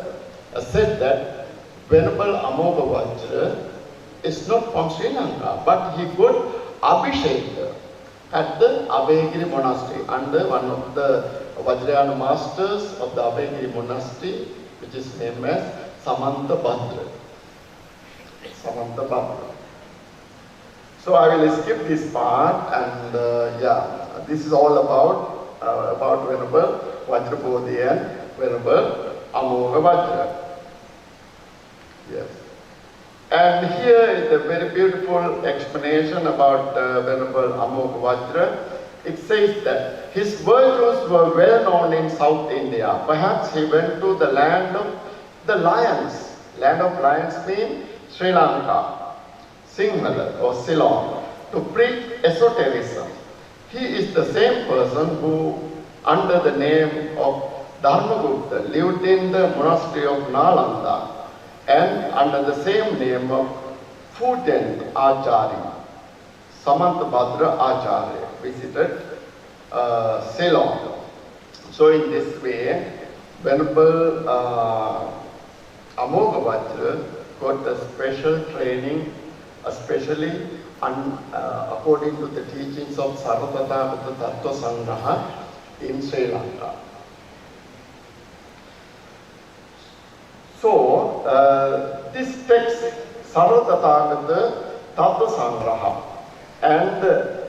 [SPEAKER 10] said that Venerable Amoghavajra is not from Sri Lanka, but he got Abhishek at the 𝐈𝐧𝐴 monastery under one of the Vajrayana masters of the 𝐈𝐴 monastery, which is named as 𝐶𝐼𝐵𝐴. So I will skip this part, and this is all about Venerable Vajrabodhi and Venerable Amoghavajra. Yes. And here is a very beautiful explanation about Venerable Amoghavajra. It says that his virtues were well known in South India. Perhaps he went to the land of the lions. Land of lions means Sri Lanka, Sinhala or Ceylon, to preach esotericism. He is the same person who, under the name of Dharmagupta, lived in the monastery of Nalanda, and under the same name of Futent Acharya, Samantabhadra Acharya, visited Ceylon. So in this way, Venerable Amoghavajra got a special training, especially according to the teachings of Sarvatathagata Tattva Sangraha in Sri Lanka. So, this text, Sarvatathagata Tattva Sangraha and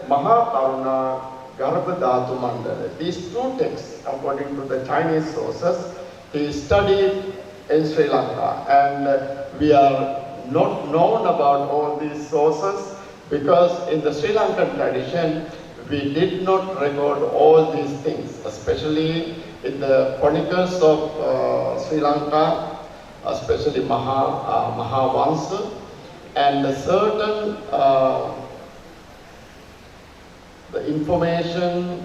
[SPEAKER 10] Mahakaruna Garbhadhatu Mandala, these two texts, according to the Chinese sources, he studied in Sri Lanka, and we are not known about all these sources because in the Sri Lankan tradition, we did not record all these things, especially in the chronicles of Sri Lanka, especially Mahavansa, and certain the information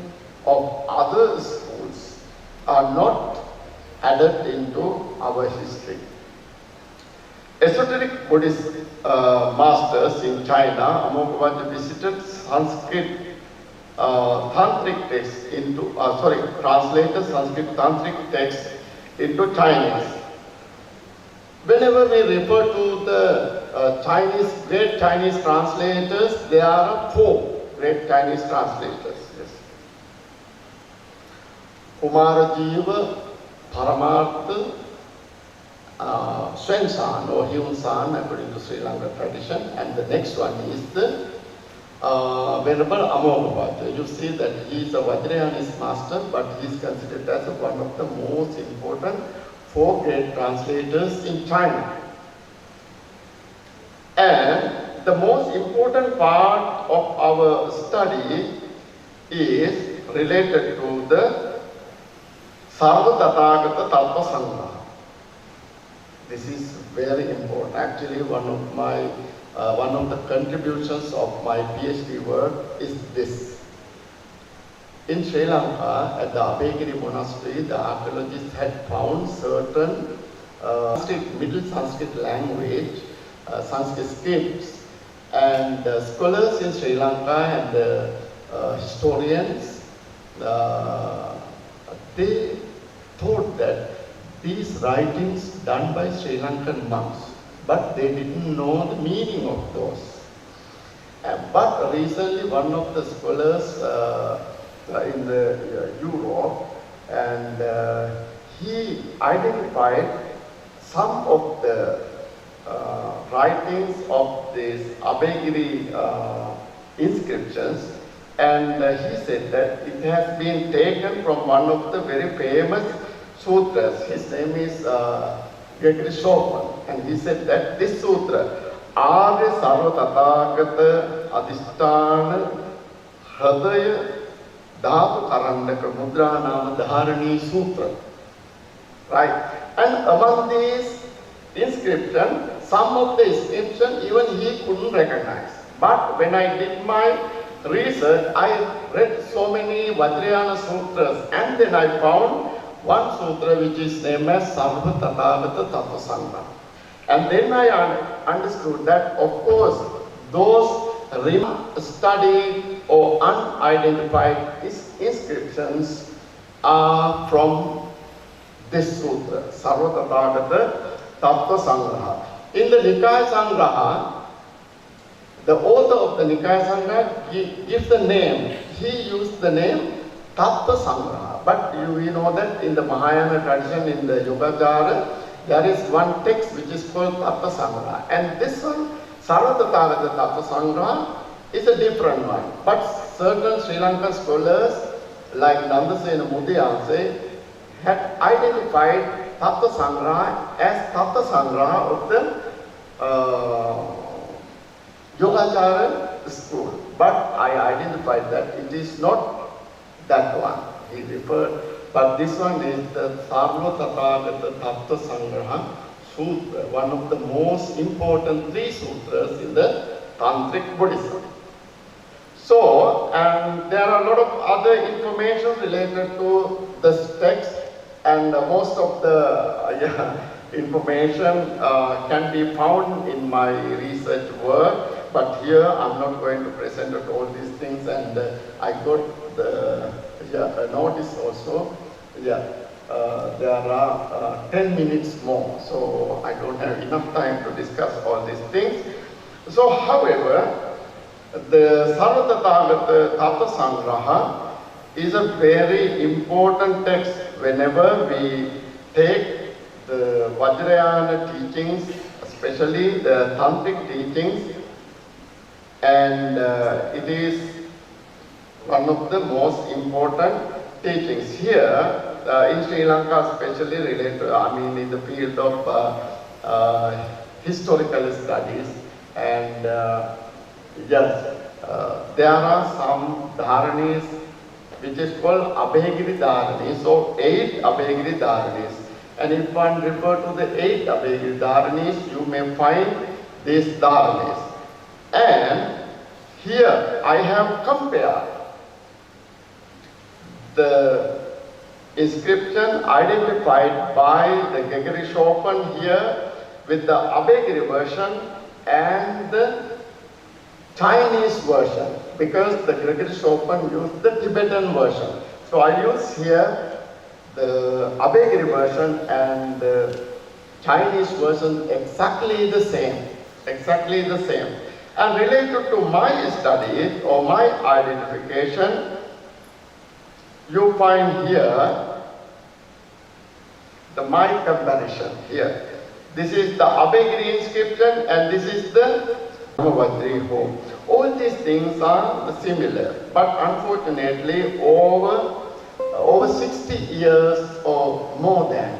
[SPEAKER 10] of other schools are not added into our history. esoteric Buddhist masters in China, Amoghavaja visited Sanskrit tantric texts into, translated Sanskrit tantric texts into Chinese. Whenever we refer to the great Chinese translators, there are 4 great Chinese translators. Yes. Kumarajiva, Paramartha, 𝐻𝐶𝐮𝐵𝐚𝐿 or 𝐈𝐧𝐚𝐻𝐿 according to Sri Lankan tradition, and the next one is the Venerable Amoghavaja. You see that he is a Vajrayanist master, but he is considered as one of the most important 4 great translators in China. And the most important part of our study is related to the Sarva Tathagata Tattva Sangraha. This is very important. Actually, one of the contributions of my PhD work is this. In Sri Lanka, at the 𝐈𝐧𝐻𝐸 monastery, the archaeologists had found certain Middle Sanskrit language, Sanskrit scripts, and scholars in Sri Lanka and historians, they thought that these writings done by Sri Lankan monks, but they didn't know the meaning of those. But recently, one of the scholars in Europe, and he identified some of the writings of these 𝐈𝐴𝐺𝐸 inscriptions, and he said that it has been taken from one of the very famous sutras. His name is 𝑘𝐞𝐫𝐴, and he said that this sutra, ārya sarva tathāgata adhisthāna hridaya dhātu karandaka mudrānāma dhārani sutra. Right? And among these inscriptions, some of the inscriptions even he couldn't recognize. But when I did my research, I read so many Vajrayana sutras, and then I found one sutra which is named as Sarva Tathagata Tattva Sangraha. And then I understood that, of course, those studied or unidentified inscriptions are from this sutra, Sarva Tathagata Tattva Sangraha. In the Nikaya Sangraha, the author of the Nikaya Sangraha gives the name. He used the name Tattva Sangraha. But we know that in the Mahayana tradition, in the Yogacara, there is one text which is called Tattva Sangraha. And this one, Sarva Tathagata Tattva Sangraha, is a different one. But certain Sri Lankan scholars, like Nandasena Mudiyase, had identified Tattva Sangraha as Tattva Sangraha of the Yogacara school. But I identified that it is not that one. He referred, but this one is the Sarva Tathagata Tattva Sangraha Sutra, one of the most important 3 sutras in the Tantric Buddhism. So, and there are a lot of other information related to this text, and most of the information can be found in my research work, but here I'm not going to present all these things, and I got the notice also. There are 10 minutes more, so I don't have enough time to discuss all these things. So, however, the Sarva Tathagata Tattva Sangraha is a very important text whenever we take the Vajrayana teachings, especially the Tantric teachings, and it is one of the most important teachings here in Sri Lanka, especially related, in the field of historical studies. And yes, there are some dharanis which is called 𝐈𝐴𝐺𝐸 dharanis, so 8 𝐈𝐴𝐺𝐸 dharanis. And if one refer to the 8 𝐈𝐴𝐺𝐸 dharanis, you may find these dharanis. And here I have compared the inscription identified by the 𝐾𝐞𝐫𝐴 here with the 𝐈𝐴𝐺𝐸 version and the Chinese version, because the Gregory Chopin used the Tibetan version. So I use here the 𝐈𝐴𝐺𝐸 version and the Chinese version exactly the same. And related to my study or my identification, you find here my comparison here. This is the 𝐈𝐴𝐺𝐸 inscription and this is the Brahmavajri home. All these things are similar, but unfortunately over 60 years or more than,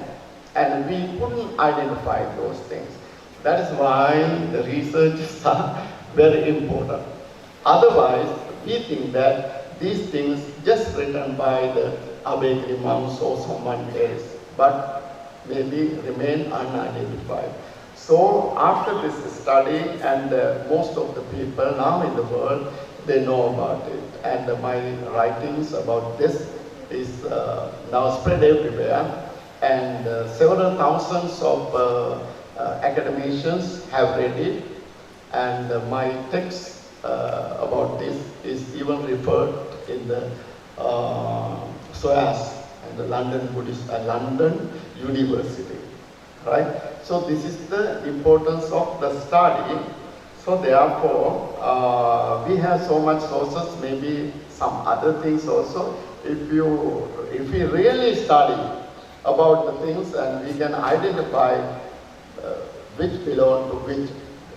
[SPEAKER 10] and we couldn't identify those things. That is why the researches are very important. Otherwise, we think that these things just written by the 𝐈𝐴𝐺𝐸 monks or someone else, but maybe remain unidentified. So after this study, and most of the people now in the world, they know about it. And my writings about this is now spread everywhere. And several thousands of academicians have read it. And my text about this is even referred in the 𝐶𝐻𝑎𝑠 and the London Buddhist London University, right? So this is the importance of the study. So therefore, we have so much sources, maybe some other things also. If we really study about the things, and we can identify which belong to which.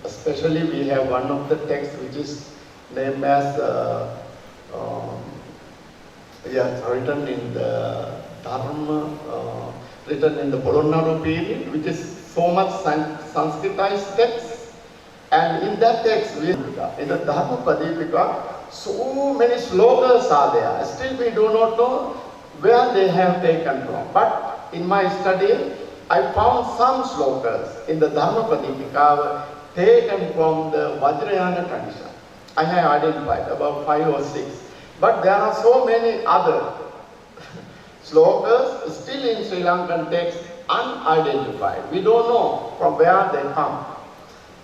[SPEAKER 10] Especially we have one of the texts which is named as written in the Dharma, written in the Polonnaru period, which is so much Sanskritized text. And in that text, in the Dharma Padipika, so many slokas are there. Still we do not know where they have taken from. But in my study, I found some slokas in the Dharma Padipika taken from the Vajrayana tradition. I have identified about 5 or 6. But there are so many other slokas still in Sri Lankan text unidentified. We don't know from where they come.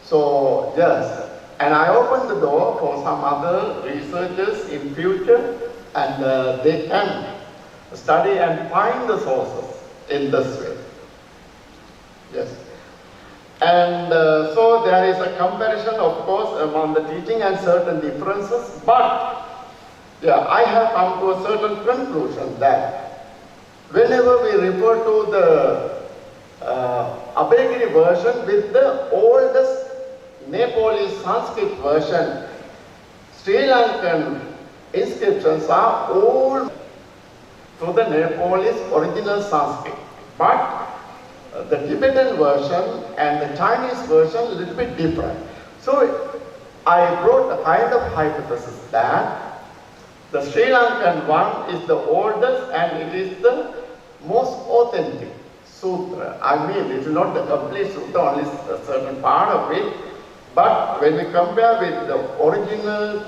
[SPEAKER 10] So yes, and I opened the door for some other researchers in future, and they can study and find the sources in this way. Yes. And so there is a comparison, of course, among the teaching and certain differences, but yeah, I have come to a certain conclusion that whenever we refer to the 𝐈𝐴𝐺𝐸 version with the oldest Nepalese Sanskrit version, Sri Lankan inscriptions are all to the Nepalese original Sanskrit. But the Tibetan version and the Chinese version a little bit different. So I brought a kind of hypothesis that the Sri Lankan one is the oldest and it is the most authentic sutra. I mean, it is not the complete sutra, only a certain part of it. But when we compare with the original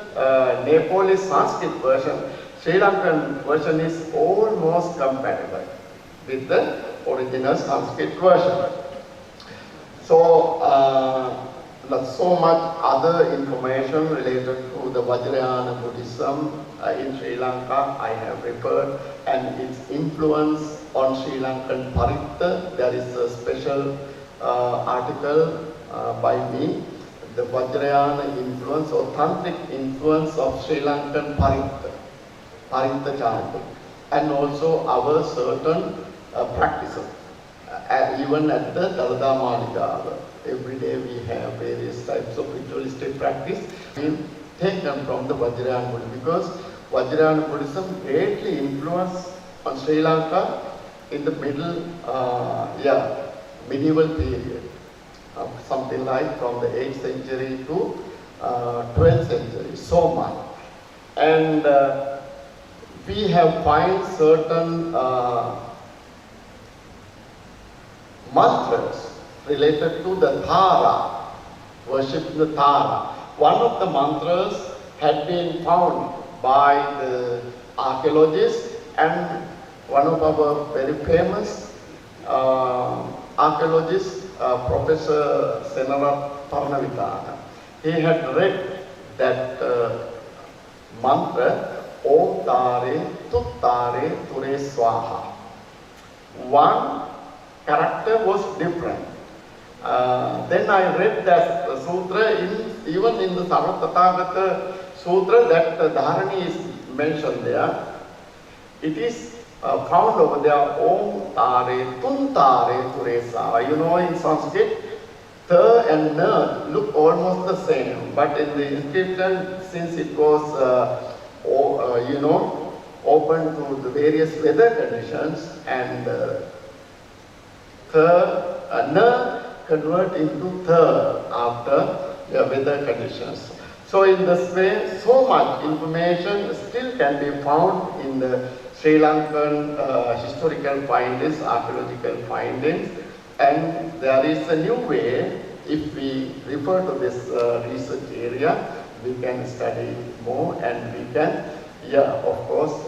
[SPEAKER 10] Nepalese Sanskrit version, Sri Lankan version is almost compatible with the original Sanskrit version. So, not so much other information related to the Vajrayana Buddhism in Sri Lanka I have referred, and its influence on Sri Lankan Paritta. There is a special article by me, the Vajrayana influence or Tantric influence of Sri Lankan Paritta chanting, and also our certain practices. Even at the Dalada Malika, every day we have various types of ritualistic practice taken from the Vajrayana Buddhism, because Vajrayana Buddhism greatly influenced on Sri Lanka in the medieval period, something like from the 8th century to 12th century, so much. And we have find certain mantras related to the Tara, worship the Tara. One of the mantras had been found by the archaeologists, and one of our very famous archaeologists, Professor Senara Parnavitana. He had read that mantra, Om Tare Tuttare Ture Swaha. One character was different. Then I read that sutra, even in the Sarvatathagata Sutra, that Dharani is mentioned there. It is found over there, Om Tare Tuntare Turesa. You know, in Sanskrit, Th and N look almost the same, but in the inscription, since it was, you know, open to the various weather conditions, and N convert into Th after the weather conditions. So in this way, so much information still can be found in the Sri Lankan historical findings, archaeological findings, and there is a new way. If we refer to this research area, we can study more, and we can, of course,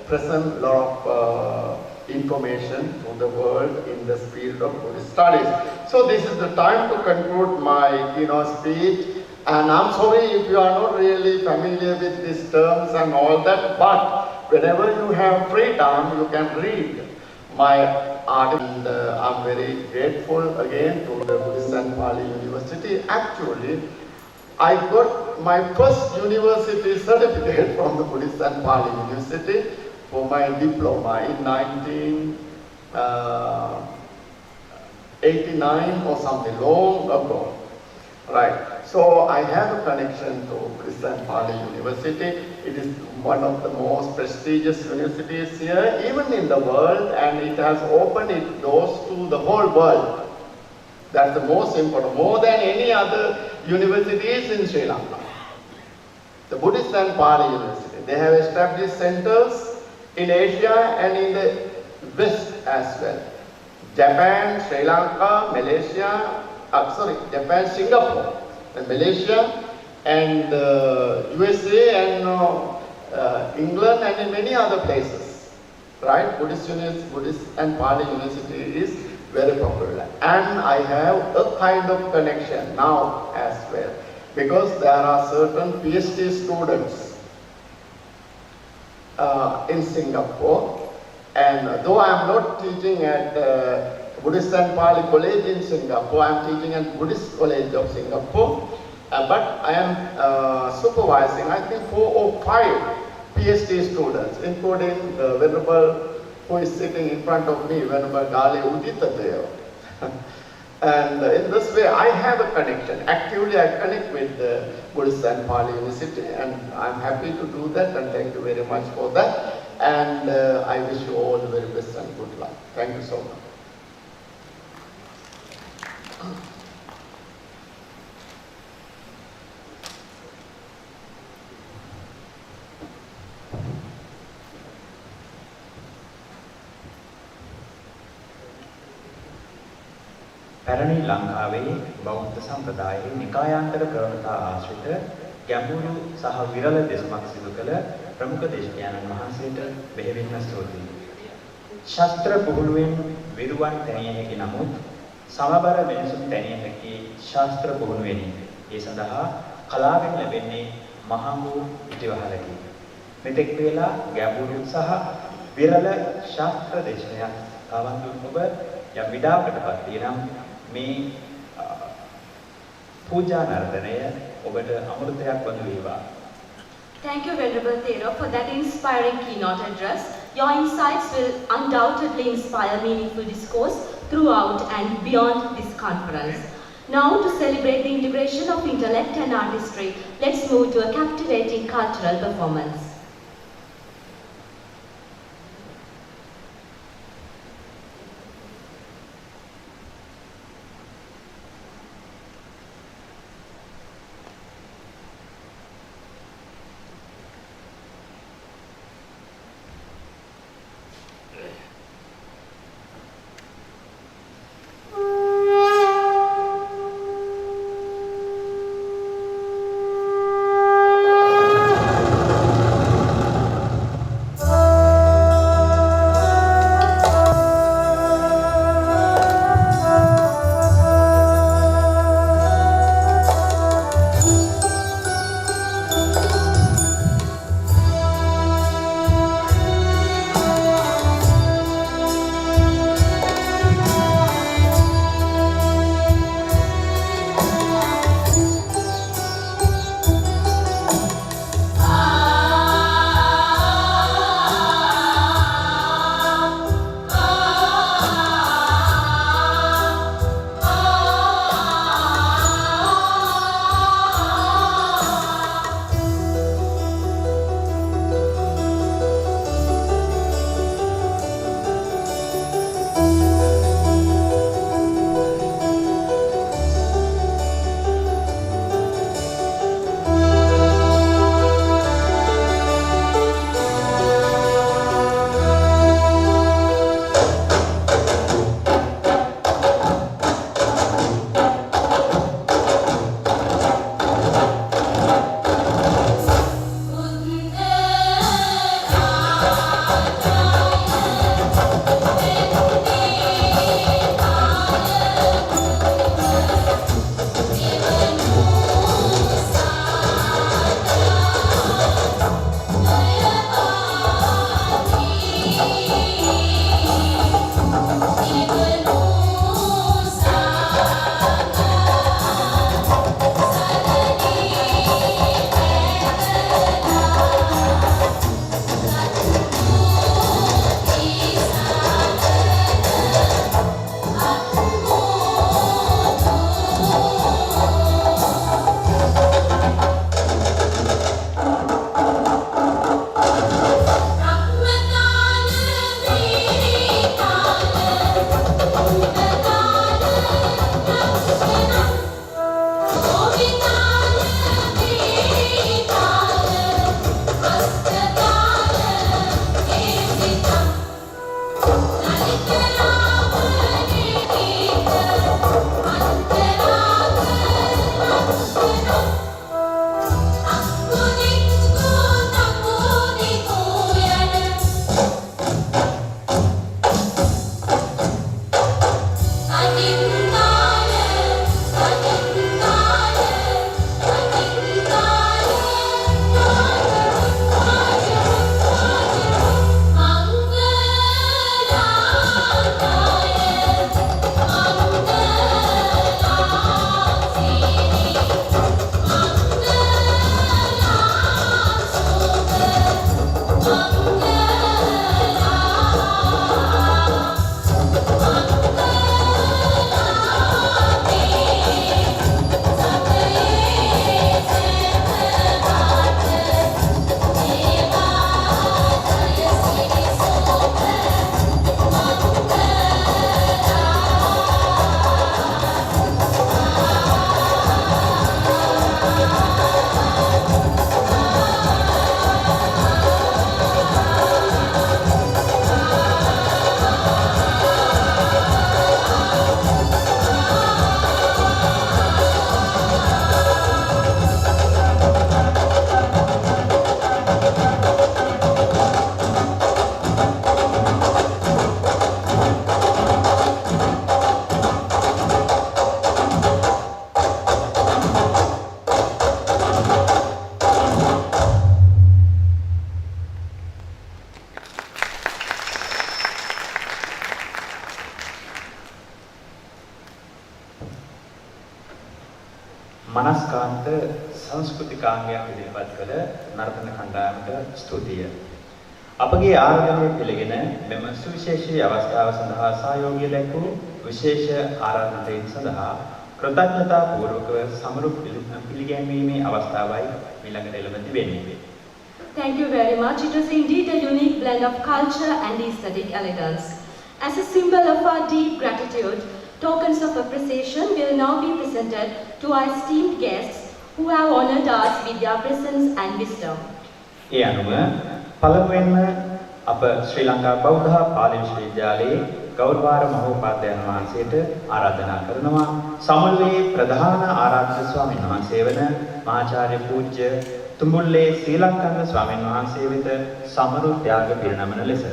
[SPEAKER 10] present a lot of information to the world in the field of Buddhist studies. So this is the time to conclude my keynote speech. And I'm sorry if you are not really familiar with these terms and all that, but whenever you have free time, you can read my article. And I'm very grateful again to the Buddhist and Pali University. Actually, I got my first university certificate from the Buddhist and Pali University for my diploma in 1989 or something, long ago. Right. So I have a connection to Buddhist and Pali University. It is one of the most prestigious universities here, even in the world, and it has opened its doors to the whole world. That's the most important, more than any other universities in Sri Lanka. The Buddhist and Pali University, they have established centers in Asia and in the West as well. Japan, Sri Lanka, Malaysia, Japan, Singapore, and Malaysia, and USA, and England, and in many other places. Right? Buddhist and Pali University is very popular. And I have a kind of connection now as well, because there are certain PhD students in Singapore, and though I am not teaching at Buddhist and Pali College in Singapore, I am teaching at Buddhist College of Singapore, but I am supervising, I think, 4 or 5 PhD students, including the Venerable who is sitting in front of me, Venerable 𝐾𝐞𝐫𝐞𝐦𝐨𝐧. And in this way, I have a connection. Actively, I connect with the Buddhist and Pali University, and I'm happy to do that, and thank you very much for that. And I wish you all the very best and good luck. Thank you so much.
[SPEAKER 2] පැරණි ලංකාවේ බෞද්ධ සම්ප්‍රදායේ නිකායාන්තර ප්‍රවණතා ආශ්‍රිත ගැඹුරු සහ විරල දෙසමක් සිදු කළ ප්‍රමුඛ දේශකයන්න් වහන්සේට බෙහෙවින්ම ස්තුතියි. ශාස්ත්‍ර පුහුණුවෙන් විරුවන් තැනිය හැකි නමුත් සමබර වෙනසුන් තැනිය හැකි ශාස්ත්‍ර පුහුණුවෙනි. ඒ සඳහා කලාවෙන් ලැබෙන්නේ මහඟු ඉතිවහලකි. මෙතෙක් වේලා ගැඹුරු සහ විරල ශාස්ත්‍ර දේශනයක් ආවන් දුන් ඔබ යම් විඩාවකටපත් වීනම් මේ පූජා නර්තනය ඔබට අමෘතයක් වඳු වේවා.
[SPEAKER 3] Thank you, Venerable Thero, for that inspiring keynote address. Your insights will undoubtedly inspire meaningful discourse throughout and beyond this conference. Now, to celebrate the integration of intellect and artistry, let's move to a captivating cultural performance.
[SPEAKER 2] මනස්කාන්ත සංස්කෘතිකාංගයක් ඉදිරිපත් කළ නර්තන කණ්ඩායමට ස්තුතිය. අපගේ ආරාධනය පිළිගෙන මෙම සුවිශේෂී අවස්ථාව සඳහා සහයෝගය දැක්වූ විශේෂ ආරාධිතයින් සඳහා කෘතඥතා පූර්වකව සමරු පිළිගැන්වීමේ අවස්ථාවයි ඊළඟට එළඹ තිබෙන්නේ.
[SPEAKER 3] Thank you very much. It was indeed a unique blend of culture and aesthetic elegance. As a symbol of our deep gratitude, tokens of appreciation will now be presented to our esteemed guests who have honored us with their presence and wisdom.
[SPEAKER 2] ඒ අනුව පළමුවෙන්ම අප ශ්‍රී ලංකා බෞද්ධ පාලි විශ්වවිද්‍යාලයේ ගෞරවාර මහෝපාද්‍යයන් වහන්සේට ආරාධනා කරනවා සමුළුවේ ප්‍රධාන ආරාධක ස්වාමීන් වහන්සේ වන මහාචාර්ය පූජ්‍ය තුඹුල්ලේ ශ්‍රී ලංකන්න ස්වාමීන් වහන්සේ වෙත සමරු ත්‍යාග පිරිනමන ලෙස.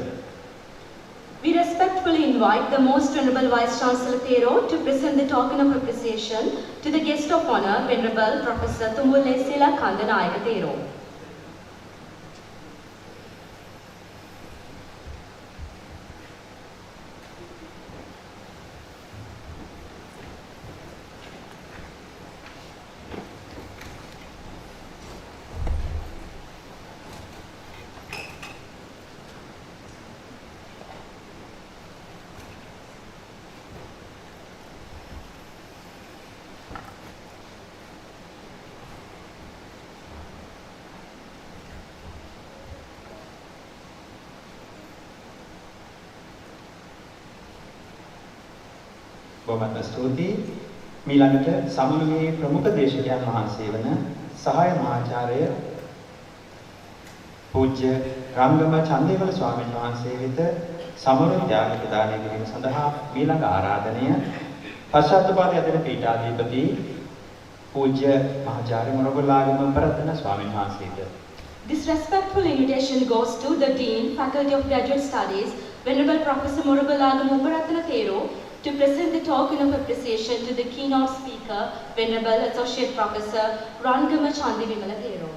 [SPEAKER 3] We respectfully invite the Most Venerable Vice Chancellor Thero to present the token of appreciation to the guest of honor, Venerable Professor Tumbulle Sila Kandanayaka Thero.
[SPEAKER 2] බොහොමත්ම ස්තුතියි. ඊළඟට සමුළුවේ ප්‍රමුඛ දේශකයන් වහන්සේ වන සහාය මහාචාර්ය පූජ්‍ය රංගම චන්දේවල ස්වාමීන් වහන්සේ වෙත සමරු ත්‍යාග ප්‍රදානය කිරීම සඳහා ඊළඟ ආරාධනය පශ්චාත්පාද යතන පීඨාධිපති පූජ්‍ය මහාචාර්ය මොරගොල්ලාගම පරතන ස්වාමීන් වහන්සේට.
[SPEAKER 3] This respectful invitation goes to the Dean, Faculty of Graduate Studies, Venerable Professor Morogolagam Uparatana Thero, to present the token of appreciation to the keynote speaker, Venerable Associate Professor Rangama Chandivimala Thero.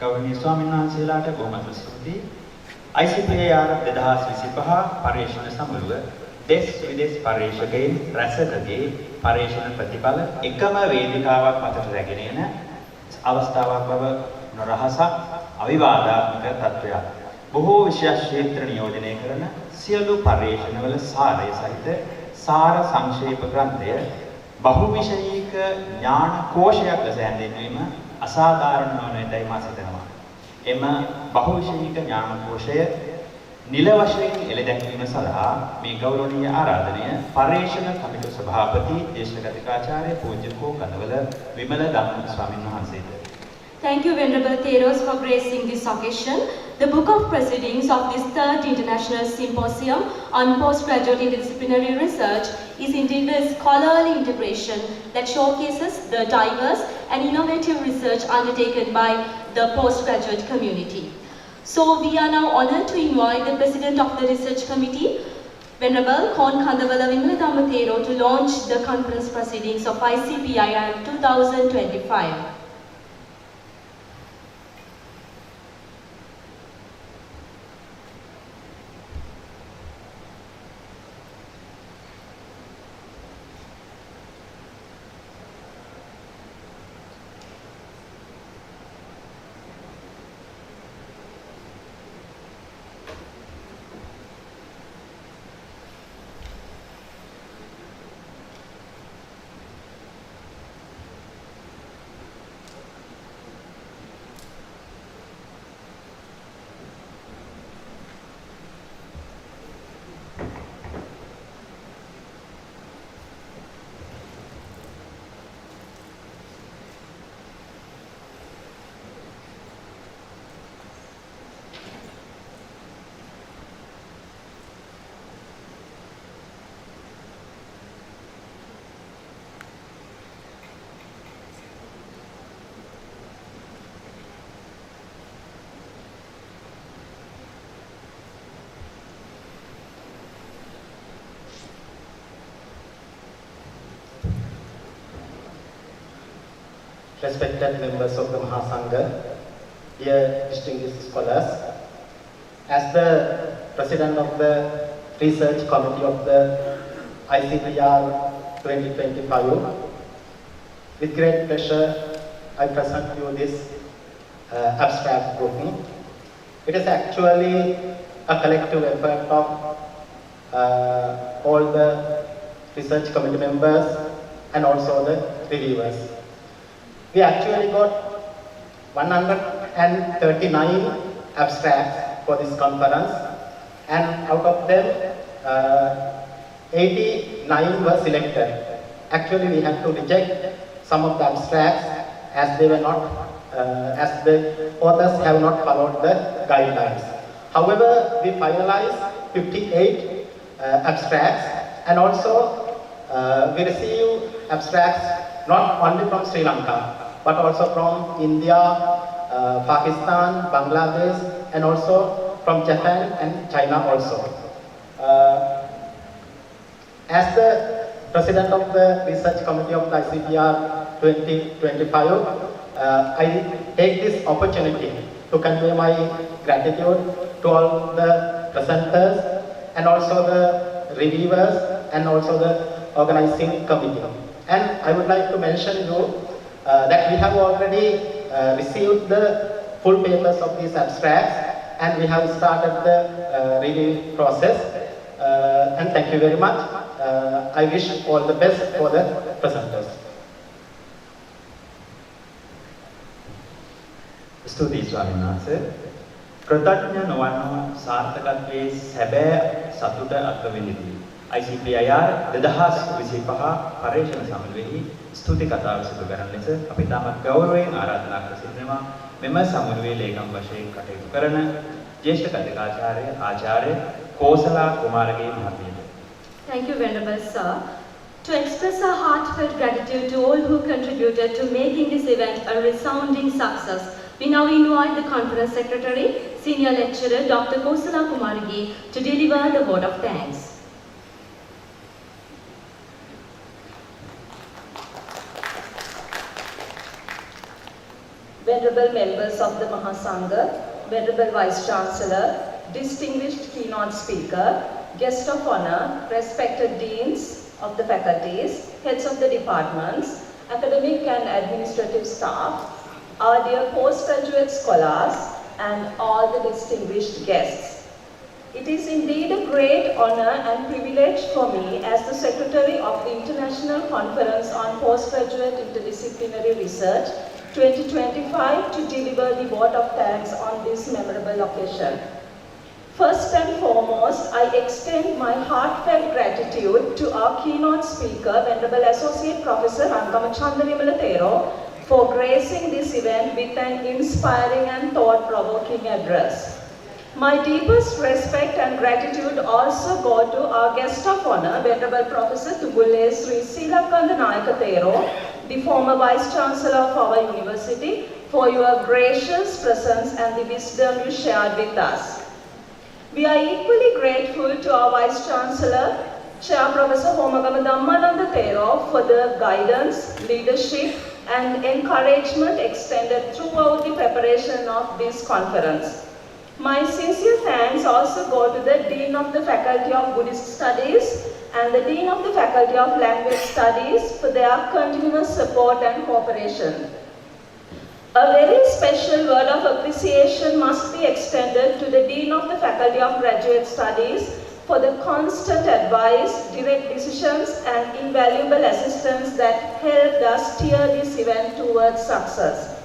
[SPEAKER 2] ගෞරවනීය ස්වාමීන් වහන්සේලාට බොහොමත්ම ස්තුතියි. ICPAR 2025 පර්යේෂණ සමුළුව දෙස් විදෙස් පර්යේෂකයන් රැසකගේ පර්යේෂණ ප්‍රතිඵල එකම වේදිකාවක් මතට රැගෙන එන අවස්ථාවක් බව නොරහසක් අවිවාදාත්මක තත්වයක්. බොහෝ විශේෂ ක්ෂේත්‍ර නියෝජනය කරන සියලු පර්යේෂණවල සාරය සහිත සාර සංක්ෂේප ග්‍රන්ථය බහුවිෂයීක ඥාන කෝෂයක් ලෙස හැඳින්වීම අසාධාරණ නොවනටයි මා සිතනවා. එම බහුවිෂයීක ඥාන කෝෂය නිල වශයෙන් එළදැක්වීම සඳහා මේ ගෞරවනීය ආරාධනය පර්යේෂණ කමිටු සභාපති දේශක අධිකාචාර්ය පූජ්‍ය කෝකඳවල විමල ධම්ම ස්වාමීන් වහන්සේට.
[SPEAKER 3] Thank you, Venerable Theros, for gracing this occasion. The book of proceedings of this third International Symposium on Postgraduate Interdisciplinary Research is indeed a scholarly integration that showcases the diverse and innovative research undertaken by the postgraduate community. So we are now honored to invite the President of the Research Committee, Venerable 𝐾𝐞𝐫𝐞𝐦𝐨 Thero, to launch the conference proceedings of ICPIR 2025.
[SPEAKER 11] Respected members of the Mahasangha, dear distinguished scholars, as the President of the Research Committee of the ICPR 2025. With great pleasure, I present you this abstract book. It is actually a collective effort of all the research committee members and also the reviewers. We actually got 139 abstracts for this conference, and out of them 89 were selected. Actually, we had to reject some of the abstracts as they were not, as the authors have not followed the guidelines. However, we finalized 58 abstracts, and also we received abstracts not only from Sri Lanka, but also from India, Pakistan, Bangladesh, and also from Japan and China also. As the President of the Research Committee of the ICPR 2025, I take this opportunity to convey my gratitude to all the presenters and also the reviewers and also the organizing committee. And I would like to mention you that we have already received the full papers of these abstracts, and we have started the review process. And thank you very much. I wish all the best for the presenters.
[SPEAKER 2] ස්තුතියි ස්වාමීන් වහන්සේ. කෘතඥ නොවන සාර්ථකත්වයේ සැබෑ සතුට අත්විඳිති. ICPIR 2025 පරීක්ෂණ සමුළුවේදී ස්තුති කතාව සිදු කරන ලෙස අපි තාමත් ගෞරවයෙන් ආරාධනා කර සිටිනවා. මෙම සමුළුවේ ලේකම් වශයෙන් කටයුතු කරන ජ්‍යෙෂ්ඨ කතිකාචාර්ය ආචාර්ය කෝසලා කුමාරගේ මහත්මියට.
[SPEAKER 3] Thank you, Venerable Sir. To express our heartfelt gratitude to all who contributed to making this event a resounding success, we now invite the Conference Secretary, Senior Lecturer Dr. Kosala Kumaragi, to deliver the vote of thanks.
[SPEAKER 7] Venerable members of the Mahasangha, Venerable Vice Chancellor, distinguished keynote speaker, guest of honor, respected deans of the faculties, heads of the departments, academic and administrative staff, our dear postgraduate scholars, and all the distinguished guests. It is indeed a great honor and privilege for me as the Secretary of the International Conference on Postgraduate Interdisciplinary Research 2025 to deliver the vote of thanks on this memorable occasion. First and foremost, I extend my heartfelt gratitude to our keynote speaker, Venerable Associate Professor 𝐼𝐧𝐚𝐿 for gracing this event with an inspiring and thought-provoking address. My deepest respect and gratitude also go to our guest of honor, Venerable Professor 𝐾𝐞𝐫𝐴 𝐶 the former Vice Chancellor of our university, for your gracious presence and the wisdom you shared with us. We are equally grateful to our Vice Chancellor, Chair Professor Homagama Dhammananda Thero, for the guidance, leadership, and encouragement extended throughout the preparation of this conference. My sincere thanks also go to the Dean of the Faculty of Buddhist Studies and the Dean of the Faculty of Language Studies for their continuous support and cooperation. A very special word of appreciation must be extended to the Dean of the Faculty of Graduate Studies for the constant advice, direct decisions, and invaluable assistance that helped us steer this event towards success.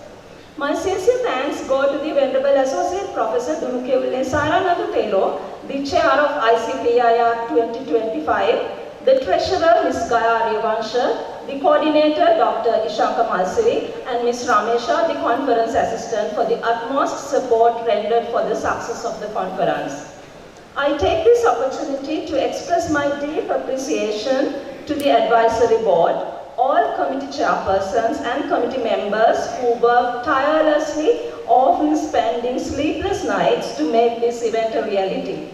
[SPEAKER 7] My sincere thanks go to the Venerable Associate Professor 𝐷𝑒 the Chair of ICPIR 2025, the Treasurer Ms. Gaya Revansha, the Coordinator Dr. Ishanka Malsiri, and Ms. Ramesha, the Conference Assistant, for the utmost support rendered for the success of the conference. I take this opportunity to express my deep appreciation to the Advisory Board, all committee chairpersons and committee members who worked tirelessly, often spending sleepless nights to make this event a reality.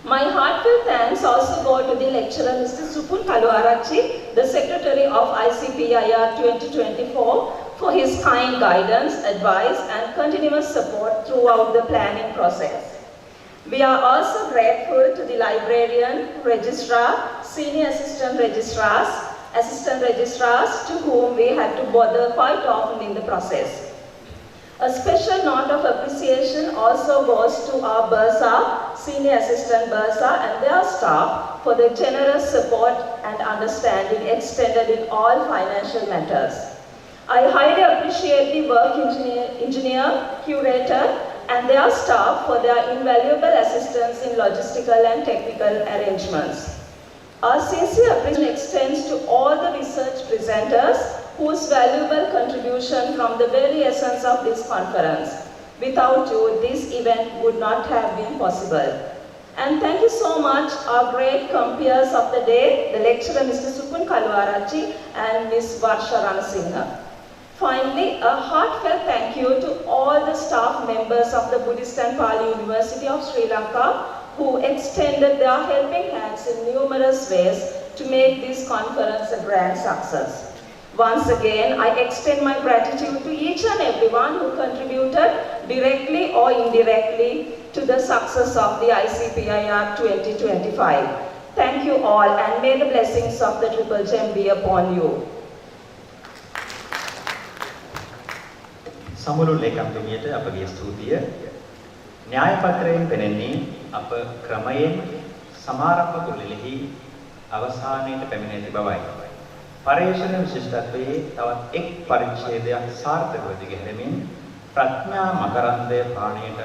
[SPEAKER 7] My heartfelt thanks also go to the lecturer Mr. Supun Kaluarachi, the Secretary of ICPIR 2024, for his kind guidance, advice, and continuous support throughout the planning process. We are also grateful to the librarian, registrar, senior assistant registrars, to whom we had to bother quite often in the process. A special note of appreciation also goes to our Bursa, senior assistant Bursa and their staff for the generous support and understanding extended in all financial matters. I highly appreciate the work engineer, curator and their staff for their invaluable assistance in logistical and technical arrangements. Our sincere appreciation extends to all the research presenters whose valuable contribution from the very essence of this conference. Without you, this event would not have been possible. And thank you so much, our great compeers of the day, the lecturer Mr. Supun Kaluarachi and Ms. Varsha Ranasinghe. Finally, a heartfelt thank you to all the staff members of the Buddhist and Pali University of Sri Lanka who extended their helping hands in numerous ways to make this conference a grand success. Once again, I extend my gratitude to each and everyone who contributed directly or indirectly to the success of the ICPIR 2025. Thank you all and may the blessings of the Triple Gem be upon you.
[SPEAKER 2] සමුළු ලේකම්තුමියට අපගේ ස්තුතිය. න්‍යාය පත්‍රයෙන් පෙනෙන්නේ අප ක්‍රමයෙන් සමාරම්භ කුලෙහි අවසානයේ පැමිණ ඇති බවයි. පරිශ්‍රණ විශිෂ්ටත්වයේ තවත් එක් පරිච්ඡේදයක් සාර්ථකව දිගහැරමින් ප්‍රඥා මකරන්දය පාණයට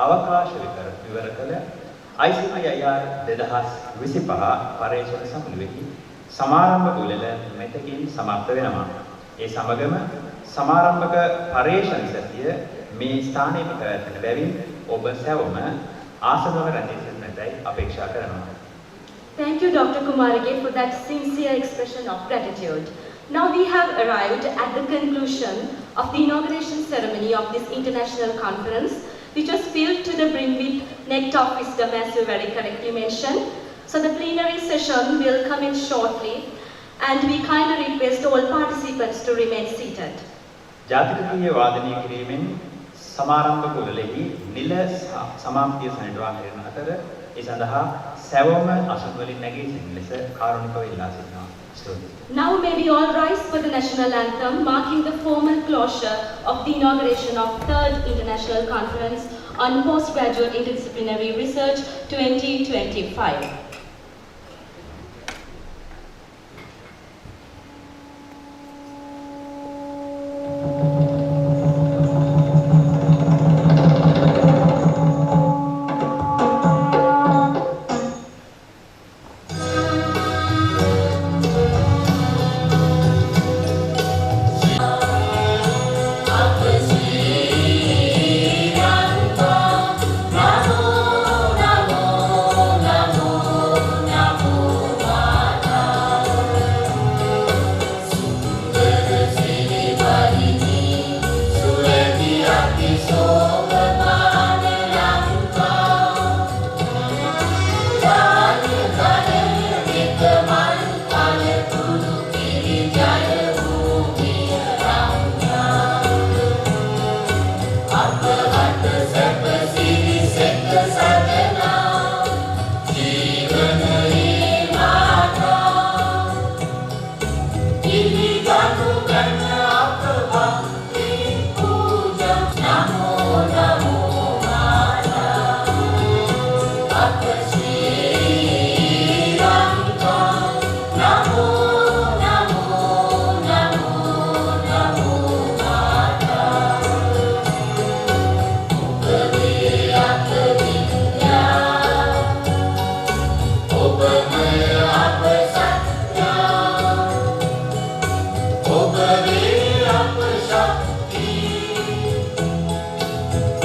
[SPEAKER 2] අවකාශ විවර කළ ICPIR 2025 පරිශ්‍රණ සමුළුවේහි සමාරම්භ කුලෙල මෙතකින් සමාප්ත වෙනවා. ඒ සමගම සමාරම්භක පරිශ්‍රණ සතිය මේ ස්ථානයේ පැවැත්වෙන බැවින් ඔබ සැවොම ආසනව රැඳී සිටින්නටයි අපේක්ෂා කරනවා.
[SPEAKER 3] Thank you, Dr. Kumarage, for that sincere expression of gratitude. Now we have arrived at the conclusion of the inauguration ceremony of this international conference, which was filled to the brim with nectar of wisdom, as you very correctly mentioned. So the plenary session will commence shortly, and we kindly request all participants to remain seated.
[SPEAKER 2] ජාතික ගීය වාදනය කිරීමෙන් සමාරම්භ කුලෙහි නිල සමාප්තිය සනිටුවා කරන අතර ඒ සඳහා සැවොම අසුන් වලින් නැගී සිටින ලෙස කාරුණිකව ඉල්ලා සිටිනවා.
[SPEAKER 3] Now may we all rise for the national anthem, marking the formal closure of the inauguration of 3rd International Conference on Postgraduate Interdisciplinary Research 2025.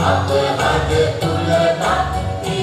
[SPEAKER 12] Apa ada tulah bakti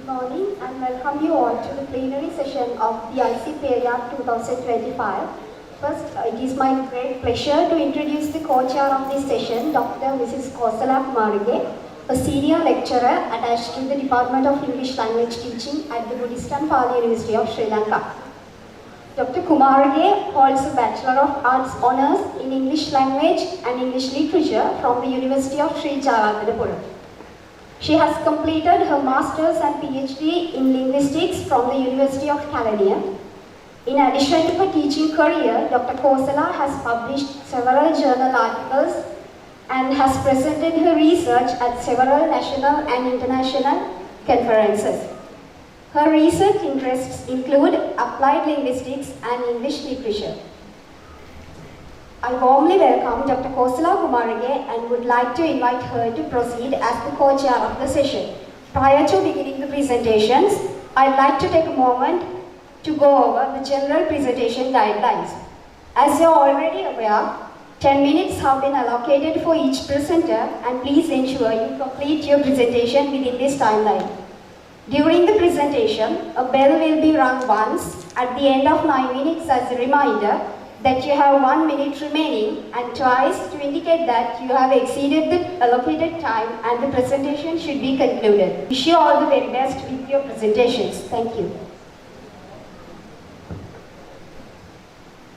[SPEAKER 12] Morning and welcome you all to the plenary session of the 𝐈𝐧𝐚𝐻 2025. First, it is my great pleasure to introduce the co-chair of this session, Dr. Mrs. 𝐾𝐤𝐫𝐴𝐐𝐞𝐫𝐞𝐦𝐨, a senior lecturer attached to the Department of English Language Teaching at the Buddhist and Pali University of Sri Lanka. Dr. 𝐾𝐤𝐫𝐴𝐐𝐞𝐫𝐴 holds a Bachelor of Arts Honours in English Language and English Literature from the University of Sri 𝐶𝐻𝑎𝑛𝑡𝑎𝑝uram. She has completed her Masters and PhD in Linguistics from the University of Caledonia. In addition to her teaching career, Dr. 𝐾𝐤𝐫𝐴𝐐𝐞𝐫𝐴 has published several journal articles and has presented her research at several national and international conferences. Her research interests include applied linguistics and English literature. I warmly welcome Dr. 𝐾𝐤𝐫𝐴𝐐𝐞𝐫𝐴 and would like to invite her to proceed as the co-chair of the session. Prior to beginning the presentations, I'd like to take a moment to go over the general presentation guidelines. As you're already aware, 10 minutes have been allocated for each presenter, and please ensure you complete your presentation within this timeline. During the presentation, a bell will be rung once at the end of 9 minutes as a reminder that you have 1 minute remaining, and twice to indicate that you have exceeded the allocated time and the presentation should be concluded. Wish you all the very best with your presentations. Thank you.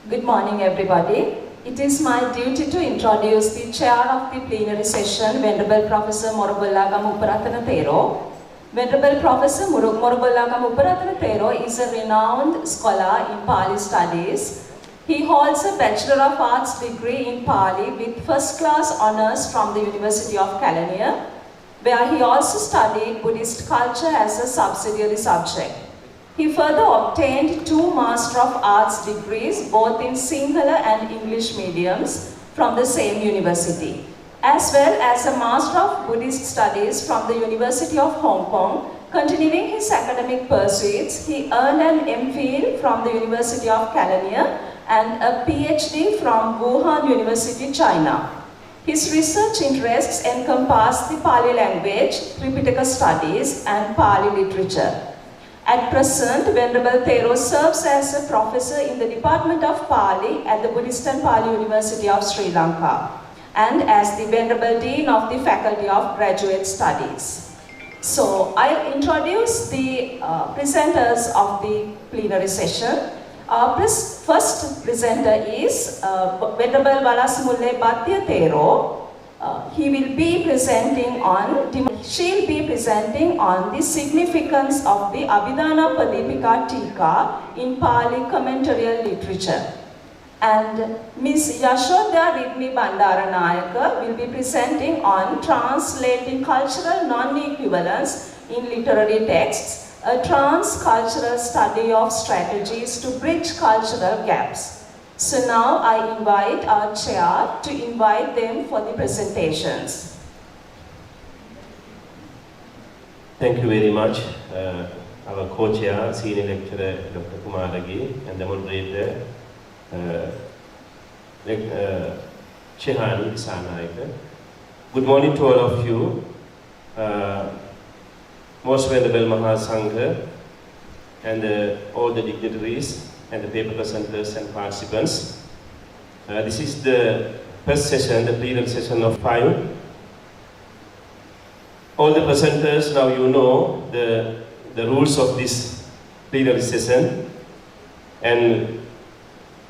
[SPEAKER 13] Good morning, everybody. It is my duty to introduce the chair of the plenary session, Venerable Professor Morobollagama Uparathana Thero. Venerable Professor Morobollagama Uparathana Thero is a renowned scholar in Pali studies. He holds a Bachelor of Arts degree in Pali with first-class honours from the University of Caledonia, where he also studied Buddhist culture as a subsidiary subject. He further obtained 2 Master of Arts degrees, both in Sinhala and English mediums, from the same university, as well as a Master of Buddhist Studies from the University of Hong Kong. Continuing his academic pursuits, he earned an MPhil from the University of Caledonia and a PhD from Wuhan University, China. His research interests encompass the Pali language, Tripitaka studies, and Pali literature. At present, Venerable Thero serves as a professor in the Department of Pali at the Buddhist and Pali University of Sri Lanka, and as the Venerable Dean of the Faculty of Graduate Studies. So, I'll introduce the presenters of the plenary session. Our first presenter is Venerable Valasimule Bhattya Thero. She will be presenting on the significance of the Abhidhana Pradipika Tika in Pali commentarial literature. And Ms. Yashoda Ridmi Bandaranayaka will be presenting on translating cultural non-equivalence in literary texts, a trans-cultural study of strategies to bridge cultural gaps. So now I invite our chair to invite them for the presentations.
[SPEAKER 4] Thank you very much. our co-chair, senior lecturer Dr. 𝐾𝐞𝐫𝐞𝐦𝐨, and the moderator 𝐂𝐞𝐫𝐴𝑐𝐸. Good morning to all of you. Most Venerable Mahasangha and all the dignitaries and the paper presenters and participants. This is the first session, the plenary session of 5. All the presenters, now you know the rules of this plenary session, and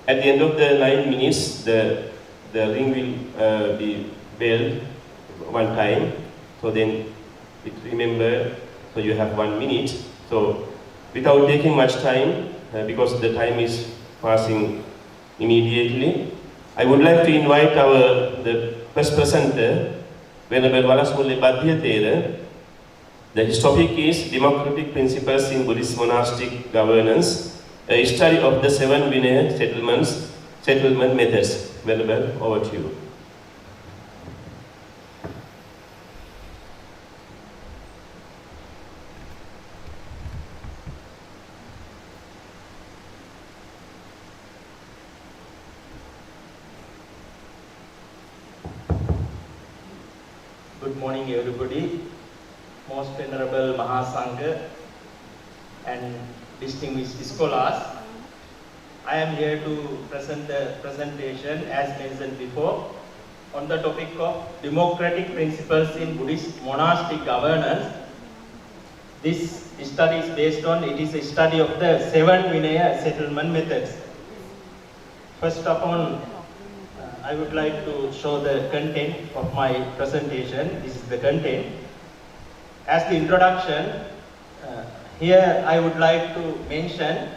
[SPEAKER 4] at the end of the 9 minutes, the ring will be belled one time, so then it remember, so you have 1 minute. So without taking much time, because the time is passing immediately, I would like to invite the first presenter, Venerable Walasmulle Badhiyathera. His topic is Democratic Principles in Buddhist Monastic Governance, a study of the 7 Vinaya settlement methods. Venerable, over to you.
[SPEAKER 11] Good morning, everybody. Most Venerable Mahasangha and distinguished scholars. I am here to present the presentation, as mentioned before, on the topic of democratic principles in Buddhist monastic governance. This study is based on, it is a study of the 7 Vinaya settlement methods. First upon, I would like to show the content of my presentation. This is the content. As the introduction, here I would like to mention,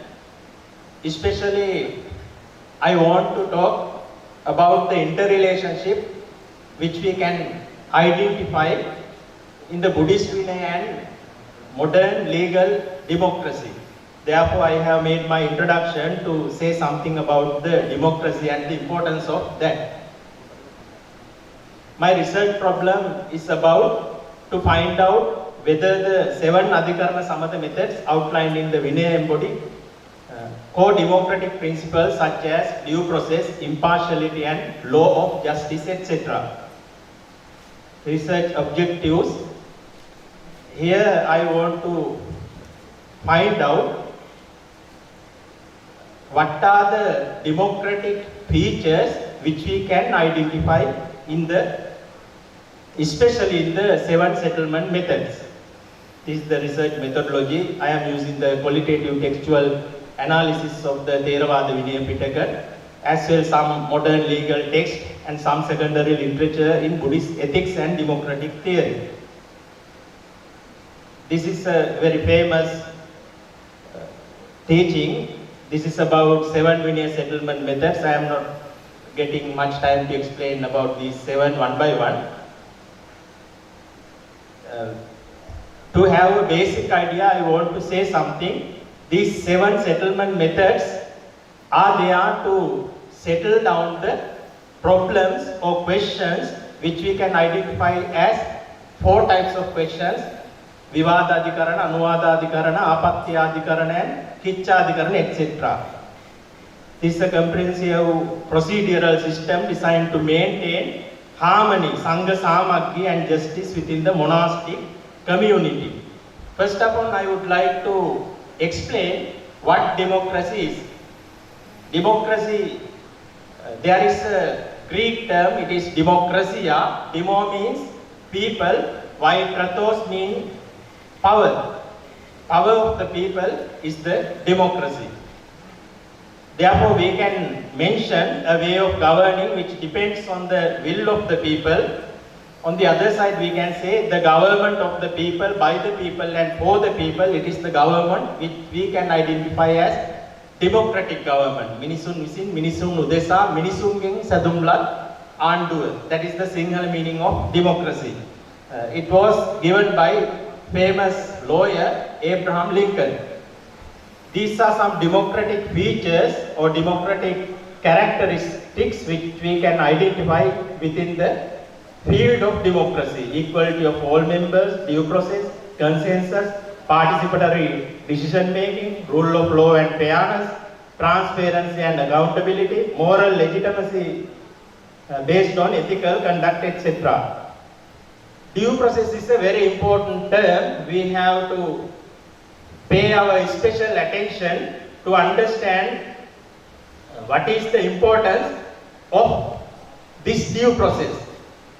[SPEAKER 11] especially I want to talk about the interrelationship which we can identify in the Buddhist Vinaya and modern legal democracy. Therefore, I have made my introduction to say something about the democracy and the importance of that. My research problem is about to find out whether the 7 Adhikarana Samatha methods outlined in the Vinaya embody core democratic principles such as due process, impartiality and law of justice, etc. Research objectives. Here I want to find out what are the democratic features which we can identify in especially in the 7 settlement methods. This is the research methodology. I am using the qualitative textual analysis of the Theravada Vinaya Pitaka, as well some modern legal text and some secondary literature in Buddhist ethics and democratic theory. This is a very famous teaching. This is about 7 Vinaya settlement methods. I am not getting much time to explain about these 7 one by one. To have a basic idea, I want to say something. These 7 settlement methods are there to settle down the problems or questions which we can identify as 4 types of questions: Vivadadhikarana, Anuvadadhikarana, Apatyadhikarana and Kichchadhikarana, etc. This is a comprehensive procedural system designed to maintain harmony, Sangha Samaggi and justice within the monastic community. First of all, I would like to explain what democracy is. Democracy, there is a Greek term, it is demokrasia. Demo means people, while kratos means power. Power of the people is the democracy. Therefore, we can mention a way of governing which depends on the will of the people. On the other side, we can say the government of the people, by the people and for the people. It is the government which we can identify as democratic government. Minisun visin, minisun udesa, minisungen sadumlat anduwa. That is the Sinhala meaning of democracy. It was given by famous lawyer Abraham Lincoln. These are some democratic features or democratic characteristics which we can identify within the field of democracy: equality of all members, due process, consensus, participatory decision making, rule of law and fairness, transparency and accountability, moral legitimacy based on ethical conduct, etc. Due process is a very important term. We have to pay our special attention to understand what is the importance of this due process.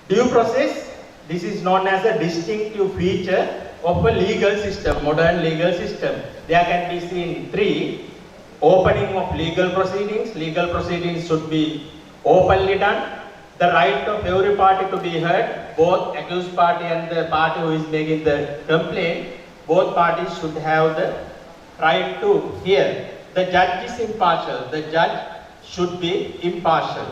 [SPEAKER 11] Due process, this is known as a distinctive feature of a legal system, modern legal system. There can be seen three: opening of legal proceedings. Legal proceedings should be openly done. The right of every party to be heard, both accused party and the party who is making the complaint, both parties should have the right to hear. The judge is impartial. The judge should be impartial.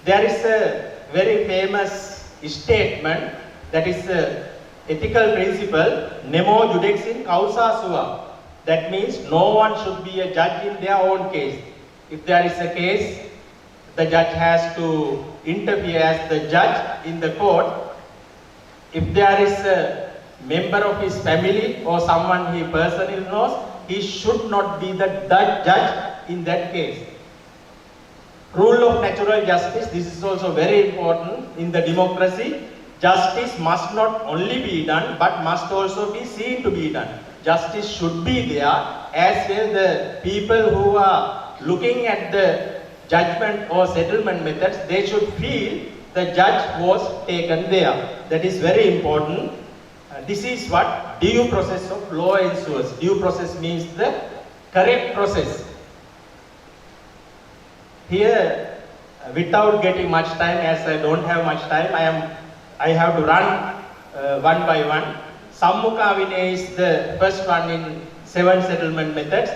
[SPEAKER 11] There is a very famous statement that is a ethical principle, nemo 𝐻𝙣𝙩𝐵𝐚𝐿𝐼𝐧𝐬𝐲. That means no one should be a judge in their own case. If there is a case, the judge has to interfere as the judge in the court. If there is a member of his family or someone he personally knows, he should not be the judge in that case. Rule of natural justice, this is also very important in the democracy. Justice must not only be done, but must also be seen to be done. Justice should be there, as well the people who are looking at the judgment or settlement methods, they should feel the judge was taken there. That is very important. This is what due process of law ensures. Due process means the correct process. Here, without getting much time, as I don't have much time, I have to run one by one. Sammukha Vinaya is the first one in 7 settlement methods.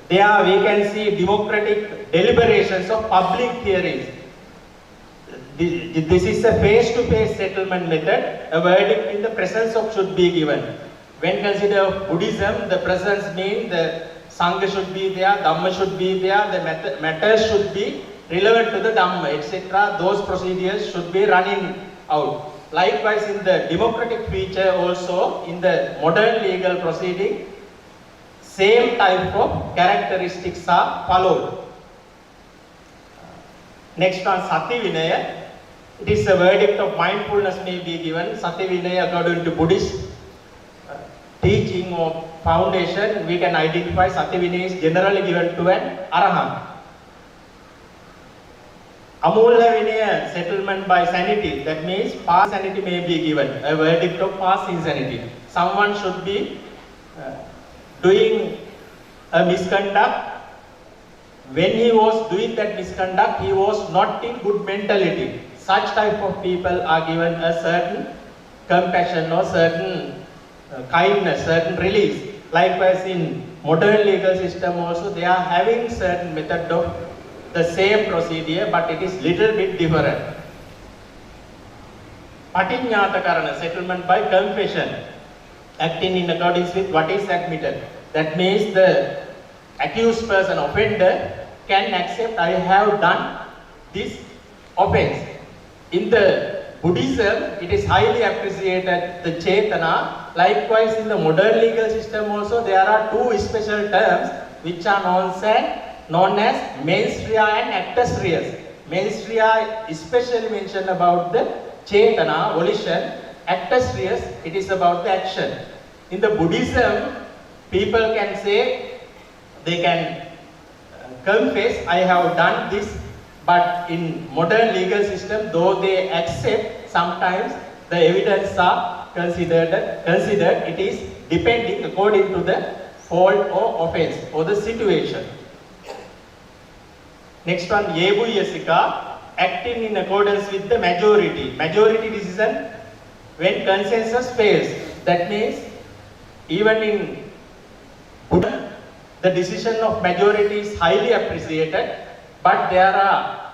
[SPEAKER 11] There we can see democratic deliberations of public hearings. This is a face-to-face settlement method. A verdict in the presence of should be given. When considered Buddhism, the presence means the Sangha should be there, Dhamma should be there, the matters should be relevant to the Dhamma, etc. Those procedures should be running out. Likewise, in the democratic feature also, in the modern legal proceeding, same type of characteristics are followed. Next one, Sati Vinaya. It is a verdict of mindfulness may be given. Sati Vinaya, according to Buddhist teaching or foundation, we can identify Sati Vinaya is generally given to an Arahant. Amulya Vinaya, settlement by sanity. That means past sanity may be given. A verdict of past insanity. Someone should be doing a misconduct. When he was doing that misconduct, he was not in good mentality. Such type of people are given a certain compassion or certain kindness, certain release. Likewise, in modern legal system also, they are having certain method of the same procedure, but it is little bit different. Patiññāta-karana, settlement by confession, acting in accordance with what is admitted. That means the accused person, offender, can accept, I have done this offense. In the Buddhism, it is highly appreciated, the Chetana. Likewise, in the modern legal system also, there are 2 special terms which are known as mens rea and actus reus. Mens rea especially mentioned about the Chetana, volition. Actus reus, it is about the action. In the Buddhism, people can say, they can confess, I have done this, but in modern legal system, though they accept, sometimes the evidence are considered, it is depending according to the fault or offense or the situation. Next one, 𝐴 acting in accordance with the majority. Majority decision when consensus fails. That means even in Buddhism, the decision of majority is highly appreciated, but there are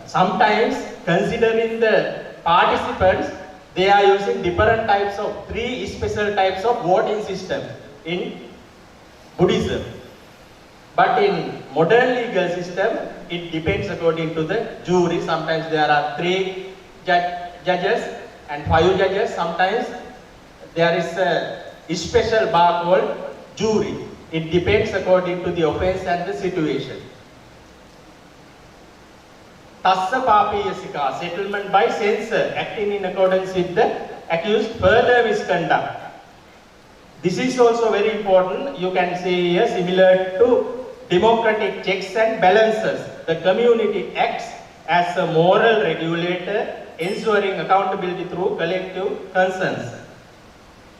[SPEAKER 11] sometimes considering the participants, they are using different types of 3 special types of voting system in Buddhism. But in modern legal system, it depends according to the jury. Sometimes there are 3 judges,
[SPEAKER 14] and 5 judges. Sometimes there is a special bar called jury. It depends according to the offense and the situation. Tassa papiyasika, settlement by censor, acting in accordance with the accused further misconduct. This is also very important. You can see here, similar to democratic checks and balances. The community acts as a moral regulator, ensuring accountability through collective concerns.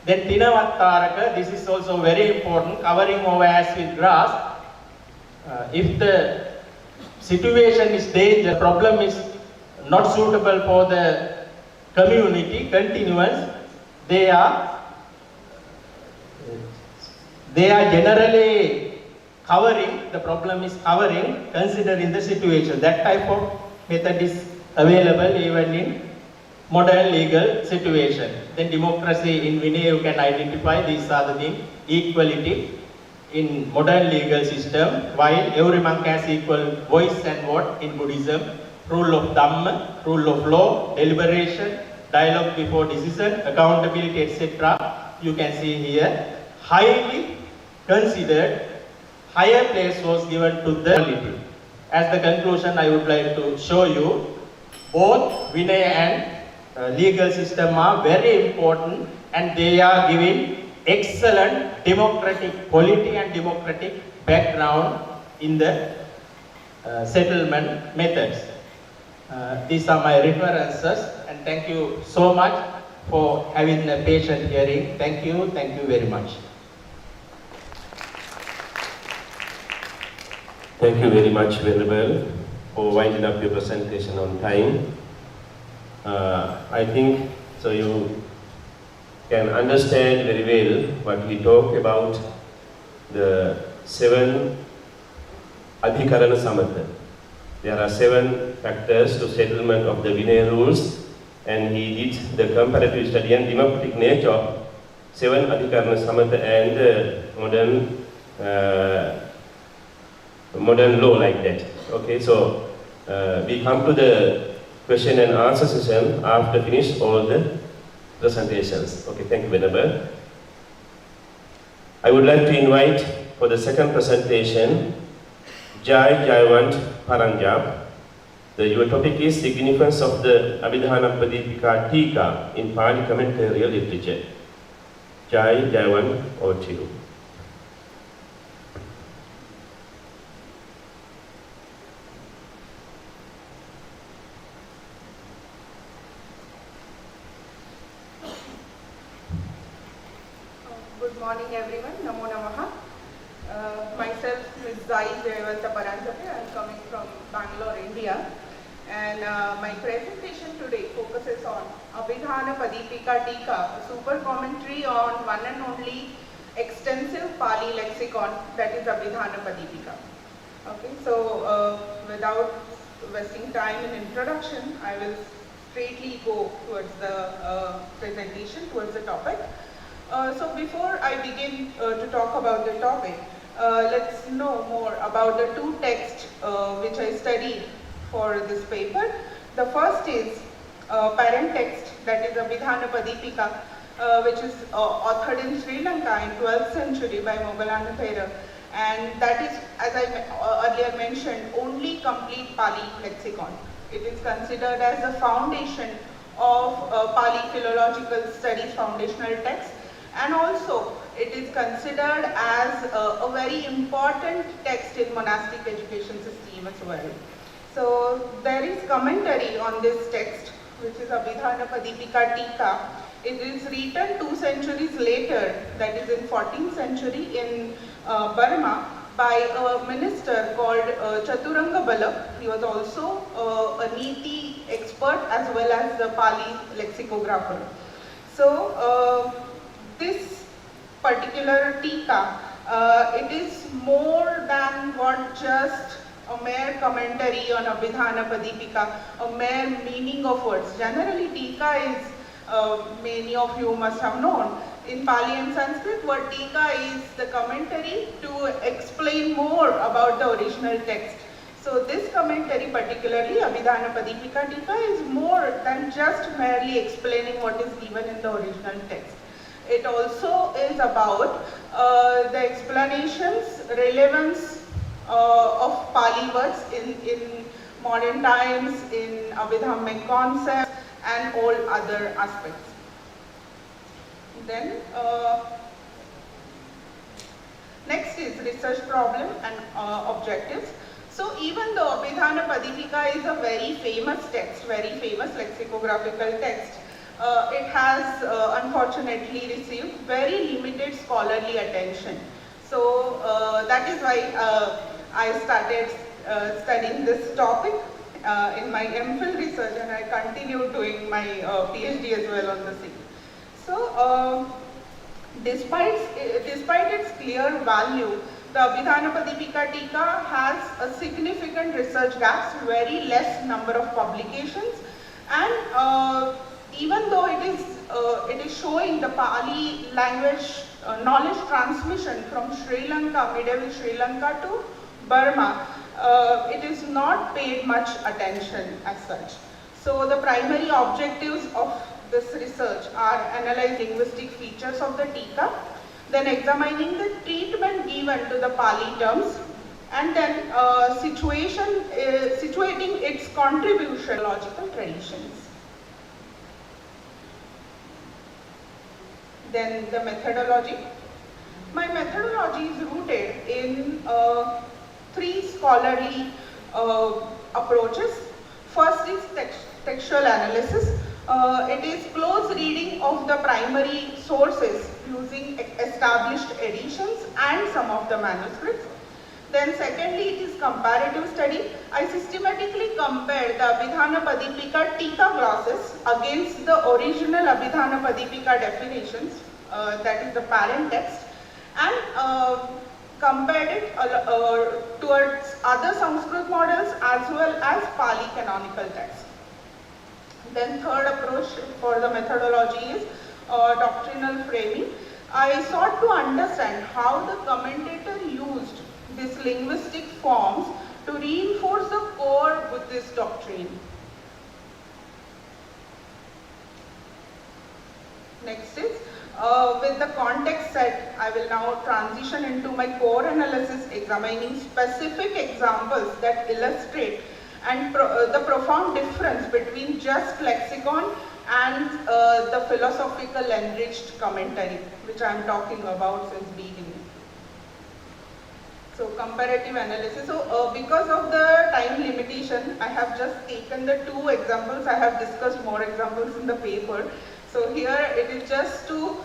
[SPEAKER 14] Then Tinawattaraka, this is also very important, covering over as with grass. If the situation is dangerous, problem is not suitable for the community, continuous, they are generally covering, the problem is covering, considering the situation. That type of method is available even in modern legal situation. Then democracy in Vinaya, you can identify these are the things. Equality in modern legal system, while everyone has equal voice and vote in Buddhism. Rule of Dhamma, rule of law, deliberation, dialogue before decision, accountability, etc. You can see here, highly considered, higher place was given to the quality. As the conclusion, I would like to show you, both Vinaya and legal system are very important, and they are giving excellent democratic polity and democratic background in the settlement methods. These are my references, and thank you so much for having a patient hearing. Thank you very much.
[SPEAKER 4] Thank you very much, Venerable, for winding up your presentation on time. I think so you can understand very well what we talk about the 7 Adhikarana Samatha. There are 7 factors to settlement of the Vinaya rules, and he did the comparative study and democratic nature of 7 Adhikarana Samatha and modern law like that. Okay, so we come to the question and answer session after finish all the presentations. Okay, thank you, Venerable. I would like to invite for the second presentation, 𝐲𝐻𝐸𝙧 Paranjab. Your topic is significance of the 𝐈𝐧𝐚𝐻𝐸𝙧 𝐂𝐞𝐫𝐞𝐦𝐨 in Pali commentarial literature. 𝐲𝐻𝐸𝙧, over to you.
[SPEAKER 15] Good morning everyone, Namo Namaha. Myself is 𝐲𝐻𝐸𝙧 Paranjab. I am coming from Bangalore, India, and my presentation today focuses on 𝐈𝐧𝐚𝐻𝐸𝙧 𝐂𝐞𝐫𝐞𝐦𝐨, a super commentary on one and only extensive Pali lexicon, that is 𝐈𝐧𝐚𝐻𝐸𝙧. Okay, so without wasting time in introduction, I will straightly go towards the presentation, towards the topic. So before I begin to talk about the topic, let's know more about the 2 texts which I studied for this paper. The first is parent text, that is 𝐈𝐧𝐚𝐻𝐸𝙧, which is authored in Sri Lanka in 12th century by Moggallana, and that is, as I earlier mentioned, only complete Pali lexicon. It is considered as the foundation of Pali philological studies foundational text, and also it is considered as a very important text in monastic education system as well. So there is commentary on this text, which is 𝐈𝐧𝐚𝐻𝐸𝙧 𝐂𝐞𝐫𝐞𝐦𝐨, It is written 2 centuries later, that is in 14th century in Burma, by a minister called Chaturanga Bala. He was also a Niti expert as well as the Pali lexicographer. So this particular tika, it is more than what just a mere commentary on 𝐈𝐧𝐚𝐻𝐸𝙧, a mere meaning of words. Generally, tika is, many of you must have known, in Pali and Sanskrit, word tika is the commentary to explain more about the original text. So this commentary, particularly 𝐈𝐧𝐻𝑃𝐴 Tika, is more than just merely explaining what is given in the original text. It also is about the explanations, relevance of Pali words in modern times, in Abhidhammic concepts and all other aspects. Then next is research problem and objectives. So even though 𝐈𝐵𝑒 is a very famous text, very famous lexicographical text, it has unfortunately received very limited scholarly attention. So that is why I started studying this topic in my MPhil research, and I continue doing my PhD as well on the same. So despite its clear value, the 𝐈𝐵𝑒𝑒 Tika has a significant research gaps, very less number of publications, and even though it is showing the Pali language knowledge transmission from Sri Lanka, medieval Sri Lanka to Burma, it is not paid much attention as such. So the primary objectives of this research are analyzing linguistic features of the Tika, then examining the treatment given to the Pali terms, and then situating its contribution to logical traditions. Then the methodology. My methodology is rooted in 3 scholarly approaches. First is textual analysis. It is close reading of the primary sources using established editions and some of the manuscripts. Then secondly, it is comparative study. I systematically compare the 𝐈𝐵𝐻𝑃𝐴 Tika glosses against the original 𝐈𝐵𝐻𝑃𝐴 definitions, that is the parent text, and compared it towards other Sanskrit models as well as Pali canonical texts. Then third approach for the methodology is doctrinal framing. I sought to understand how the commentator used these linguistic forms to reinforce the core Buddhist doctrine. Next is, with the context set, I will now transition into my core analysis, examining specific examples that illustrate and the profound difference between just lexicon and the philosophical enriched commentary, which I am talking about since beginning. So comparative analysis. So because of the time limitation, I have just taken the 2 examples. I have discussed more examples in the paper. So here it is just to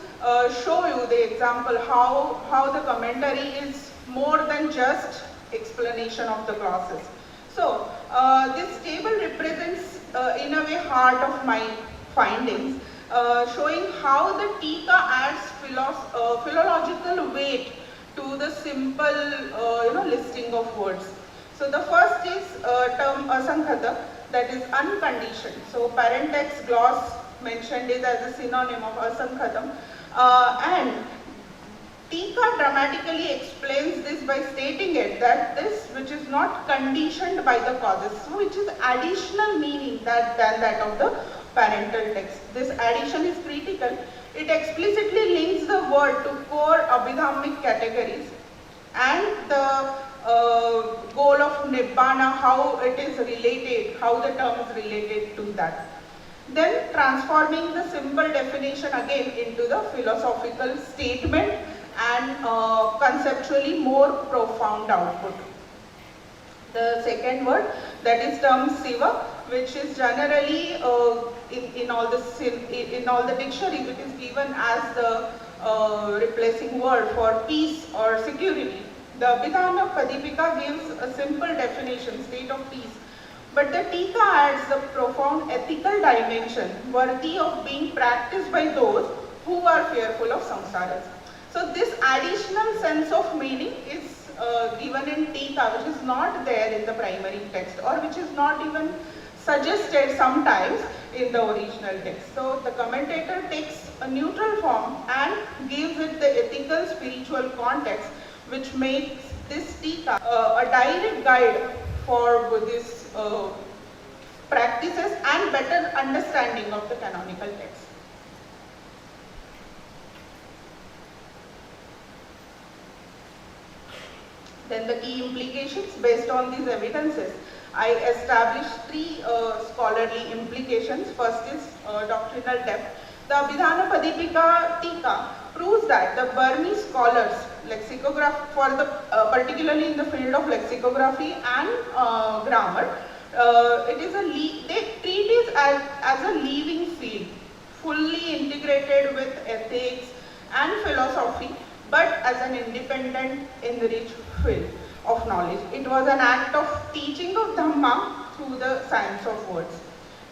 [SPEAKER 15] show you the example how the commentary is more than just explanation of the glosses. So this table represents in a way heart of my findings, showing how the Tika adds philological weight to the simple listing of words. So the first is term asankhata, that is unconditioned. So parent text gloss mentioned it as a synonym of asankhatam, and Tika dramatically explains this by stating it that this which is not conditioned by the causes, so which is additional meaning than that of the parental text. This addition is critical. It explicitly links the word to core abhidhammic categories and the goal of nibbana, how it is related, how the term is related to that. Then transforming the simple definition again into the philosophical statement and conceptually more profound output. The second word, that is term siva, which is generally in all the dictionaries it is given as the replacing word for peace or security. The 𝐈𝐵𝐻𝑃𝐴 gives a simple definition, state of peace. But the Tika adds a profound ethical dimension worthy of being practiced by those who are fearful of samsaras. So this additional sense of meaning is given in Tika, which is not there in the primary text, or which is not even suggested sometimes in the original text. So the commentator takes a neutral form and gives it the ethical spiritual context, which makes this Tika a direct guide for Buddhist practices and better understanding of the canonical text. Then the key implications based on these evidences. I established three scholarly implications. First is doctrinal depth. The Abhidhana Padipika Tika proves that the Burmese scholars, particularly in the field of lexicography and grammar, they treat it as a living field, fully integrated with ethics and philosophy, but as an independent, enriched field of knowledge. It was an act of teaching of Dhamma through the science of words.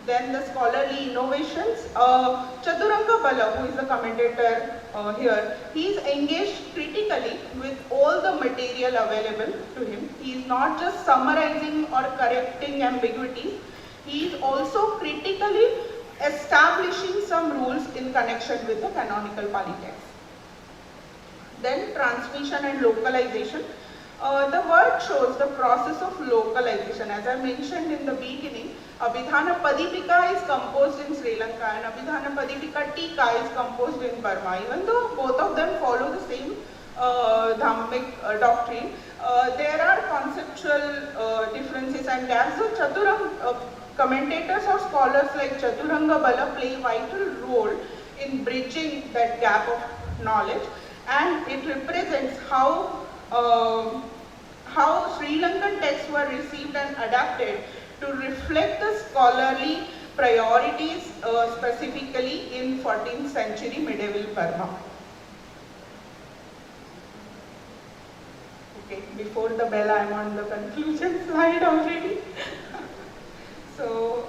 [SPEAKER 15] Then the scholarly innovations, 𝐶𝑎𝑡𝑢𝑟anga Bala, who is the commentator here, he is engaged critically with all the material available to him. He is not just summarizing or correcting ambiguities, he is also critically establishing some rules in connection with the canonical Pali text. Then transmission and localization. The word shows the process of localization. As I mentioned in the beginning, Abhidhana Padipika is composed in Sri Lanka and Abhidhana Padipika Tika is composed in Burma. Even though both of them follow the same Dhammic doctrine, there are conceptual differences and gaps. So commentators or scholars like 𝐶𝑎𝑡𝑢𝑟anga Bala play a vital role in bridging that gap of knowledge, and it represents how Sri Lankan texts were received and adapted to reflect the scholarly priorities specifically in 14th century medieval Burma. Okay, before the bell I am on the conclusion slide already. So,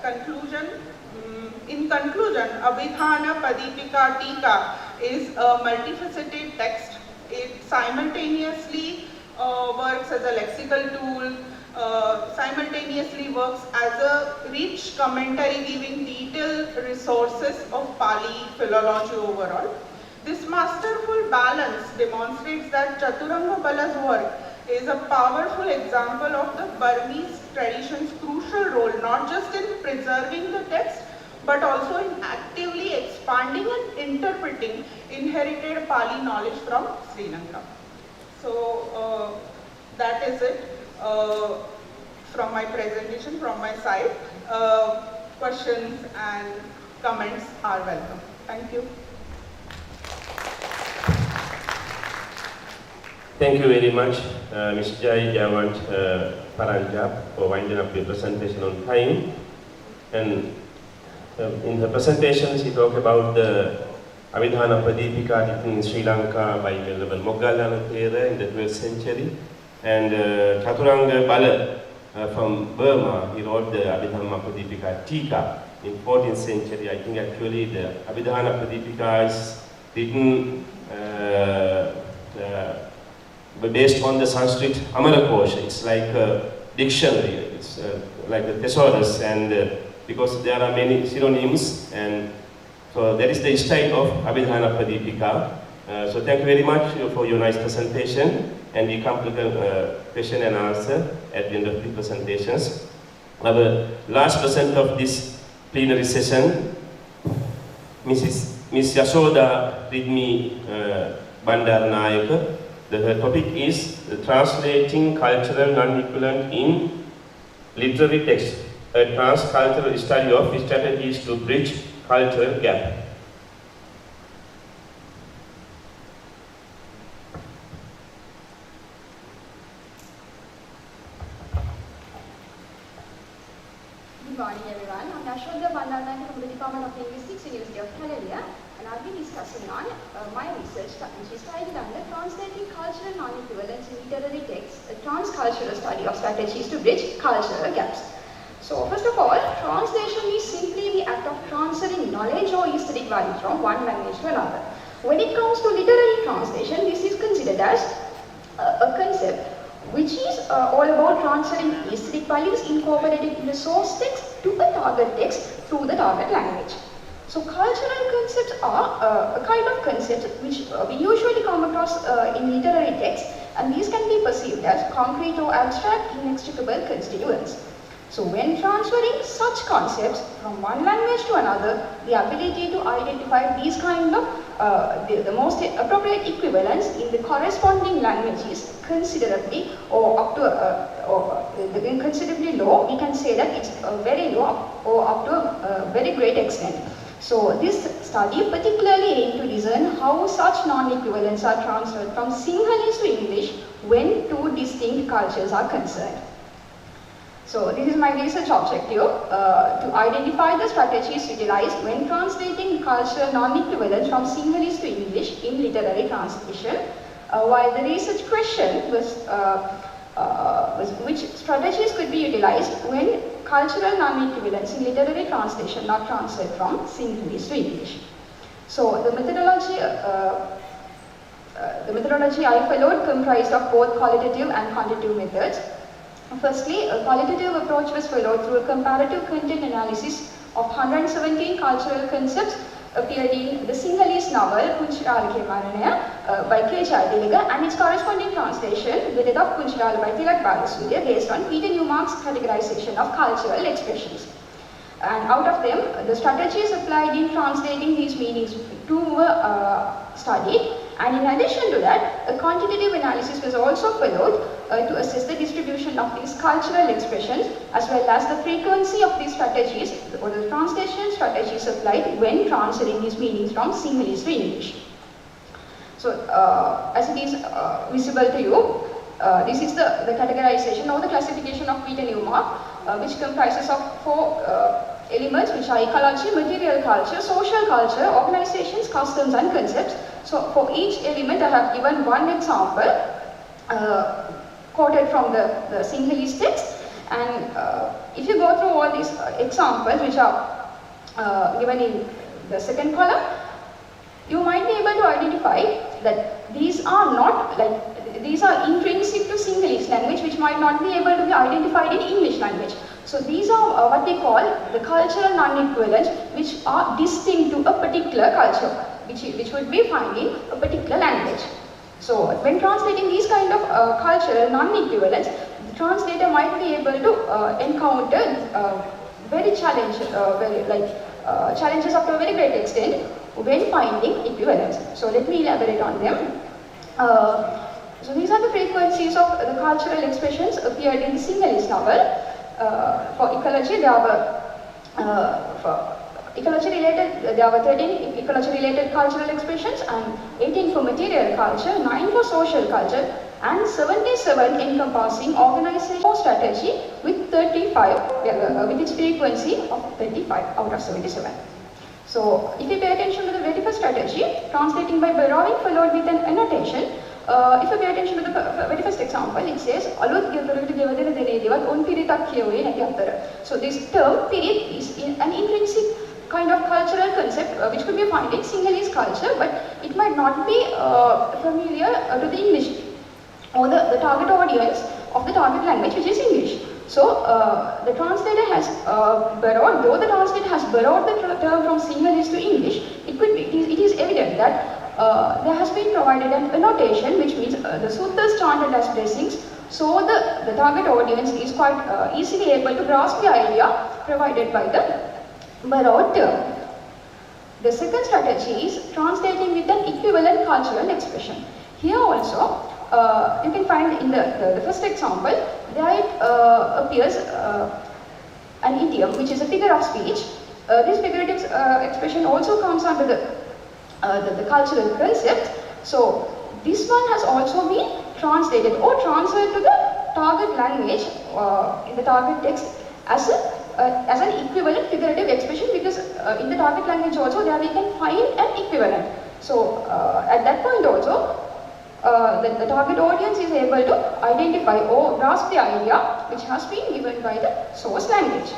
[SPEAKER 15] conclusion. In conclusion, Abhidhana Padipika Tika is a multifaceted text. It simultaneously works as a lexical tool, simultaneously works as a rich commentary giving detailed resources of Pali philology overall. This masterful balance demonstrates that 𝐶𝑎𝑡𝑢𝑟anga Bala's work is a powerful example of the Burmese tradition's crucial role, not just in preserving the text, but also in actively expanding and interpreting inherited Pali knowledge from Sri Lanka. So that is it from my presentation, from my side. Questions and comments are welcome. Thank you.
[SPEAKER 4] Thank you very much, Ms. 𝐗𝑎𝑦 for winding up your presentation on time. And in her presentation, she talked about the Abhidhana Padipika written in Sri Lanka by Venerable Moggallana Thera in the 12th century. And 𝐶𝑎𝑡𝑢𝑟anga Bala from Burma, he wrote the Abhidhana Padipika Tika in 14th century. I think actually the Abhidhana Padipika is written based on the Sanskrit Amarakosha. It's like a dictionary, it's like the thesaurus, and because there are many synonyms, and so that is the style of Abhidhana Padipika. So thank you very much for your nice presentation, and we come to the question and answer at the end of the presentations. Our last presenter of this plenary session, Ms. 𝐻𝑒𝐾𝐫𝐞𝐦𝐵𝐴𝑛𝐺𝑎𝑠 Bandaranaike. Her topic is translating cultural non-equivalent in literary text, a transcultural study of strategies to bridge cultural gap.
[SPEAKER 16] Good morning everyone. I'm 𝐻𝑒𝐾𝐫𝐞𝐦𝐵𝐴𝑛𝐺𝑎𝑠 from the Department of Linguistics, University of California, and I'll be discussing on my research, which is titled under Translating Cultural Non-Equivalence in Literary Texts, a transcultural study of strategies to bridge cultural gaps. So first of all, translation is simply the act of transferring knowledge or aesthetic value from one language to another. When it comes to literary translation, this is considered as a concept which is all about transferring aesthetic values incorporated in the source text to a target text through the target language. So cultural concepts are a kind of concept which we usually come across in literary texts and these can be perceived as concrete or abstract inextricable constituents. So when transferring such concepts from one language to another, the ability to identify these kind of the most appropriate equivalents in the corresponding language is considerably or up to considerably low. We can say that it's very low or up to a very great extent. So this study particularly aimed to discern how such non-equivalents are transferred from Sinhalese to English when two distinct cultures are concerned. So this is my research objective, to identify the strategies utilized when translating cultural non-equivalents from Sinhalese to English in literary translation, while the research question was which strategies could be utilized when cultural non-equivalents in literary translation are transferred from Sinhalese to English. So the methodology I followed comprised of both qualitative and quantitative methods. Firstly, a qualitative approach was followed through a comparative content analysis of 117 cultural concepts appeared in the Sinhalese novel 𝐾𝐞𝐫𝐞𝐦𝐨𝐧 by 𝑘.𝐤𝐵 and its corresponding translation, The Death of 𝐾𝐞𝐫𝐴 by Tilak Balasuriya, based on Peter Newmark's categorization of cultural expressions. And out of them, the strategies applied in translating these meanings were studied. And in addition to that, a quantitative analysis was also followed to assess the distribution of these cultural expressions as well as the frequency of these strategies or the translation strategies applied when transferring these meanings from Sinhalese to English. So as it is visible to you, this is the categorization or the classification of Peter Newmark, which comprises of 4 elements, which are ecology, material culture, social culture, organizations, customs and concepts. So for each element I have given one example quoted from the Sinhalese text, and if you go through all these examples which are given in the second column, you might be able to identify that these are not these are intrinsic to Sinhalese language, which might not be able to be identified in English language. So these are what we call the cultural non-equivalents, which are distinct to a particular culture, which would be found in a particular language. So when translating these kind of cultural non-equivalents, the translator might be able to encounter challenges up to a very great extent when finding equivalents. So let me elaborate on them. So these are the frequencies of the cultural expressions appeared in the Sinhalese novel. For ecology, there were there were 13 ecology-related cultural expressions and 18 for material culture, 9 for social culture, and 77 encompassing organizational strategy with 35, with its frequency of 35 out of 77. So if you pay attention to the very first strategy, translating by borrowing followed with an annotation, if you pay attention to the very first example, it says So this term period is an intrinsic kind of cultural concept which could be found in Sinhalese culture, but it might not be familiar to the English or the target audience of the target language, which is English. So the translator has borrowed, though the translator has borrowed the term from Sinhalese to English, it is evident that there has been provided an annotation, which means the suttas chanted as blessings, so the target audience is quite easily able to grasp the idea provided by the borrowed term. The second strategy is translating with an equivalent cultural expression. Here also, you can find in the first example, there it appears an idiom, which is a figure of speech. This figurative expression also comes under the cultural concept. So this one has also been translated or transferred to the target language in the target text as an equivalent figurative expression, because in the target language also there we can find an equivalent. So at that point also the target audience is able to identify or grasp the idea which has been given by the source language.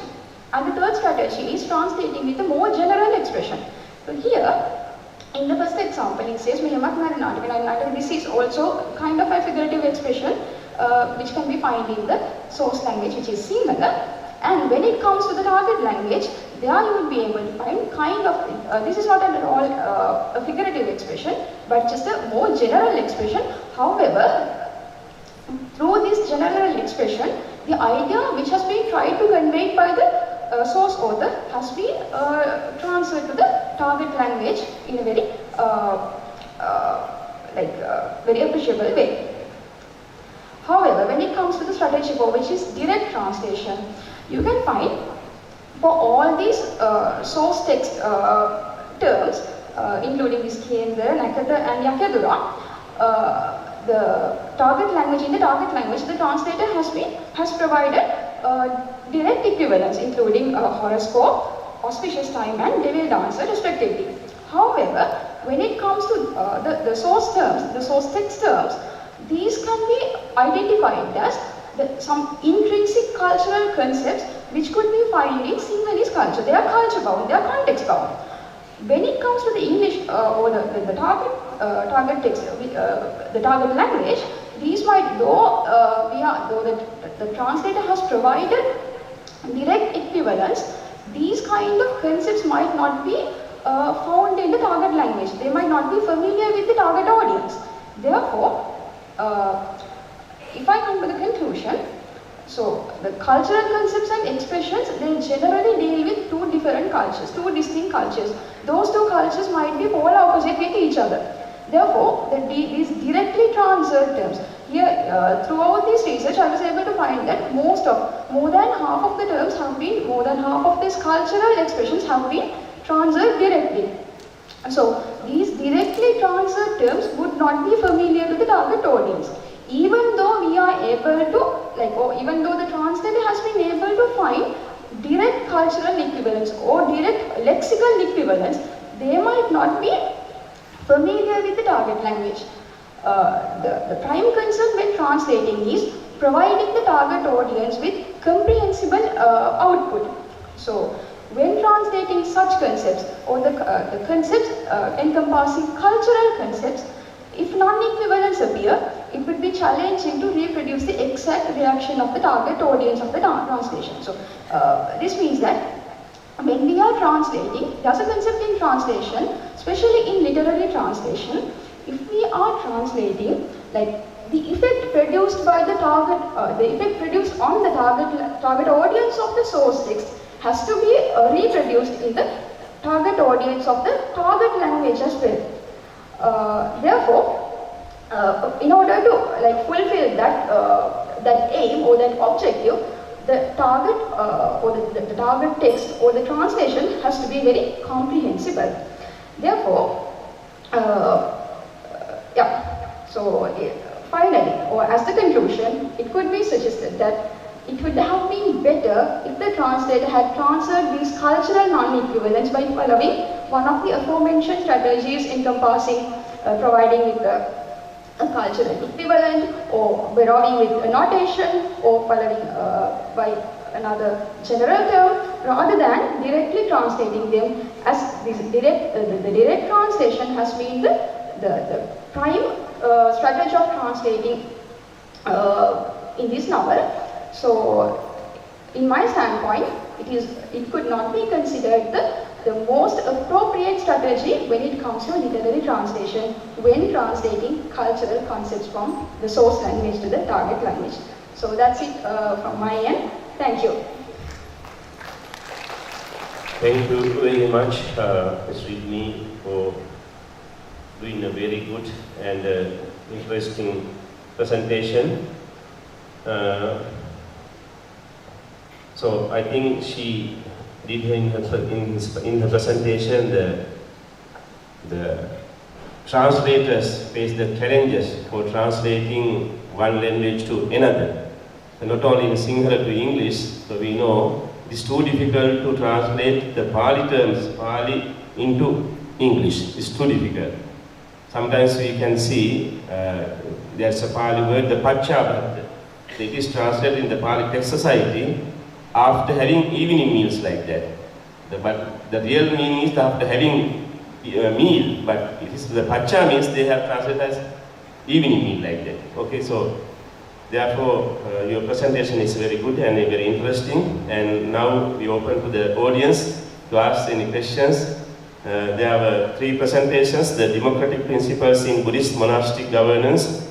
[SPEAKER 16] And the third strategy is translating with a more general expression. So here, in the first example, it says this is also kind of a figurative expression which can be found in the source language, which is Sinhala. And when it comes to the target language, there you will be able to find kind of, this is not at all a figurative expression, but just a more general expression. However, through this general expression, the idea which has been tried to convey by the source author has been transferred to the target language in a very very appreciable way. However, when it comes to the strategy for which is direct translation, you can find for all these source text terms, including this 𝑘𝐸𝐴𝑁𝐻, 𝑛𝐻𝑒𝑡𝑎 and 𝑦𝐻𝑒𝑡𝑢𝑟𝑎, the target language, the translator has provided direct equivalents, including horoscope, auspicious time and devil dancer respectively. However, when it comes to the source terms, the source text terms, these can be identified as some intrinsic cultural concepts which could be found in Sinhalese culture. They are culture bound, they are context bound. When it comes to the English or the target text, the target language, these might, though the translator has provided direct equivalents, these kind of concepts might not be found in the target language. They might not be familiar with the target audience. Therefore, if I come to the conclusion, so the cultural concepts and expressions, they generally deal with two different cultures, two distinct cultures. Those two cultures might be polar opposite with each other. Therefore, these directly transferred terms, here throughout this research I was able to find that more than half of the terms have been, more than half of these cultural expressions have been transferred directly. So these directly transferred terms would not be familiar to the target audience. Even though we are able to, even though the translator has been able to find direct cultural equivalents or direct lexical equivalents, they might not be familiar with the target language. The prime concern when translating is providing the target audience with comprehensible output. So, when translating such concepts or the concepts encompassing cultural concepts, if non-equivalents appear, it would be challenging to reproduce the exact reaction of the target audience of the translation. So, this means that when we are translating, there's a concept in translation, especially in literary translation, if we are translating, the effect produced by the target, the effect produced on the target audience of the source text has to be reproduced in the target audience of the target language as well. Therefore, in order to fulfill that aim or that objective, the target or the target text or the translation has to be very comprehensible. Therefore, finally, or as the conclusion, it could be suggested that it would have been better if the translator had transferred these cultural non-equivalents by following one of the aforementioned strategies encompassing providing with a cultural equivalent, or borrowing with a notation, or following by another general term, rather than directly translating them, as the direct translation has been the prime strategy of translating in this novel. So, in my standpoint, it could not be considered the most appropriate strategy when it comes to literary translation, when translating cultural concepts from the source language to the target language. So that's it from my end. Thank you.
[SPEAKER 4] Thank you very much, Ms. Ridney, for doing a very good and interesting presentation. So I think she did in her presentation, the translators face the challenges for translating one language to another. And not only in Sinhala to English, so we know it's too difficult to translate the Pali terms, Pali into English. It's too difficult. Sometimes we can see there's a Pali word, the Pachabhadda. It is translated in the Pali text society after having evening meals like that. But the real meaning is after having a meal, but it is the Pacha means they have translated as evening meal like that. Okay, so therefore your presentation is very good and very interesting, and now we open to the audience to ask any questions. There were 3 presentations: the democratic principles in Buddhist monastic governance,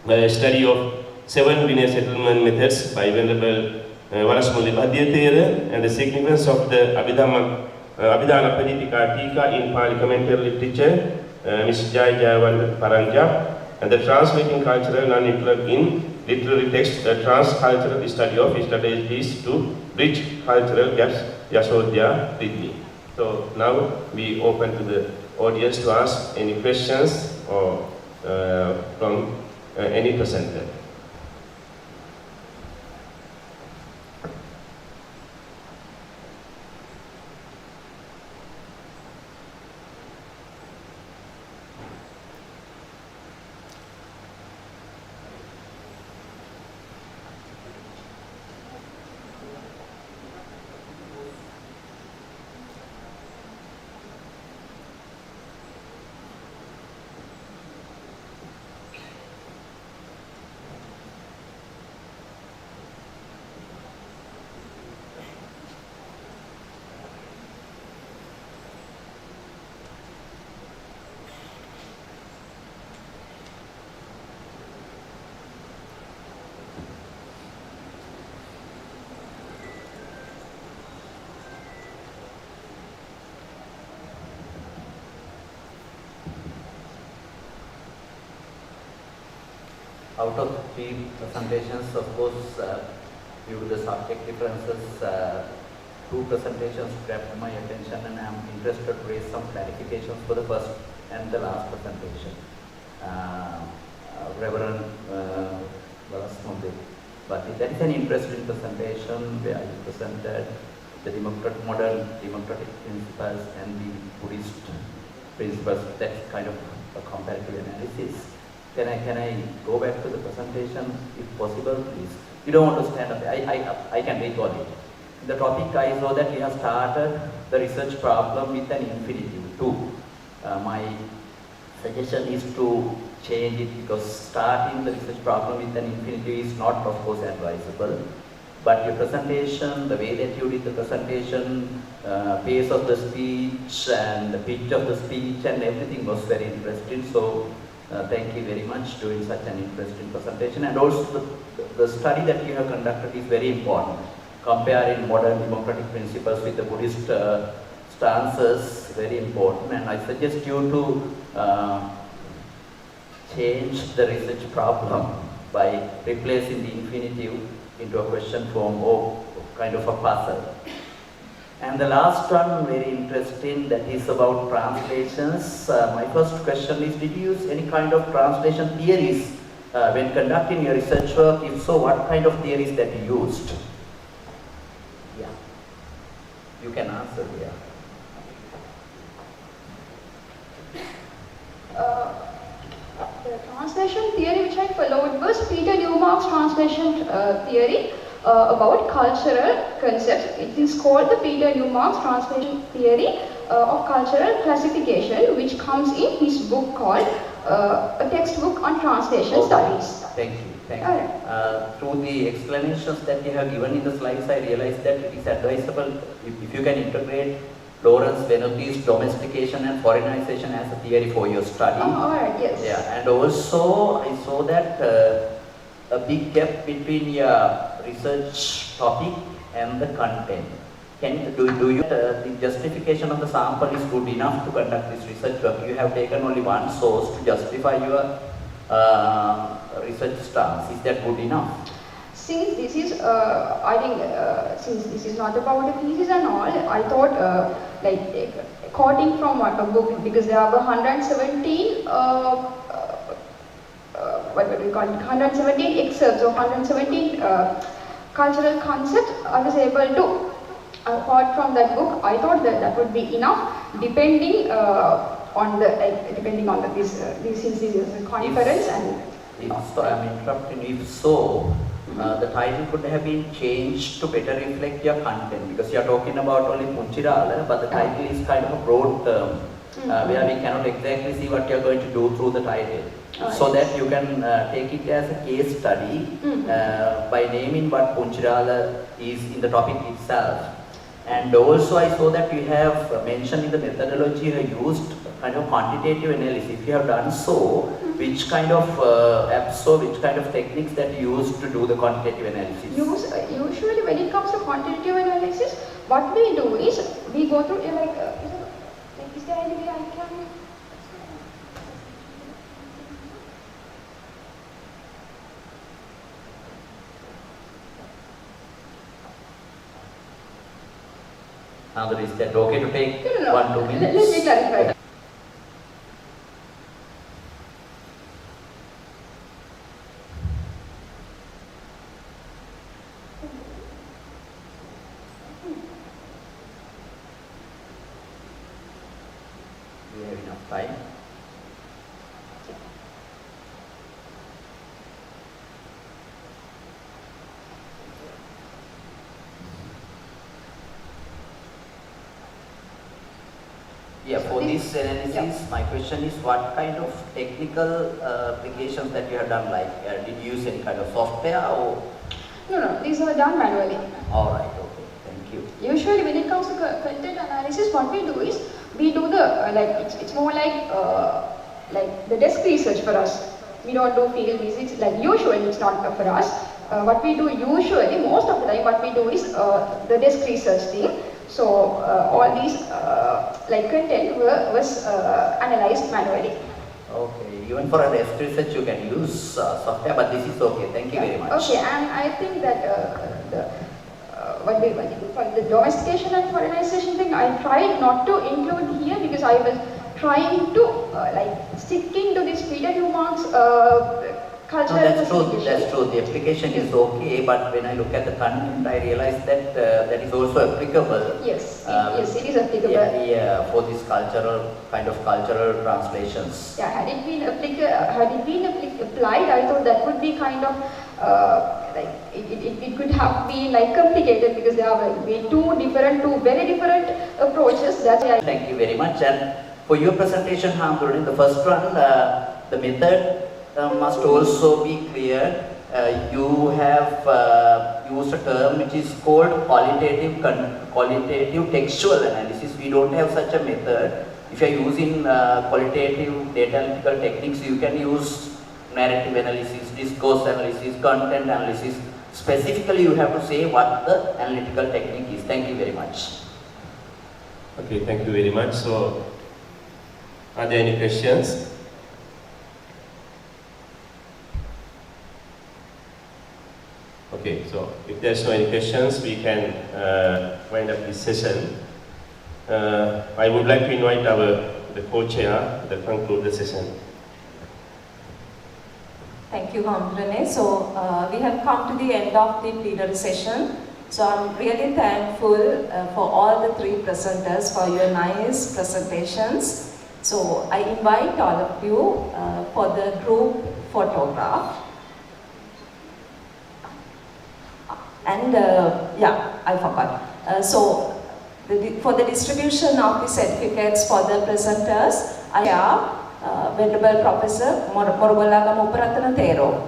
[SPEAKER 4] the study of 7 Vinaya settlement methods by Venerable Varasmuli Bhadyathera and the significance of the Abhidhana Padittika Tika in Pali commentary literature, Ms. 𝐿𝐧𝐻 and the translating cultural non-literal in literary text, the transcultural study of strategies to bridge cultural gaps, 𝐾𝐫𝐽𝐻. So now we open to the audience to ask any questions or from any presenter.
[SPEAKER 17] Out of 3 presentations, of course, due to the subject differences, 2 presentations grabbed my attention, and I am interested to raise some clarifications for the first and the last presentation. Reverend Varasmuli, but that is an interesting presentation where you presented the modern democratic principles and the Buddhist principles. That's kind of a comparative analysis. Can I go back to the presentation, if possible, please? You don't want to stand up. I can recall it. The topic I saw that we have started the research problem with an infinitive too. My suggestion is to change it, because starting the research problem with an infinitive is not, of course, advisable. But your presentation, the way that you did the presentation, pace of the speech and the pitch of the speech and everything was very interesting. So thank you very much for doing such an interesting presentation. And also the study that you have conducted is very important. Comparing modern democratic principles with the Buddhist stances, very important. And I suggest you to change the research problem by replacing the infinitive into a question form or kind of a puzzle. And the last one, very interesting, that is about translations. My first question is, did you use any kind of translation theories when conducting your research work? If so, what kind of theories that you used? Yeah, you can answer here.
[SPEAKER 16] The translation theory which I followed was Peter Newmark's translation theory about cultural concepts. It is called the Peter Newmark's translation theory of cultural classification, which comes in his book called A Textbook on Translation Studies.
[SPEAKER 17] Thank you. Thank you. Through the explanations that you have given in the slides, I realized that it is advisable if you can integrate Lawrence Venothi's domestication and foreignization as a theory for your study.
[SPEAKER 16] Alright, yes.
[SPEAKER 17] Yeah, and also I saw that a big gap between your research topic and the content. Do you the justification of the sample is good enough to conduct this research work? You have taken only one source to justify your research stance. Is that good enough?
[SPEAKER 16] Since this is, I think, since this is not about a thesis and all, I thought, quoting from a book, because there are 117, what do we call it, 117 excerpts or 117 cultural concepts. I was able to quote from that book. I thought that that would be enough, depending on the this is a conference.
[SPEAKER 17] I'm interrupting. If so, the title could have been changed to better reflect your content, because you are talking about only Punchirala, but the title is kind of a broad term where we cannot exactly see what you are going to do through the title. So that you can take it as a case study by naming what Punchirala is in the topic itself. And also I saw that you have mentioned in the methodology you have used kind of quantitative analysis. If you have done so, which kind of apps or which kind of techniques that you use to do the quantitative analysis?
[SPEAKER 16] Usually when it comes to quantitative analysis, what we do is we go through is there any way I can?
[SPEAKER 17] Is that okay to take
[SPEAKER 16] No.
[SPEAKER 17] 1-2 minutes?
[SPEAKER 16] Let me clarify.
[SPEAKER 17] Do you have enough time? Yeah, for this analysis, my question is what kind of technical applications that you have done, like did you use any kind of software or?
[SPEAKER 16] No, these are done manually.
[SPEAKER 17] Alright, okay, thank you.
[SPEAKER 16] Usually when it comes to content analysis, what we do is, we do the, it's more like the desk research for us. We don't do field visits, like usually it's not for us. What we do usually, most of the time what we do is the desk research thing. So all these content was analyzed manually.
[SPEAKER 17] Okay, even for a desk research you can use software, but this is okay. Thank you very much.
[SPEAKER 16] Okay, and I think that for the domestication and foreignization thing, I tried not to include here because I was trying to sticking to this Peter Newmark's cultural
[SPEAKER 17] that's true. The application is okay, but when I look at the content, I realize that that is also applicable.
[SPEAKER 16] Yes, yes, it is applicable.
[SPEAKER 17] Yeah, for this cultural translations.
[SPEAKER 16] Yeah, had it been applied, I thought that would be kind of it could have been complicated because there are two very different approaches. That's why
[SPEAKER 17] Thank you very much. And for your presentation, Hamdullah, in the first one, the method must also be clear. You have used a term which is called qualitative textual analysis. We don't have such a method. If you are using qualitative data analytical techniques, you can use narrative analysis, discourse analysis, content analysis. Specifically, you have to say what the analytical technique is. Thank you very much.
[SPEAKER 4] Okay, thank you very much. So, are there any questions? Okay, so if there's no any questions, we can wind up this session. I would like to invite the co-chair to conclude the session.
[SPEAKER 13] Thank you, Hamdullah. So we have come to the end of the plenary session. So I'm really thankful for all the three presenters for your nice presentations. So I invite all of you for the group photograph. And yeah, I forgot. So for the distribution of the certificates for the presenters, I have Venerable Professor 𝐾𝐞𝐫𝐞𝐦𝐨𝐧.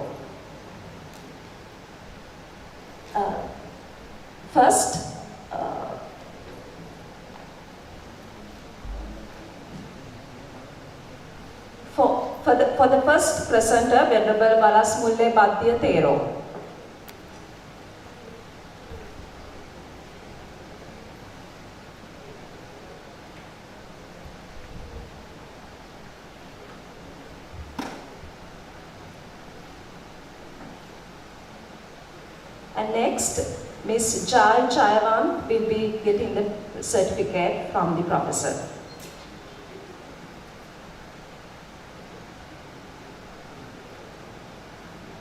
[SPEAKER 13] First, for the first presenter, Venerable 𝐻𝐼𝐧𝐬𝐧. And next, Ms. 𝐻𝐼𝐧𝐬𝐧 will be getting the certificate from the professor.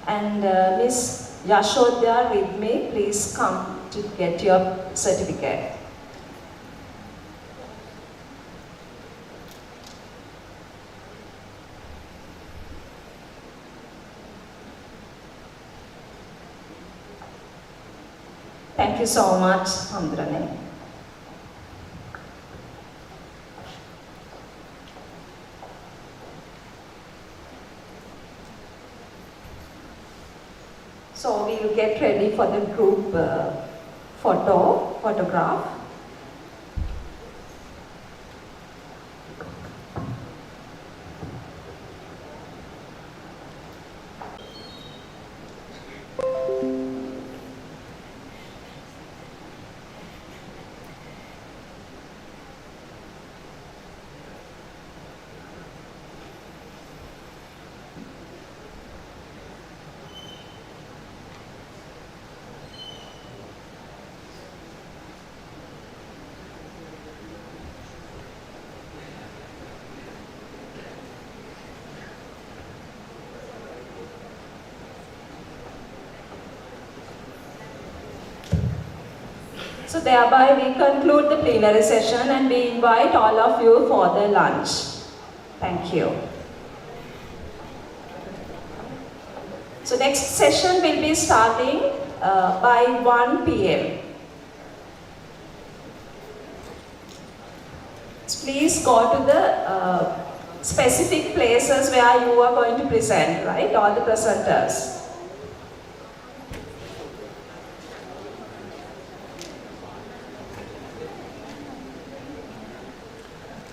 [SPEAKER 13] And Ms. Yashodhya with me, please come to get your certificate. Thank you so much, Hamdullah. So we will get ready for the group photograph. So thereby we conclude the plenary session and we invite all of you for the lunch. Thank you. So next session will be starting by 1 p.m. Please go to the specific places where you are going to present, right? All the presenters.